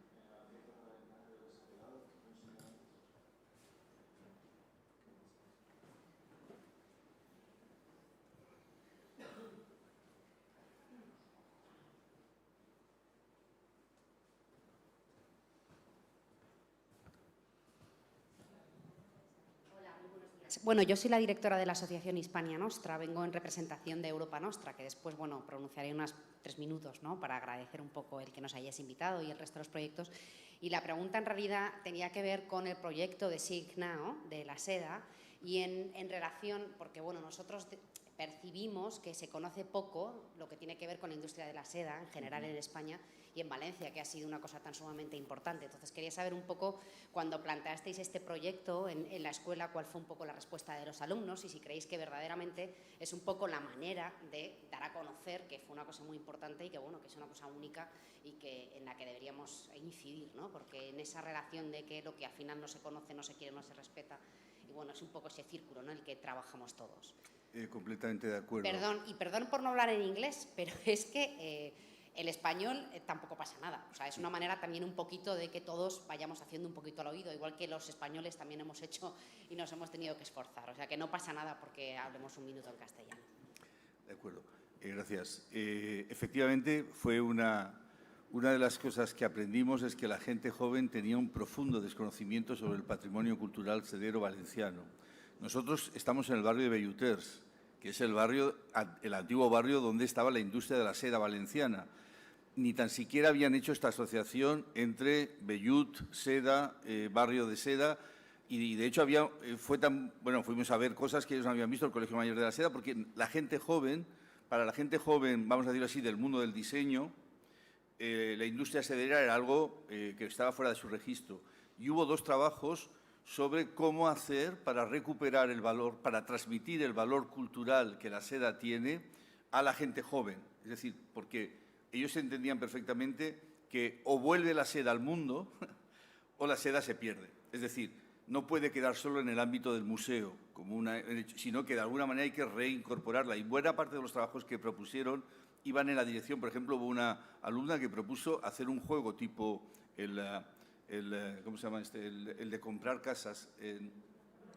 Bueno, yo soy la directora de la asociación Hispania Nostra, vengo en representación de Europa Nostra, que después, pronunciaré unos 3 minutos, ¿no?, para agradecer un poco el que nos hayáis invitado y el resto de los proyectos. Y la pregunta en realidad tenía que ver con el proyecto de SILKNOW, de la seda, y en relación, porque nosotros percibimos que se conoce poco lo que tiene que ver con la industria de la seda en general en España y en Valencia, que ha sido una cosa tan sumamente importante. Entonces, quería saber un poco, cuando planteasteis este proyecto en la escuela, cuál fue un poco la respuesta de los alumnos y si creéis que verdaderamente es un poco la manera de dar a conocer que fue una cosa muy importante y que, bueno, que es una cosa única y que en la que deberíamos incidir, ¿no? Porque en esa relación de que lo que al final no se conoce, no se quiere, no se respeta, y bueno, es un poco ese círculo, ¿no?, en el que trabajamos todos. Completamente de acuerdo. Perdón por no hablar en inglés, pero es que el español tampoco pasa nada. O sea, es una manera también un poquito de que todos vayamos haciendo un poquito al oído, igual que los españoles también hemos hecho y nos hemos tenido que esforzar. O sea, que no pasa nada porque hablemos un minuto en castellano. De acuerdo. Gracias. Efectivamente, fue una de las cosas que aprendimos es que la gente joven tenía un profundo desconocimiento sobre el patrimonio cultural sedero valenciano. Nosotros estamos en el barrio de Belluters, que es el antiguo barrio donde estaba la industria de la seda valenciana. Ni tan siquiera habían hecho esta asociación entre Bellut, seda, barrio de seda, y de hecho fuimos a ver cosas que ellos no habían visto, el Colegio Mayor de la Seda, porque la gente joven, para la gente joven, vamos a decirlo así, del mundo del diseño, la industria sedera era algo que estaba fuera de su registro. Y hubo 2 trabajos sobre cómo hacer para recuperar el valor, para transmitir el valor cultural que la seda tiene a la gente joven. Es decir, porque ellos entendían perfectamente que o vuelve la seda al mundo o la seda se pierde. Es decir, no puede quedar solo en el ámbito del museo, sino que de alguna manera hay que reincorporarla. Y buena parte de los trabajos que propusieron iban en la dirección. Por ejemplo, hubo una alumna que propuso hacer un juego tipo ¿cómo se llama este? El de comprar casas.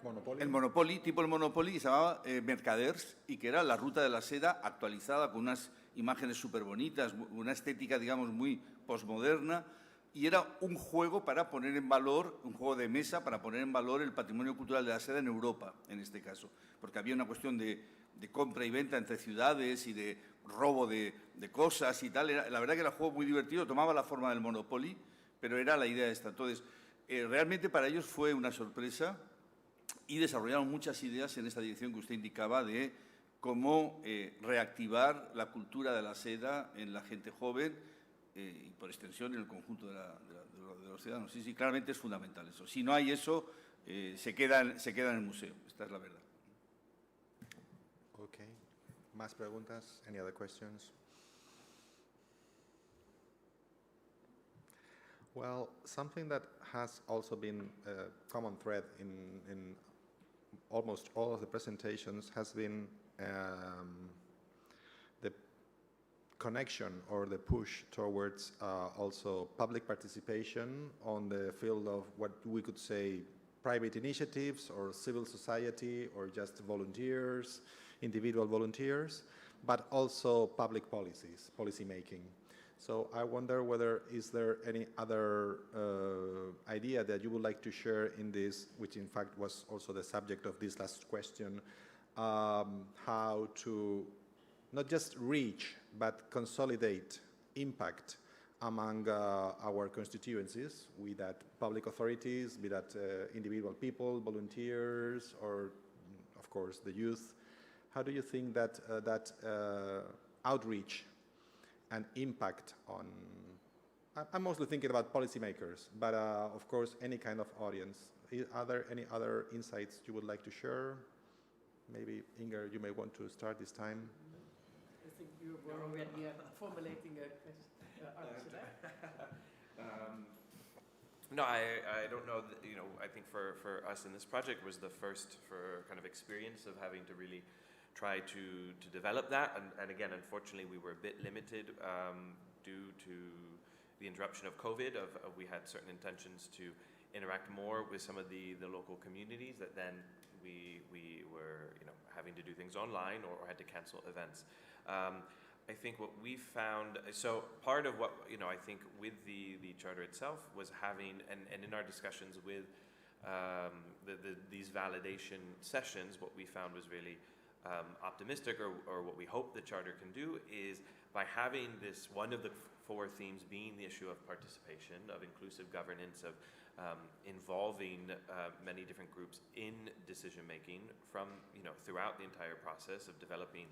Monopoly. El Monopoly, tipo el Monopoly, que se llamaba Mercaders, y que era la ruta de la seda actualizada con unas imágenes súper bonitas, una estética, digamos, muy posmoderna, y era un juego para poner en valor, un juego de mesa para poner en valor el patrimonio cultural de la seda en Europa, en este caso, porque había una cuestión de compra y venta entre ciudades y de robo de cosas y tal. La verdad que era un juego muy divertido, tomaba la forma del Monopoly, pero era la idea esta. Entonces, realmente para ellos fue una sorpresa y desarrollaron muchas ideas en esta dirección que usted indicaba de cómo reactivar la cultura de la seda en la gente joven y, por extensión, en el conjunto de los ciudadanos. Sí, claramente es fundamental eso. Si no hay eso, se queda en el museo. Esta es la verdad. Okay. ¿Más preguntas? Any other questions? Well, something that has also been a common thread in almost all of the presentations has been the connection or the push towards also public participation on the field of what we could say private initiatives or civil society or just volunteers, individual volunteers, but also public policies, policy making. So I wonder whether is there any other idea that you would like to share in this, which in fact was also the subject of this last question, how to not just reach but consolidate impact among our constituencies, be that public authorities, be that individual people, volunteers, or of course the youth. How do you think that that outreach and impact on, I'm mostly thinking about policymakers, but of course any kind of audience. Are there any other insights you would like to share? Maybe Inger, you may want to start this time. I think you were already formulating a answer there. No, I don't know. I think for us in this project was the first for kind of experience of having to really try to develop that. And again, unfortunately, we were a bit limited due to the interruption of COVID. We had certain intentions to interact more with some of the local communities that then we were having to do things online or had to cancel events. I think what we found, so part of what, I think with the charter itself was having, and in our discussions with these validation sessions, what we found was really optimistic, or what we hope the charter can do, is by having this, one of the 4 themes being the issue of participation, of inclusive governance, of involving many different groups in decision making from, throughout the entire process of developing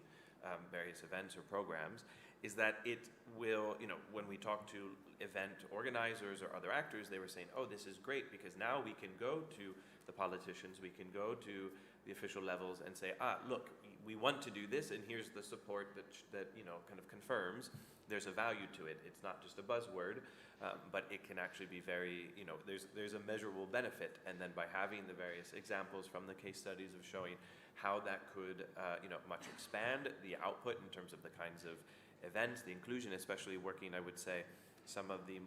various events or programs, is that it will, when we talk to event organizers or other actors, they were saying, oh, this is great because now we can go to the politicians, we can go to the official levels and say, look, we want to do this, and here's the support that kind of confirms there's a value to it. It's not just a buzzword, but it can actually be very, there's a measurable benefit. And then by having the various examples from the case studies of showing how that could, much expand the output in terms of the kinds of events, the inclusion, especially working, I would say, some of the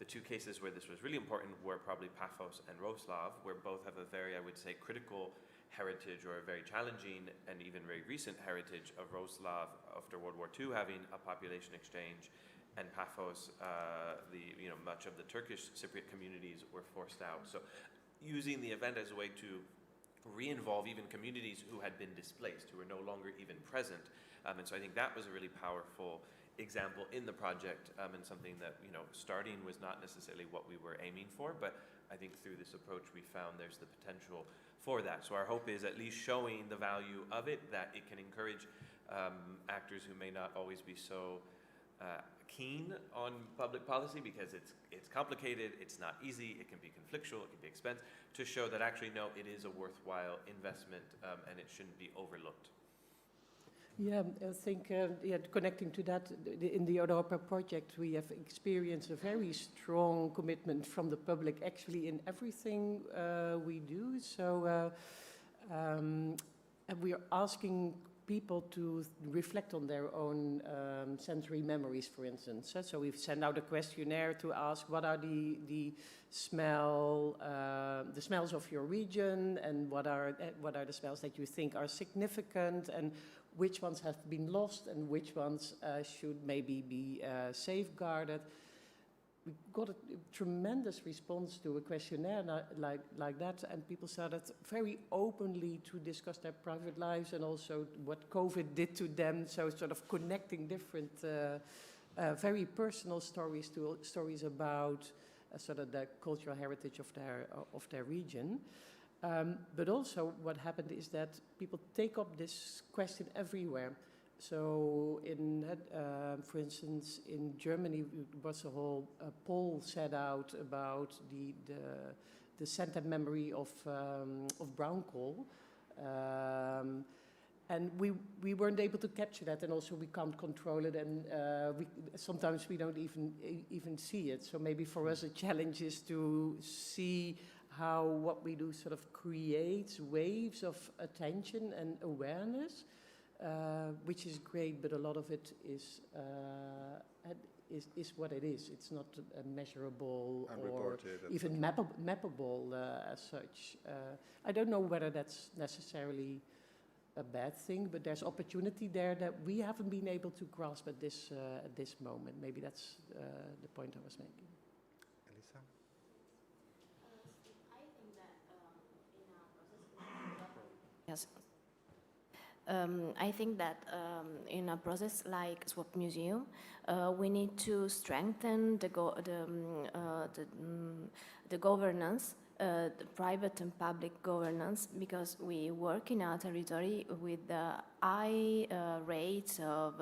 two cases where this was really important were probably Paphos and Roslav, where both have a very, I would say, critical heritage or a very challenging and even very recent heritage of Roslav after World War II having a population exchange, and Paphos, much of the Turkish Cypriot communities were forced out. So using the event as a way to re-involve even communities who had been displaced, who were no longer even present. And so I think that was a really powerful example in the project, and something that, starting was not necessarily what we were aiming for, but I think through this approach we found there's the potential for that. So our hope is at least showing the value of it, that it can encourage actors who may not always be so keen on public policy because it's complicated, it's not easy, it can be conflictual, it can be expensive, to show that actually, no, it is a worthwhile investment and it shouldn't be overlooked. Yeah, I think connecting to that, in the Europa project, we have experienced a very strong commitment from the public, actually in everything we do. So and we are asking people to reflect on their own sensory memories, for instance. So we've sent out a questionnaire to ask what are the smells of your region, and what are the smells that you think are significant, and which ones have been lost and which ones should maybe be safeguarded. We got a tremendous response to a questionnaire like that, and people started very openly to discuss their private lives and also what COVID did to them, so sort of connecting different very personal stories to stories about sort of the cultural heritage of their region. But also what happened is that people take up this question everywhere. So for instance, in Germany, there was a whole poll set out about the scent and memory of brown coal. And we weren't able to capture that, and also we can't control it, and sometimes we don't even see it. So maybe for us a challenge is to see how what we do sort of creates waves of attention and awareness, which is great, but a lot of it is what it is. It's not measurable or even mappable as such. I don't know whether that's necessarily a bad thing, but there's opportunity there that we haven't been able to grasp at this moment. Maybe that's the point I was making. Elisa? I think that in a process. Yes. I think that in a process like Swap Museum, we need to strengthen the governance, the private and public governance, because we work in a territory with high rates of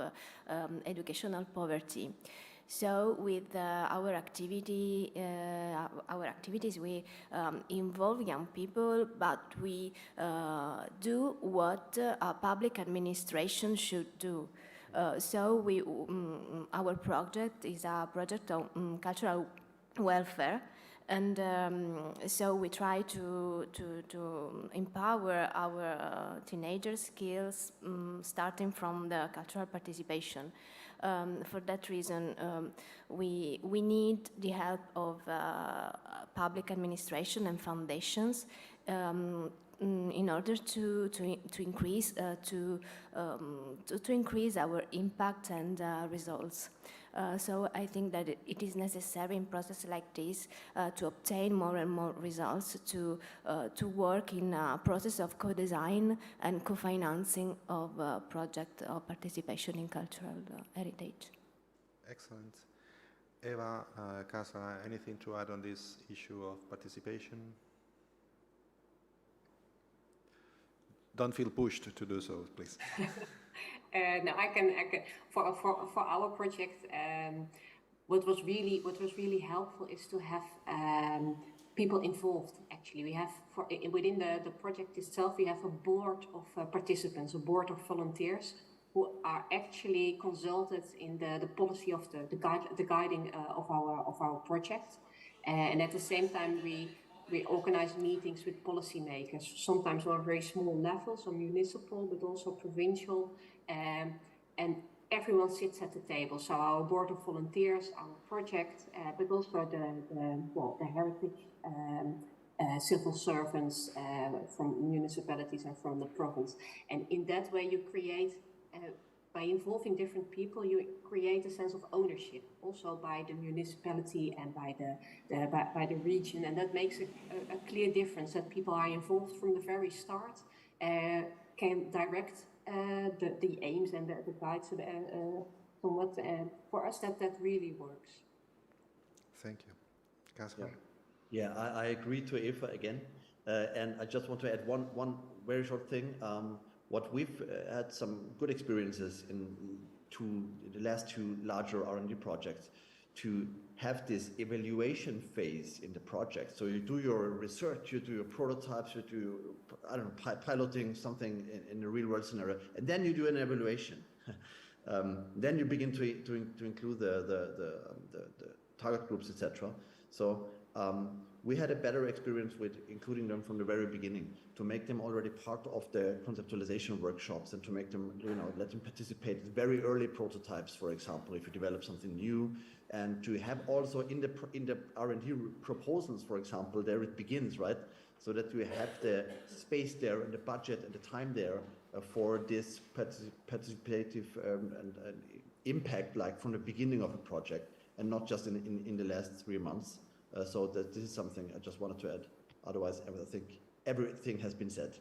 educational poverty. So with our activities, we involve young people, but we do what a public administration should do. So our project is a project of cultural welfare, and so we try to empower our teenagers' skills, starting from the cultural participation. For that reason, we need the help of public administration and foundations in order to increase our impact and results. So I think that it is necessary in process like this to obtain more and more results, to work in a process of co-design and co-financing of project of participation in cultural heritage. Excellent. Eva, Casa, anything to add on this issue of participation? Don't feel pushed to do so, please. No, I can. For our project, what was really helpful is to have people involved. Actually, we have within the project itself, we have a board of participants, a board of volunteers who are actually consulted in the policy of the guiding of our project, and at the same time we organize meetings with policymakers, sometimes on a very small level, so municipal, but also provincial, and everyone sits at the table. So our board of volunteers, our project, but also the heritage, civil servants from municipalities and from the province. And in that way you create, by involving different people, you create a sense of ownership, also by the municipality and by the region, and that makes a clear difference that people are involved from the very start, can direct the aims and the guides somewhat. For us, that really works. Thank you. Caspar? Yeah, I agree to Eva again, and I just want to add one very short thing. What we've had some good experiences in the last two larger R&D projects, to have this evaluation phase in the project. So you do your research, you do your prototypes, you do, I don't know, piloting something in a real world scenario, and then you do an evaluation. Then you begin to include the target groups, etc. So we had a better experience with including them from the very beginning, to make them already part of the conceptualization workshops, and to make them, let them participate in very early prototypes, for example, if you develop something new, and to have also in the R&D proposals, for example, there it begins, right? So that we have the space there and the budget and the time there for this participative and impact, like from the beginning of a project, and not just in the last 3 months. So that this is something I just wanted to add. Otherwise, I think everything has been said.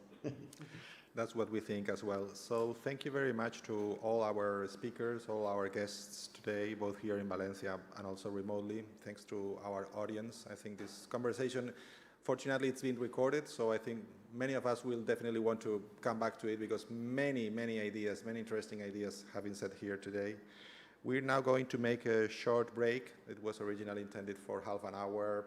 That's what we think as well. So thank you very much to all our speakers, all our guests today, both here in Valencia and also remotely. Thanks to our audience. I think this conversation, fortunately, it's been recorded, so I think many of us will definitely want to come back to it, because many ideas, many interesting ideas have been said here today. We're now going to make a short break. It was originally intended for half an hour.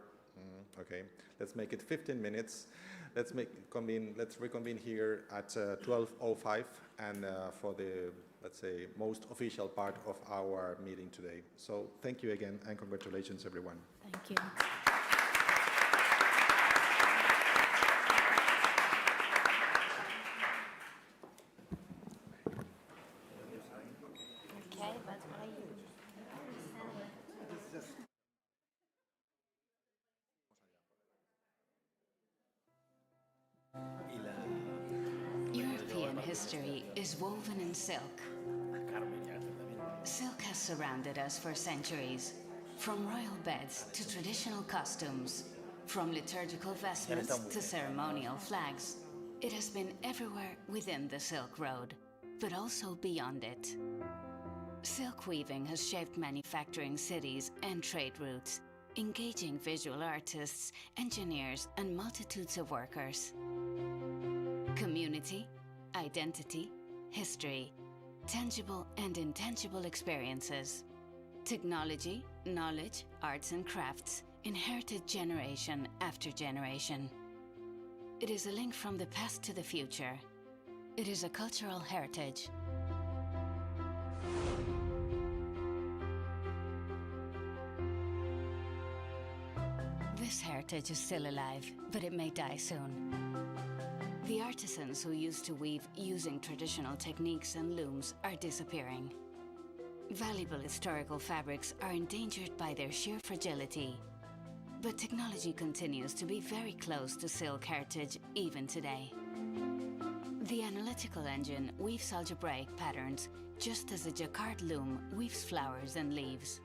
Okay, let's make it 15 minutes. Let's reconvene here at 12:05 and for the, let's say, most official part of our meeting today. So thank you again, and congratulations, everyone. Thank you. European history is woven in silk. Silk has surrounded us for centuries, from royal beds to traditional costumes, from liturgical vestments to ceremonial flags. It has been everywhere within the Silk Road, but also beyond it. Silk weaving has shaped manufacturing cities and trade routes, engaging visual artists, engineers, and multitudes of workers. Community, identity, history, tangible and intangible experiences. Technology, knowledge, arts and crafts, inherited generation after generation. It is a link from the past to the future. It is a cultural heritage. This heritage is still alive, but it may die soon. The artisans who used to weave using traditional techniques and looms are disappearing. Valuable historical fabrics are endangered by their sheer fragility. But technology continues to be very close to silk heritage even today. The analytical engine weaves algebraic patterns, just as a jacquard loom weaves flowers and leaves.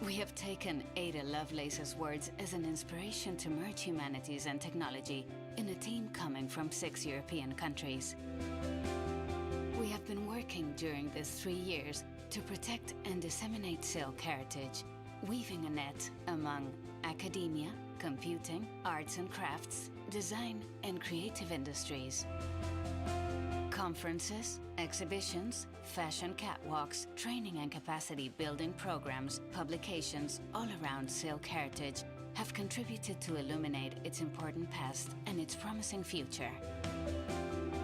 We have taken Ada Lovelace's words as an inspiration to merge humanities and technology in a team coming from 6 European countries. We have been working during these 3 years to protect and disseminate silk heritage, weaving a net among academia, computing, arts and crafts, design and creative industries. Conferences, exhibitions, fashion catwalks, training and capacity building programs, publications all around silk heritage have contributed to illuminate its important past and its promising future.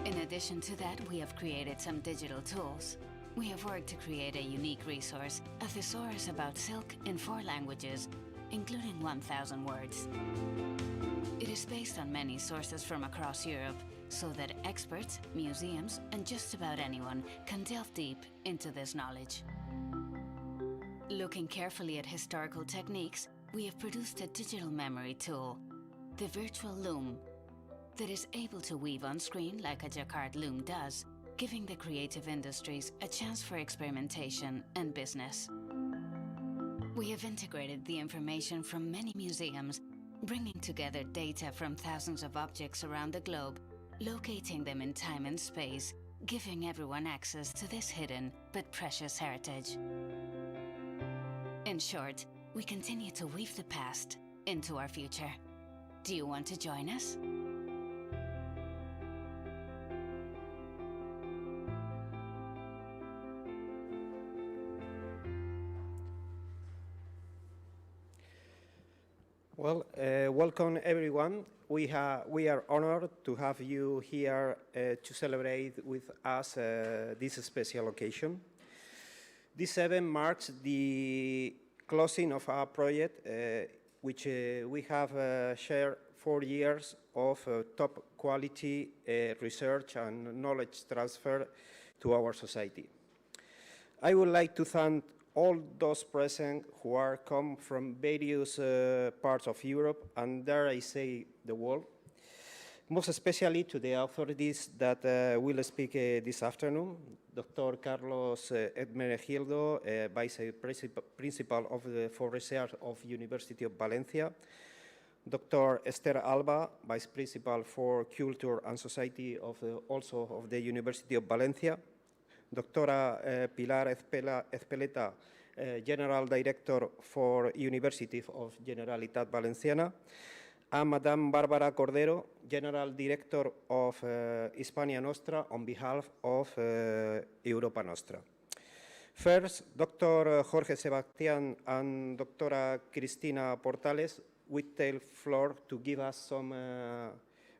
In addition to that, we have created some digital tools. We have worked to create a unique resource, a thesaurus about silk in 4 languages, including 1,000 words. It is based on many sources from across Europe, so that experts, museums, and just about anyone can delve deep into this knowledge. Looking carefully at historical techniques, we have produced a digital memory tool, the virtual loom, that is able to weave on screen like a jacquard loom does, giving the creative industries a chance for experimentation and business. We have integrated the information from many museums, bringing together data from thousands of objects around the globe, locating them in time and space, giving everyone access to this hidden but precious heritage. In short, we continue to weave the past into our future. Do you want to join us? Well, welcome everyone. We are honored to have you here to celebrate with us this special occasion. This event marks the closing of our project, which we have shared 4 years of top quality research and knowledge transfer to our society. I would like to thank all those present who are come from various parts of Europe, and dare I say the world, most especially to the authorities that will speak this afternoon, Dr. Carlos Hermenegildo, Vice Principal for Research of University of Valencia, Dr. Esther Alba, Vice Principal for Culture and Society also of the University of Valencia, Doctora Pilar Ezpeleta, General Director for University of Generalitat Valenciana, and Madame Bárbara Cordero, General Director of Hispania Nostra on behalf of Europa Nostra. First, Dr. Jorge Sebastián and Dra. Cristina Portales will take floor to give us some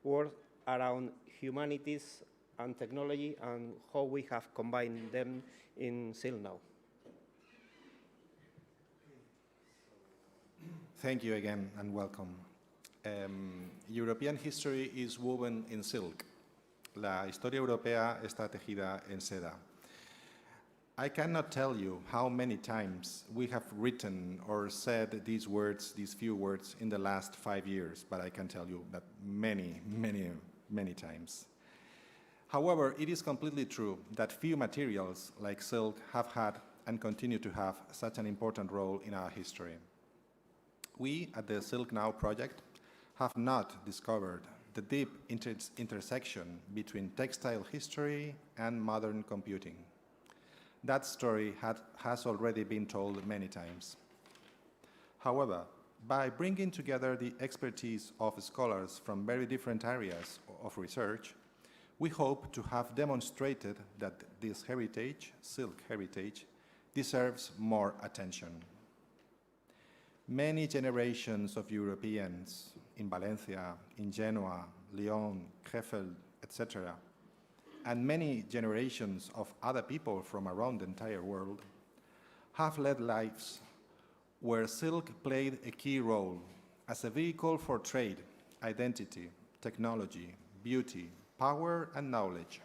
words around humanities and technology and how we have combined them in SILKNOW. Thank you again and welcome. European history is woven in silk. La historia europea está tejida en seda. I cannot tell you how many times we have written or said these words, these few words, in the last 5 years, but I can tell you that many, many, many times. However, it is completely true that few materials like silk have had and continue to have such an important role in our history. We at the SILKNOW project have not discovered the deep intersection between textile history and modern computing. That story has already been told many times. However, by bringing together the expertise of scholars from very different areas of research, we hope to have demonstrated that this heritage, silk heritage, deserves more attention. Many generations of Europeans in Valencia, in Genoa, Lyon, Krefeld, etc., and many generations of other people from around the entire world have led lives where silk played a key role as a vehicle for trade, identity, technology, beauty, power and knowledge,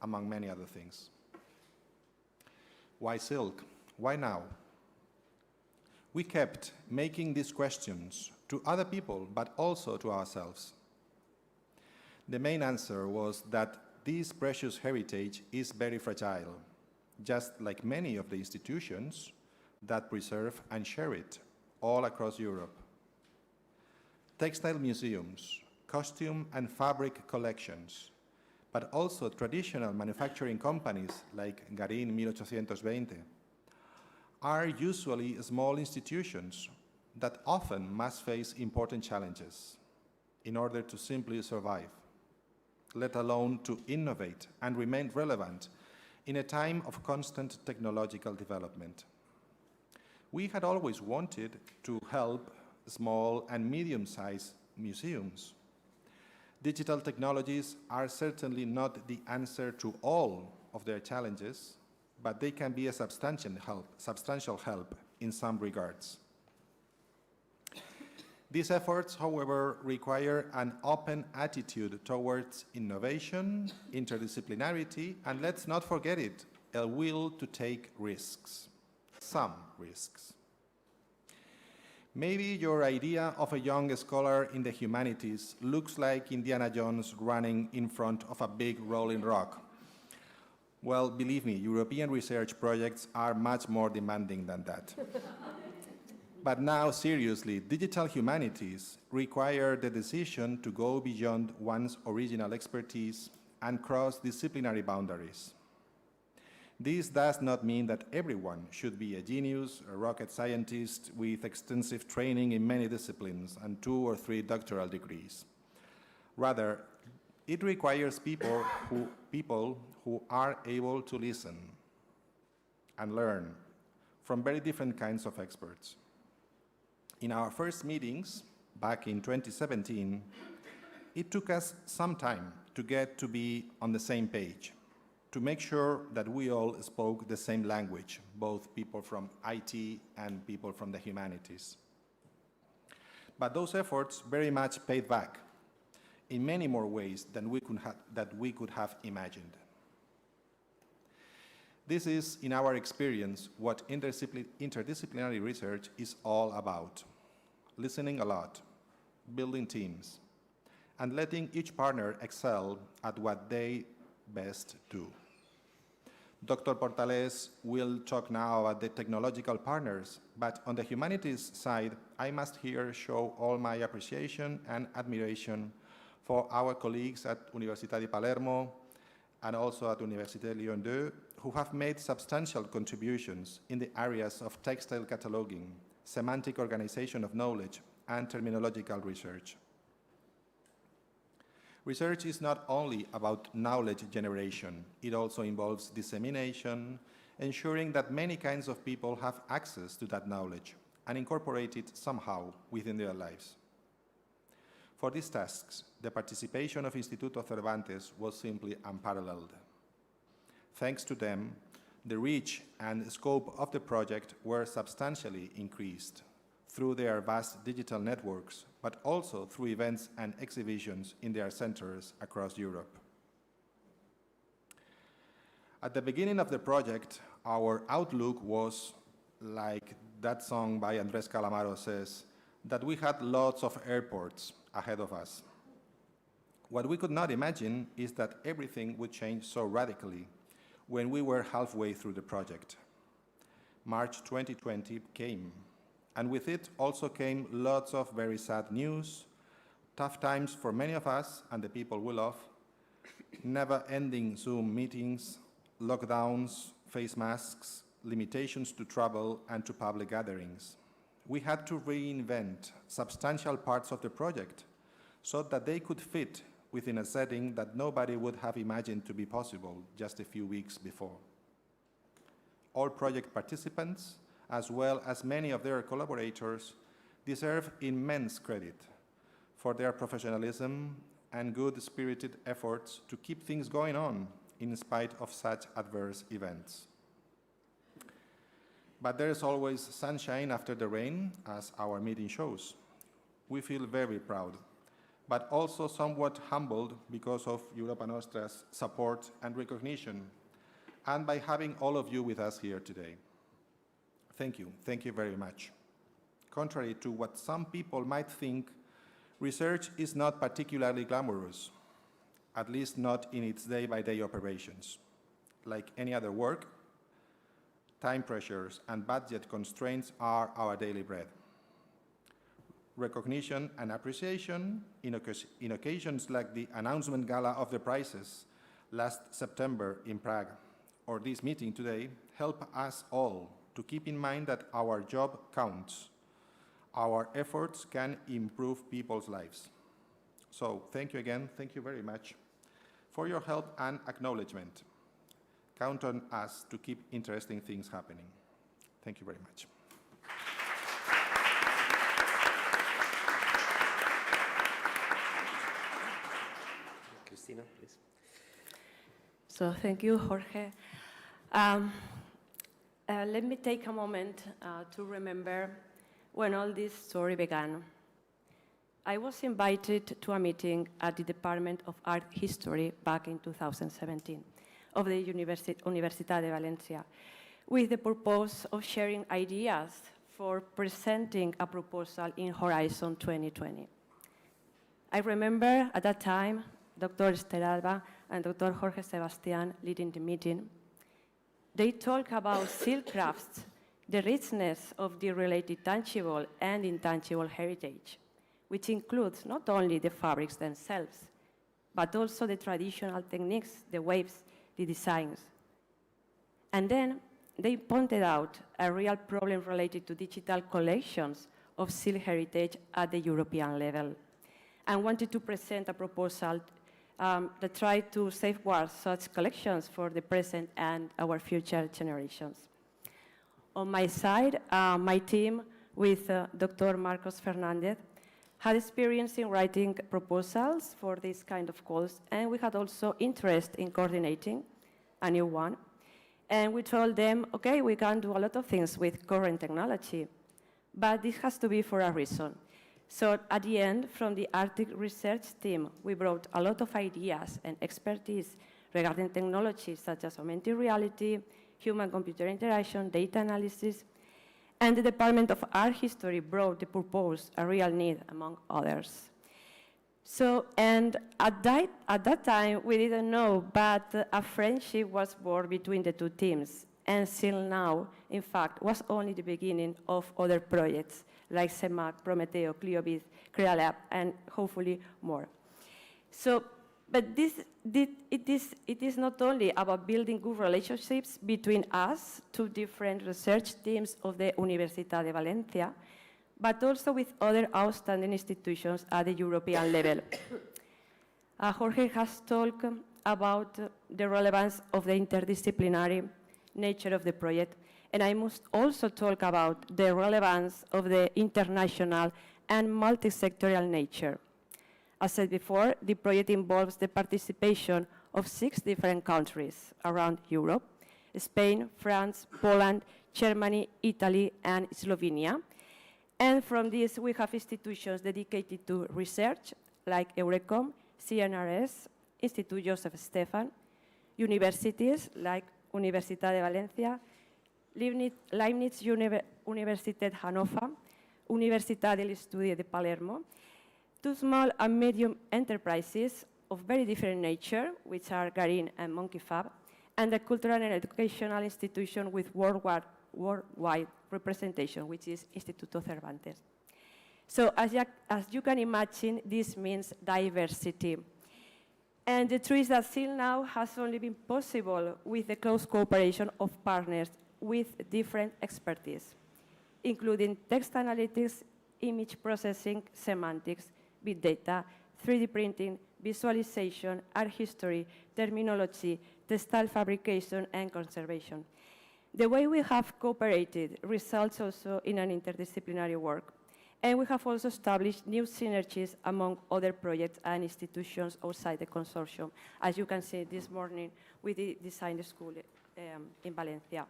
among many other things. Why silk? Why now? We kept making these questions to other people, but also to ourselves. The main answer was that this precious heritage is very fragile, just like many of the institutions that preserve and share it all across Europe. Textile museums, costume and fabric collections, but also traditional manufacturing companies like Garín 1820 are usually small institutions that often must face important challenges in order to simply survive, let alone to innovate and remain relevant in a time of constant technological development. We had always wanted to help small and medium-sized museums. Digital technologies are certainly not the answer to all of their challenges, but they can be a substantial help in some regards. These efforts, however, require an open attitude towards innovation, interdisciplinarity, and let's not forget it, a will to take risks, some risks. Maybe your idea of a young scholar in the humanities looks like Indiana Jones running in front of a big rolling rock. Well, believe me, European research projects are much more demanding than that. But now, seriously, digital humanities require the decision to go beyond one's original expertise and cross disciplinary boundaries. This does not mean that everyone should be a genius, a rocket scientist with extensive training in many disciplines and 2 or 3 doctoral degrees. Rather, it requires people who are able to listen and learn from very different kinds of experts. In our first meetings, back in 2017, it took us some time to get to be on the same page, to make sure that we all spoke the same language, both people from IT and people from the humanities. But those efforts very much paid back in many more ways than we could have imagined. This is, in our experience, what interdisciplinary research is all about. Listening a lot, building teams, and letting each partner excel at what they best do. Dr. Portales will talk now about the technological partners, but on the humanities side, I must here show all my appreciation and admiration for our colleagues at Università di Palermo and also at Université Lyon 2, who have made substantial contributions in the areas of textile cataloging, semantic organization of knowledge, and terminological research. Research is not only about knowledge generation, it also involves dissemination, ensuring that many kinds of people have access to that knowledge and incorporate it somehow within their lives. For these tasks, the participation of Instituto Cervantes was simply unparalleled. Thanks to them, the reach and scope of the project were substantially increased through their vast digital networks, but also through events and exhibitions in their centers across Europe. At the beginning of the project, our outlook was, like that song by Andrés Calamaro says, that we had lots of airports ahead of us. What we could not imagine is that everything would change so radically when we were halfway through the project. March 2020 came, and with it also came lots of very sad news, tough times for many of us and the people we love, never-ending Zoom meetings, lockdowns, face masks, limitations to travel and to public gatherings. We had to reinvent substantial parts of the project so that they could fit within a setting that nobody would have imagined to be possible just a few weeks before. All project participants, as well as many of their collaborators, deserve immense credit for their professionalism and good-spirited efforts to keep things going on in spite of such adverse events. But there is always sunshine after the rain, as our meeting shows. We feel very proud, but also somewhat humbled because of Europa Nostra's support and recognition, and by having all of you with us here today. Thank you very much. Contrary to what some people might think, research is not particularly glamorous, at least not in its day-by-day operations. Like any other work, time pressures and budget constraints are our daily bread. Recognition and appreciation in occasions like the announcement gala of the prizes last September in Prague, or this meeting today, help us all to keep in mind that our job counts. Our efforts can improve people's lives. So thank you again, thank you very much for your help and acknowledgement. Count on us to keep interesting things happening. Thank you very much. Cristina, please. So thank you, Jorge. Let me take a moment to remember when all this story began. I was invited to a meeting at the Department of Art History back in 2017 of the Universitat de Valencia with the purpose of sharing ideas for presenting a proposal in Horizon 2020. I remember at that time Dr. Esther Alba and Dr. Jorge Sebastián leading the meeting. They talk about silk crafts, the richness of the related tangible and intangible heritage, which includes not only the fabrics themselves, but also the traditional techniques, the waves, the designs. And then they pointed out a real problem related to digital collections of silk heritage at the European level, and wanted to present a proposal that tried to safeguard such collections for the present and our future generations. On my side, my team with Dr. Marcos Fernandez had experience in writing proposals for this kind of calls, and we had also interest in coordinating a new one. And we told them, okay, we can do a lot of things with current technology, but this has to be for a reason. So at the end, from the Arctic research team, we brought a lot of ideas and expertise regarding technologies such as augmented reality, human-computer interaction, data analysis, and the Department of Art History brought the purpose, a real need, among others. So, and at that time, we didn't know, but a friendship was born between the two teams. And till now, in fact, was only the beginning of other projects like CEMAC, Prometeo, Cliovis, CreaLab, and hopefully more. So, but it is not only about building good relationships between us, two different research teams of the Universitat de Valencia, but also with other outstanding institutions at the European level. Jorge has talked about the relevance of the interdisciplinary nature of the project, and I must also talk about the relevance of the international and multi-sectorial nature. As said before, the project involves the participation of 6 different countries around Europe: Spain, France, Poland, Germany, Italy, and Slovenia. And from this, we have institutions dedicated to research, like Eurecom, CNRS, Institut Joseph Stefan, universities like Universitat de Valencia, Leibniz Universität Hannover, Universitat degli Studi di Palermo, 2 small and medium enterprises of very different nature, which are Garin and Monkey Fab, and a cultural and educational institution with worldwide representation, which is Instituto Cervantes. So as you can imagine, this means diversity. And the truth is that till now has only been possible with the close cooperation of partners with different expertise, including text analytics, image processing, semantics, big data, 3D printing, visualization, art history, terminology, textile fabrication, and conservation. The way we have cooperated results also in an interdisciplinary work. And we have also established new synergies among other projects and institutions outside the consortium, as you can see this morning with the design school in Valencia.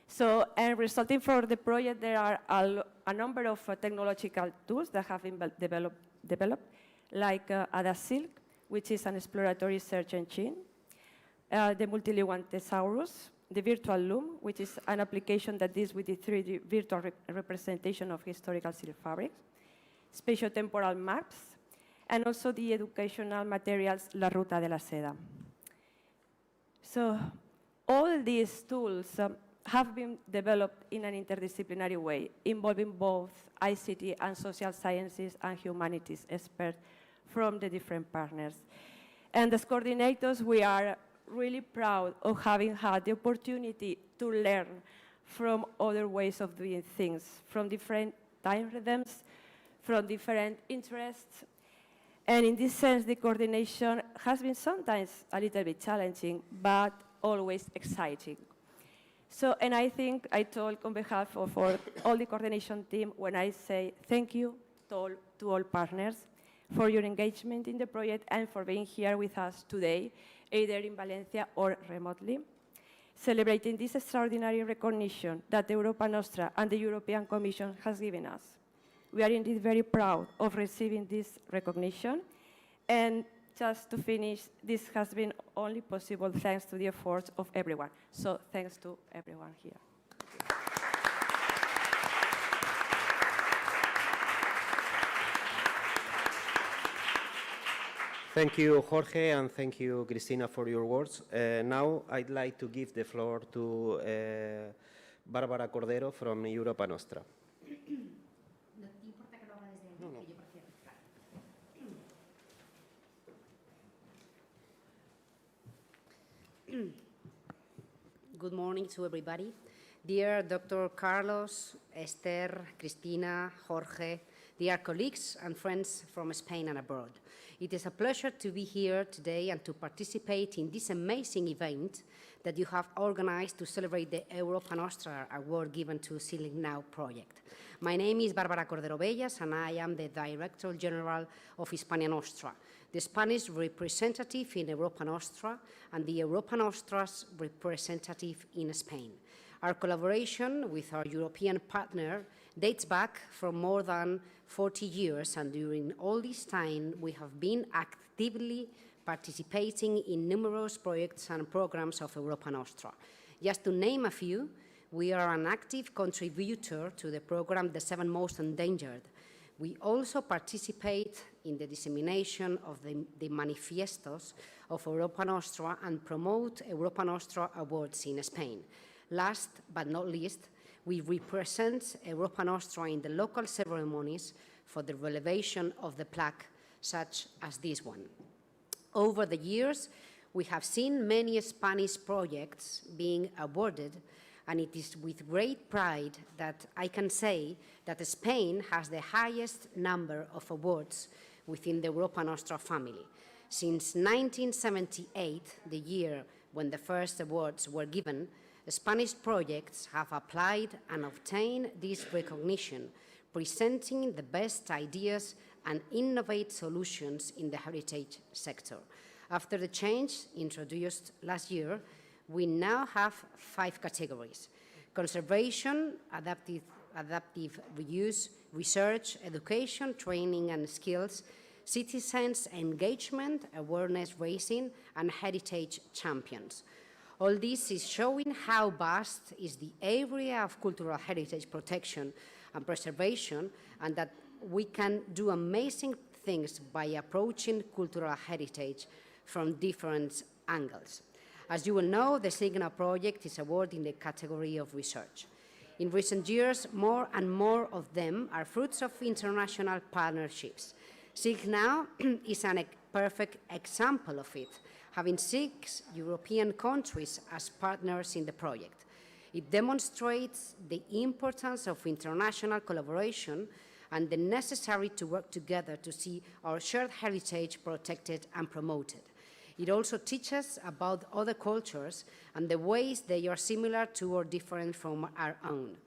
So, and resulting from the project, there are a number of technological tools that have been developed like AdaSilk, which is an exploratory search engine, the multilingual thesaurus, the virtual loom, which is an application that deals with the 3D virtual representation of historical silk fabrics, spatiotemporal maps, and also the educational materials La Ruta de la Seda. So all these tools have been developed in an interdisciplinary way, involving both ICT and social sciences and humanities experts from the different partners. And as coordinators, we are really proud of having had the opportunity to learn from other ways of doing things, from different time rhythms, from different interests. And in this sense, the coordination has been sometimes a little bit challenging, but always exciting. So, and I think I talk on behalf of all the coordination team when I say thank you to all partners for your engagement in the project and for being here with us today, either in Valencia or remotely, celebrating this extraordinary recognition that Europa Nostra and the European Commission has given us. We are indeed very proud of receiving this recognition, and just to finish, this has been only possible thanks to the efforts of everyone. So thanks to everyone here. Thank you, Jorge, and thank you, Cristina, for your words. Now I'd like to give the floor to Bárbara Cordero from Europa Nostra. Good morning to everybody. Dear Dr. Carlos, Esther, Cristina, Jorge, dear colleagues and friends from Spain and abroad. It is a pleasure to be here today and to participate in this amazing event that you have organized to celebrate the Europa Nostra award given to SILKNOW project. My name is Bárbara Cordero Bellas and I am the Director General of Hispania Nostra, the Spanish representative in Europa Nostra and the Europa Nostra's representative in Spain. Our collaboration with our European partner dates back from more than 40 years, and during all this time we have been actively participating in numerous projects and programs of Europa Nostra. Just to name a few, we are an active contributor to the program The Seven Most Endangered. We also participate in the dissemination of the manifestos of Europa Nostra and promote Europa Nostra awards in Spain. Last but not least, we represent Europa Nostra in the local ceremonies for the elevation of the plaque, such as this one. Over the years, we have seen many Spanish projects being awarded, and it is with great pride that I can say that Spain has the highest number of awards within the Europa Nostra family. Since 1978, the year when the first awards were given, Spanish projects have applied and obtained this recognition, presenting the best ideas and innovative solutions in the heritage sector. After the change introduced last year, we now have 5 categories: conservation, adaptive reuse, research, education, training and skills, citizens' engagement, awareness raising, and heritage champions. All this is showing how vast is the area of cultural heritage protection and preservation, and that we can do amazing things by approaching cultural heritage from different angles. As you will know, the SILKNOW project is awarded in the category of research. In recent years, more and more of them are fruits of international partnerships. SILKNOW is a perfect example of it, having 6 European countries as partners in the project. It demonstrates the importance of international collaboration and the necessity to work together to see our shared heritage protected and promoted. It also teaches about other cultures and the ways they are similar to or different from our own.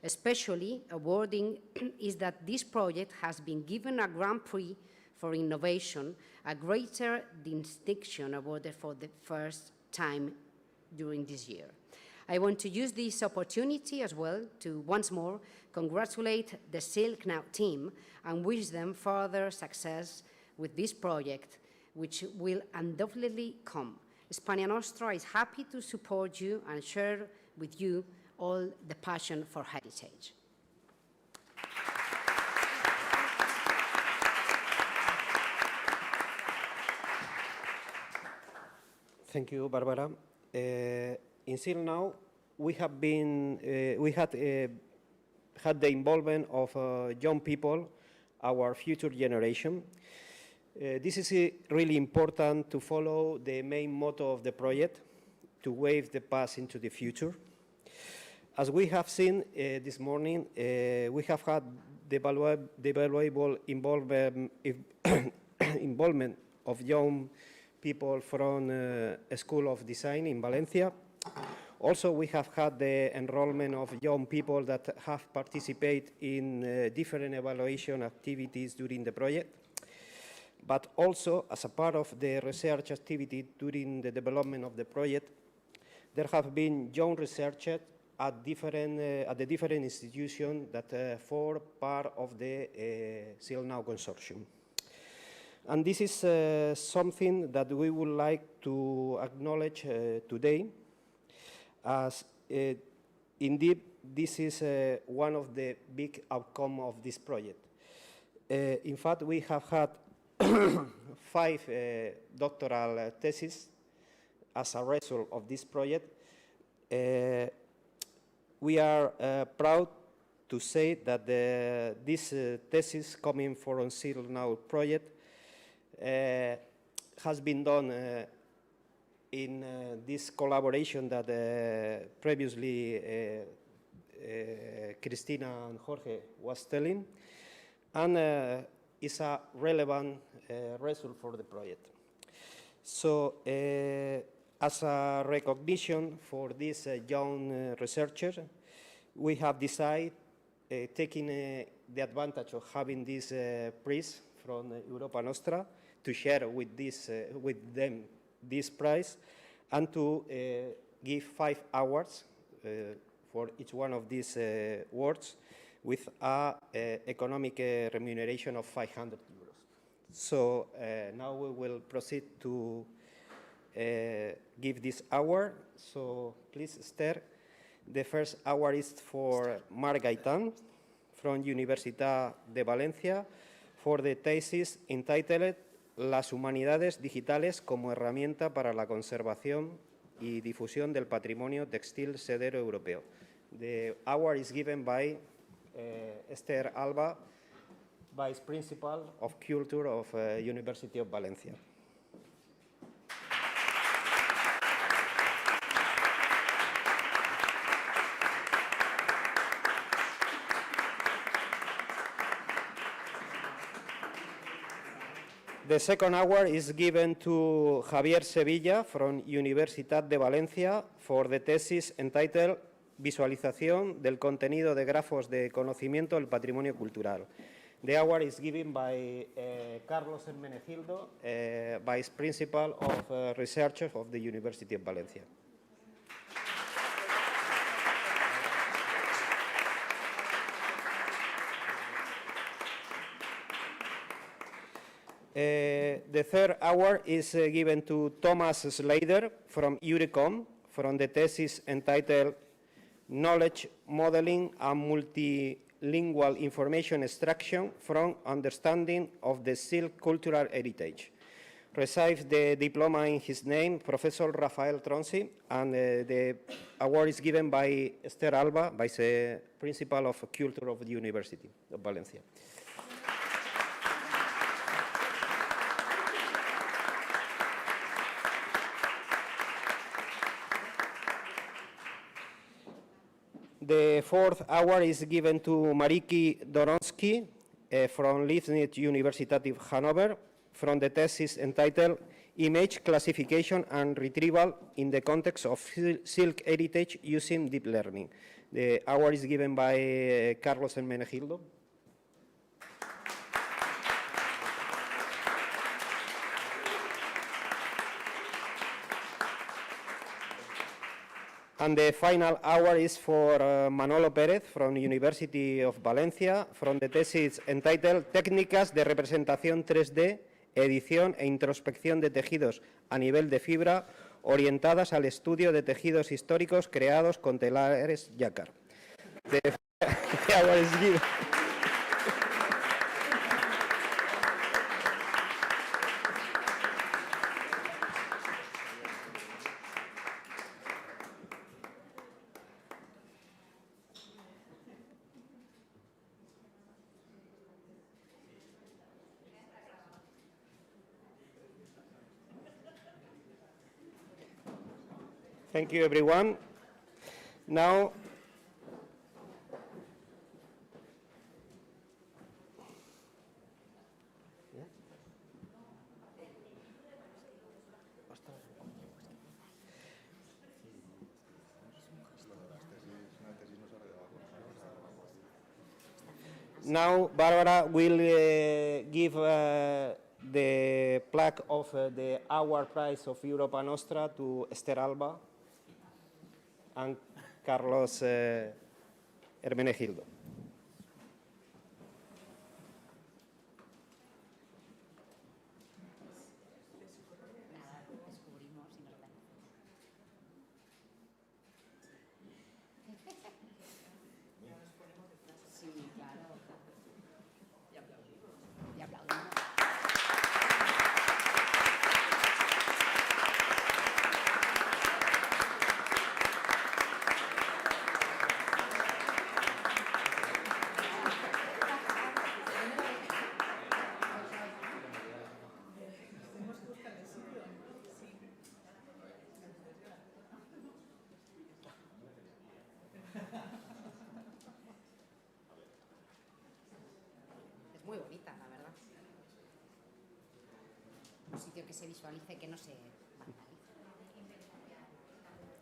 Especially awarding is that this project has been given a Grand Prix for innovation, a greater distinction awarded for the first time during this year. I want to use this opportunity as well to once more congratulate the SILKNOW team and wish them further success with this project, which will undoubtedly come. Hispania Nostra is happy to support you and share with you all the passion for heritage. Thank you, Barbara. In SILKNOW, we had the involvement of young people, our future generation. This is really important to follow the main motto of the project, to wave the past into the future. As we have seen this morning, we have had the valuable involvement of young people from a School of Design in Valencia. Also, we have had the enrollment of young people that have participated in different evaluation activities during the project. But also, as a part of the research activity during the development of the project, there have been young researchers at the different institutions that form part of the SILKNOW consortium. And this is something that we would like to acknowledge today, as indeed this is one of the big outcomes of this project. In fact, we have had 5 doctoral theses as a result of this project. We are proud to say that this thesis coming from SILKNOW project has been done in this collaboration that previously Cristina and Jorge was telling, and is a relevant result for the project. So, as a recognition for these young researchers, we have decided, taking the advantage of having this prize from Europa Nostra, to share with them this prize, and to give 5 awards for each one of these awards, with an economic remuneration of 500 euros. So now we will proceed to give this award. So please, Esther. The first award is for Marc Gaitán from Universitat de Valencia for the thesis entitled Las humanidades digitales como herramienta para la conservación y difusión del patrimonio textil sedero europeo. The award is given by Esther Alba, Vice Principal of Culture of University of Valencia. The second award is given to Javier Sevilla from Universitat de Valencia for the thesis entitled Visualización del contenido de grafos de conocimiento del patrimonio cultural. The award is given by Carlos Hermenegildo, Vice Principal of Research of the University of Valencia. The third award is given to Thomas Slater from URECOM from the thesis entitled Knowledge Modeling and Multilingual Information Extraction from Understanding of the Silk Cultural Heritage. Received the diploma in his name, Professor Rafael Tronsi, and the award is given by Esther Alba, Vice Principal of Culture of the University of Valencia. The fourth award is given to Mariki Doronsky from Leibniz University of Hanover from the thesis entitled Image Classification and Retrieval in the Context of Silk Heritage Using Deep Learning. The award is given by Carlos Hermenegildo. And the final award is for Manolo Pérez from University of Valencia from the thesis entitled Técnicas de representación 3D, edición e introspección de tejidos a nivel de fibra orientadas al estudio de tejidos históricos creados con telares Jacquard. The award is given. Thank you, everyone. Now, now Barbara will give the plaque of the Hour Prize of Europa Nostra to Esther Alba and Carlos Hermenegildo. Es muy bonita, la verdad. Un sitio que se visualice, que no se vandalice.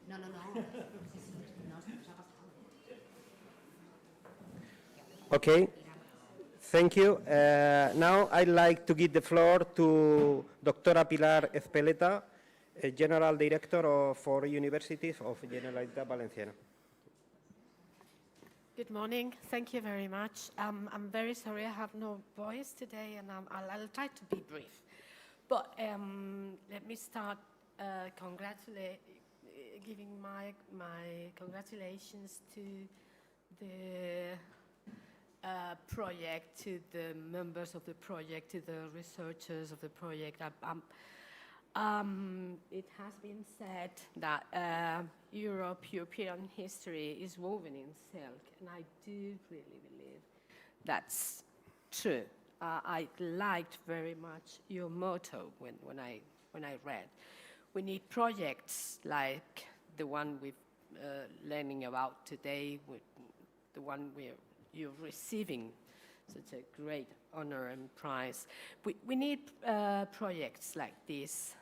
No. Sí, no, se nos ha pasado. Okay, thank you. Now I'd like to give the floor to Doctora Pilar Ezpeleta, General Director for Universities of Generalitat Valenciana. Good morning. Thank you very much. I'm very sorry I have no voice today, and I'll try to be brief. But let me start giving my congratulations to the project, to the members of the project, to the researchers of the project. It has been said that European history is woven in silk, and I do really believe that's true. I liked very much your motto when I read. We need projects like the one we're learning about today, with the one you're receiving such a great honor and prize. We need projects like this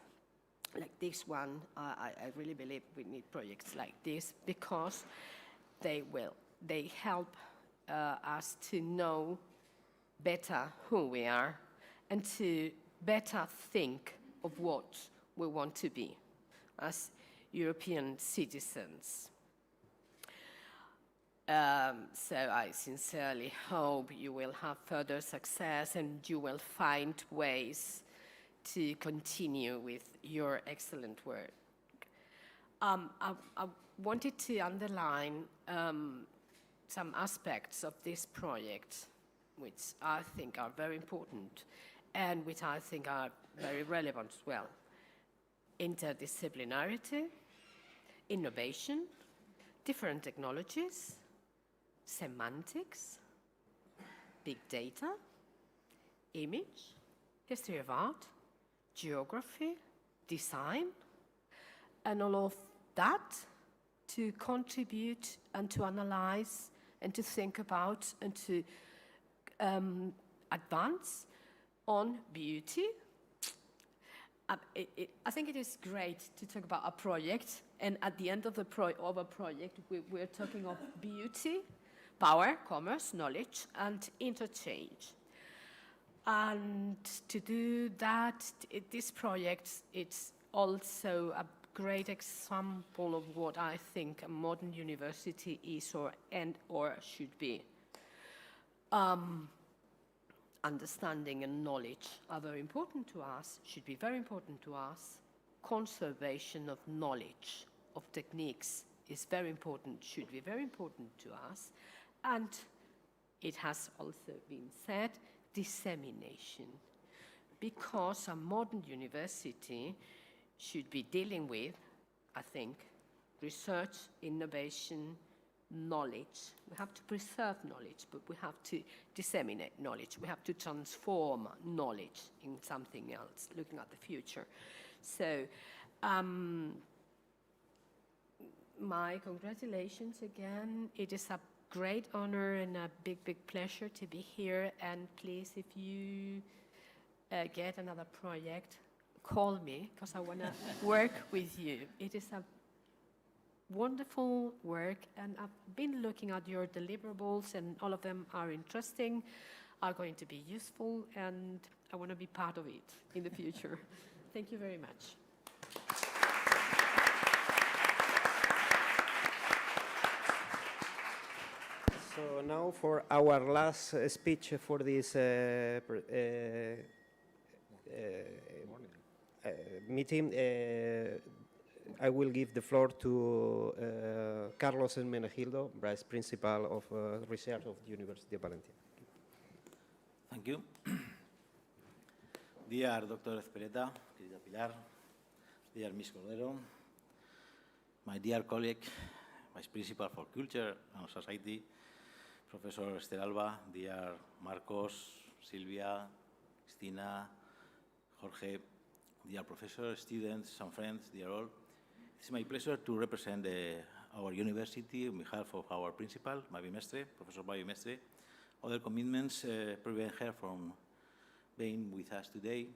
one. I really believe we need projects like this because they help us to know better who we are and to better think of what we want to be as European citizens. So I sincerely hope you will have further success and you will find ways to continue with your excellent work. I wanted to underline some aspects of this project which I think are very important and which I think are very relevant as well. Interdisciplinarity, innovation, different technologies, semantics, big data, image, history of art, geography, design, and all of that to contribute and to analyze and to think about and to advance on beauty. I think it is great to talk about a project, and at the end of a project, we're talking of beauty, power, commerce, knowledge, and interchange. And to do that, this project, it's also a great example of what I think a modern university is or should be. Understanding and knowledge are very important to us, should be very important to us. Conservation of knowledge, of techniques is very important, should be very important to us. And it has also been said, dissemination. Because a modern university should be dealing with, I think, research, innovation, knowledge. We have to preserve knowledge, but we have to disseminate knowledge. We have to transform knowledge in something else, looking at the future. So, my congratulations again. It is a great honor and a big, big pleasure to be here. And please, if you get another project, call me, because I want to work with you. It is a wonderful work, and I've been looking at your deliverables, and all of them are interesting, are going to be useful, and I want to be part of it in the future. Thank you very much. So now for our last speech for this meeting, I will give the floor to Carlos Hermenegildo, Vice Principal of Research of the University of Valencia. Thank you. Dear Dr. Ezpeleta, querida Pilar, dear Ms. Cordero, my dear colleague, Vice Principal for Culture and Society, Professor Esther Alba, dear Marcos, Silvia, Cristina, Jorge, dear professors, students and friends, dear all. It's my pleasure to represent our university on behalf of our principal, Professor Mavi Mestre. Other commitments prevent her from being with us today,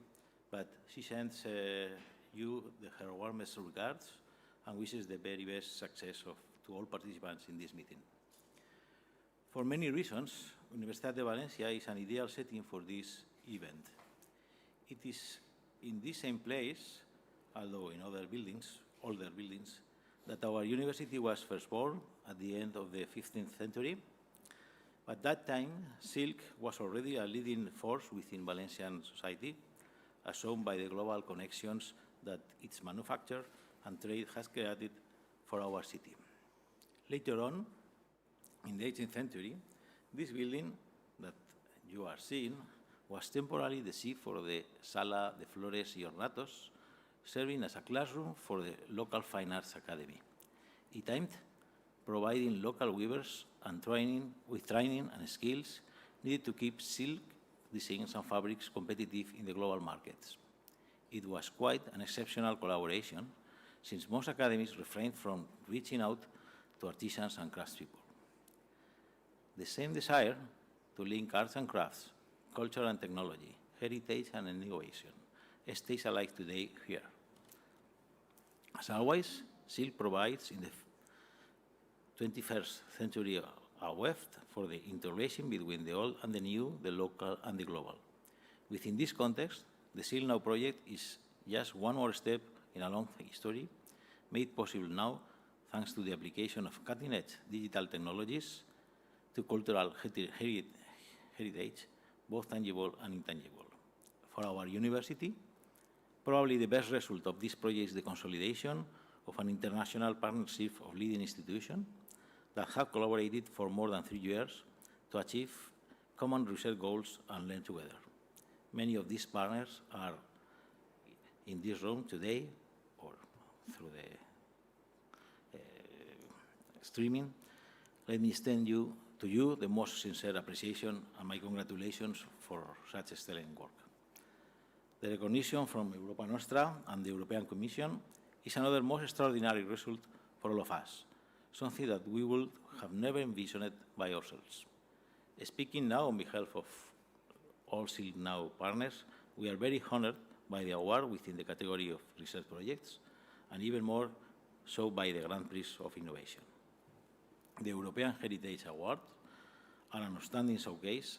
but she sends you her warmest regards and wishes the very best success to all participants in this meeting. For many reasons, Universidad de Valencia is an ideal setting for this event. It is in this same place, although in older buildings, that our university was first born at the end of the 15th century. At that time, silk was already a leading force within Valencian society, as shown by the global connections that its manufacture and trade has created for our city. Later on, in the 18th century, this building that you are seeing was temporarily the seat for the Sala de Flores y Ornatos, serving as a classroom for the local Fine Arts Academy. It aimed providing local weavers and training and skills needed to keep silk designs and fabrics competitive in the global markets. It was quite an exceptional collaboration, since most academies refrained from reaching out to artisans and craftspeople. The same desire to link arts and crafts, culture and technology, heritage and innovation stays alive today here. As always, silk provides in the 21st century a weft for the interrelation between the old and the new, the local and the global. Within this context, the SILKNOW project is just one more step in a long history, made possible now thanks to the application of cutting-edge digital technologies to cultural heritage, both tangible and intangible. For our university, probably the best result of this project is the consolidation of an international partnership of leading institutions that have collaborated for more than 3 years to achieve common research goals and learn together. Many of these partners are in this room today or through the streaming. Let me extend to you the most sincere appreciation and my congratulations for such excellent work. The recognition from Europa Nostra and the European Commission is another most extraordinary result for all of us, something that we would have never envisioned by ourselves. Speaking now on behalf of all SILKNOW partners, we are very honored by the award within the category of research projects, and even more so by the Grand Prix of Innovation. The European Heritage Awards are an outstanding showcase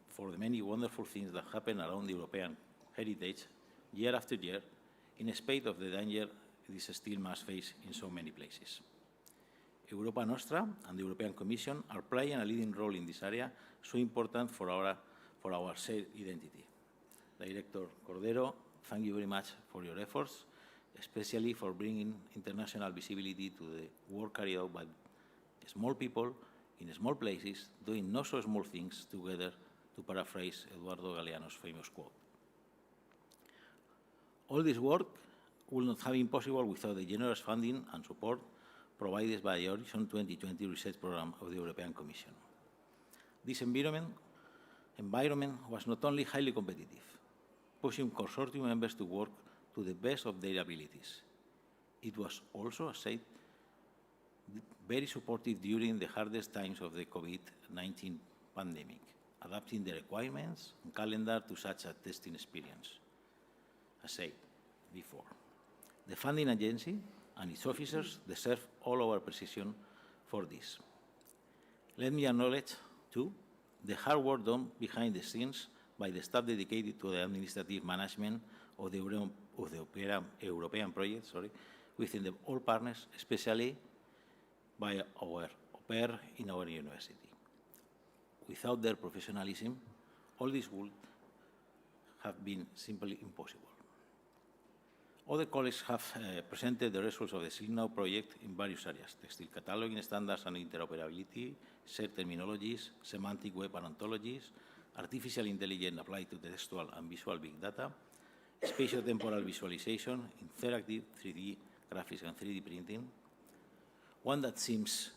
for the many wonderful things that happen around the European heritage year after year, in spite of the danger this still must face in so many places. Europa Nostra and the European Commission are playing a leading role in this area, so important for our shared identity. Director Cordero, thank you very much for your efforts, especially for bringing international visibility to the work carried out by small people in small places, doing not so small things together, to paraphrase Eduardo Galeano's famous quote. All this work would not have been possible without the generous funding and support provided by the Horizon 2020 research program of the European Commission. This environment was not only highly competitive, pushing consortium members to work to the best of their abilities. It was also, as said, very supportive during the hardest times of the COVID-19 pandemic, adapting the requirements and calendar to such a testing experience. As said before, the funding agency and its officers deserve all our appreciation for this. Let me acknowledge, too, the hard work done behind the scenes by the staff dedicated to the administrative management of the European project, within all partners, especially by our au pair in our university. Without their professionalism, all this would have been simply impossible. Other colleagues have presented the results of the SILKNOW project in various areas: textile cataloging standards and interoperability, shared terminologies, semantic web and ontologies, artificial intelligence applied to textual and visual big data, spatio-temporal visualization, interactive 3D graphics and 3D printing. One that seems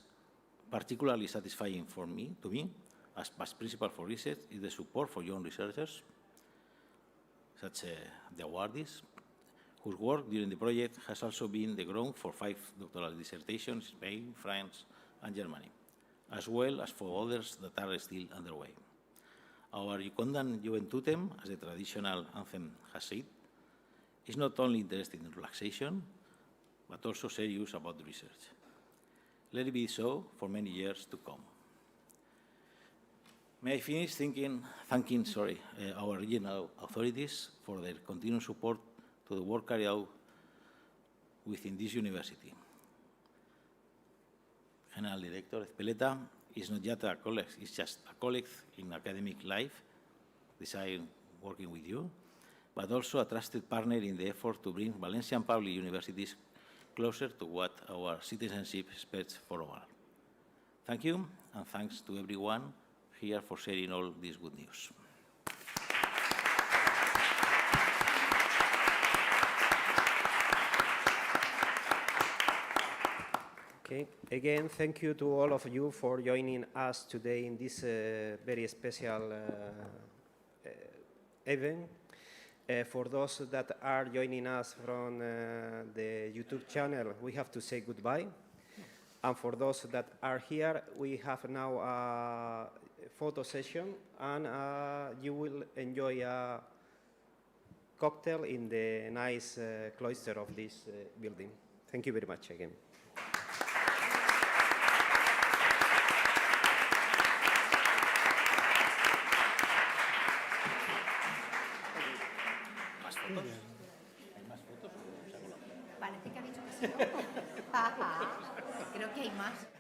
particularly satisfying to me, as past principal for research, is the support for young researchers, such the awardees, whose work during the project has also been the ground for 5 doctoral dissertations in Spain, France, and Germany, as well as for others that are still underway. Our Jucundam Juventutem, as the traditional anthem has said, is not only interested in relaxation, but also serious about research. Let it be so for many years to come. May I finish thanking our regional authorities for their continued support to the work carried out within this university. General Director Ezpeleta is not just a colleague, it's just a colleague in academic life, besides working with you, but also a trusted partner in the effort to bring Valencian public universities closer to what our citizenship expects for all. Thank you, and thanks to everyone here for sharing all this good news. Okay. Again, thank you to all of you for joining us today in this very special event. For those that are joining us from the YouTube channel, we have to say goodbye. And for those that are here, we have now a photo session, and you will enjoy a cocktail in the nice cloister of this building. Thank you very much again. ¿Hay más fotos? Parece que ha dicho que sí. Creo que hay más.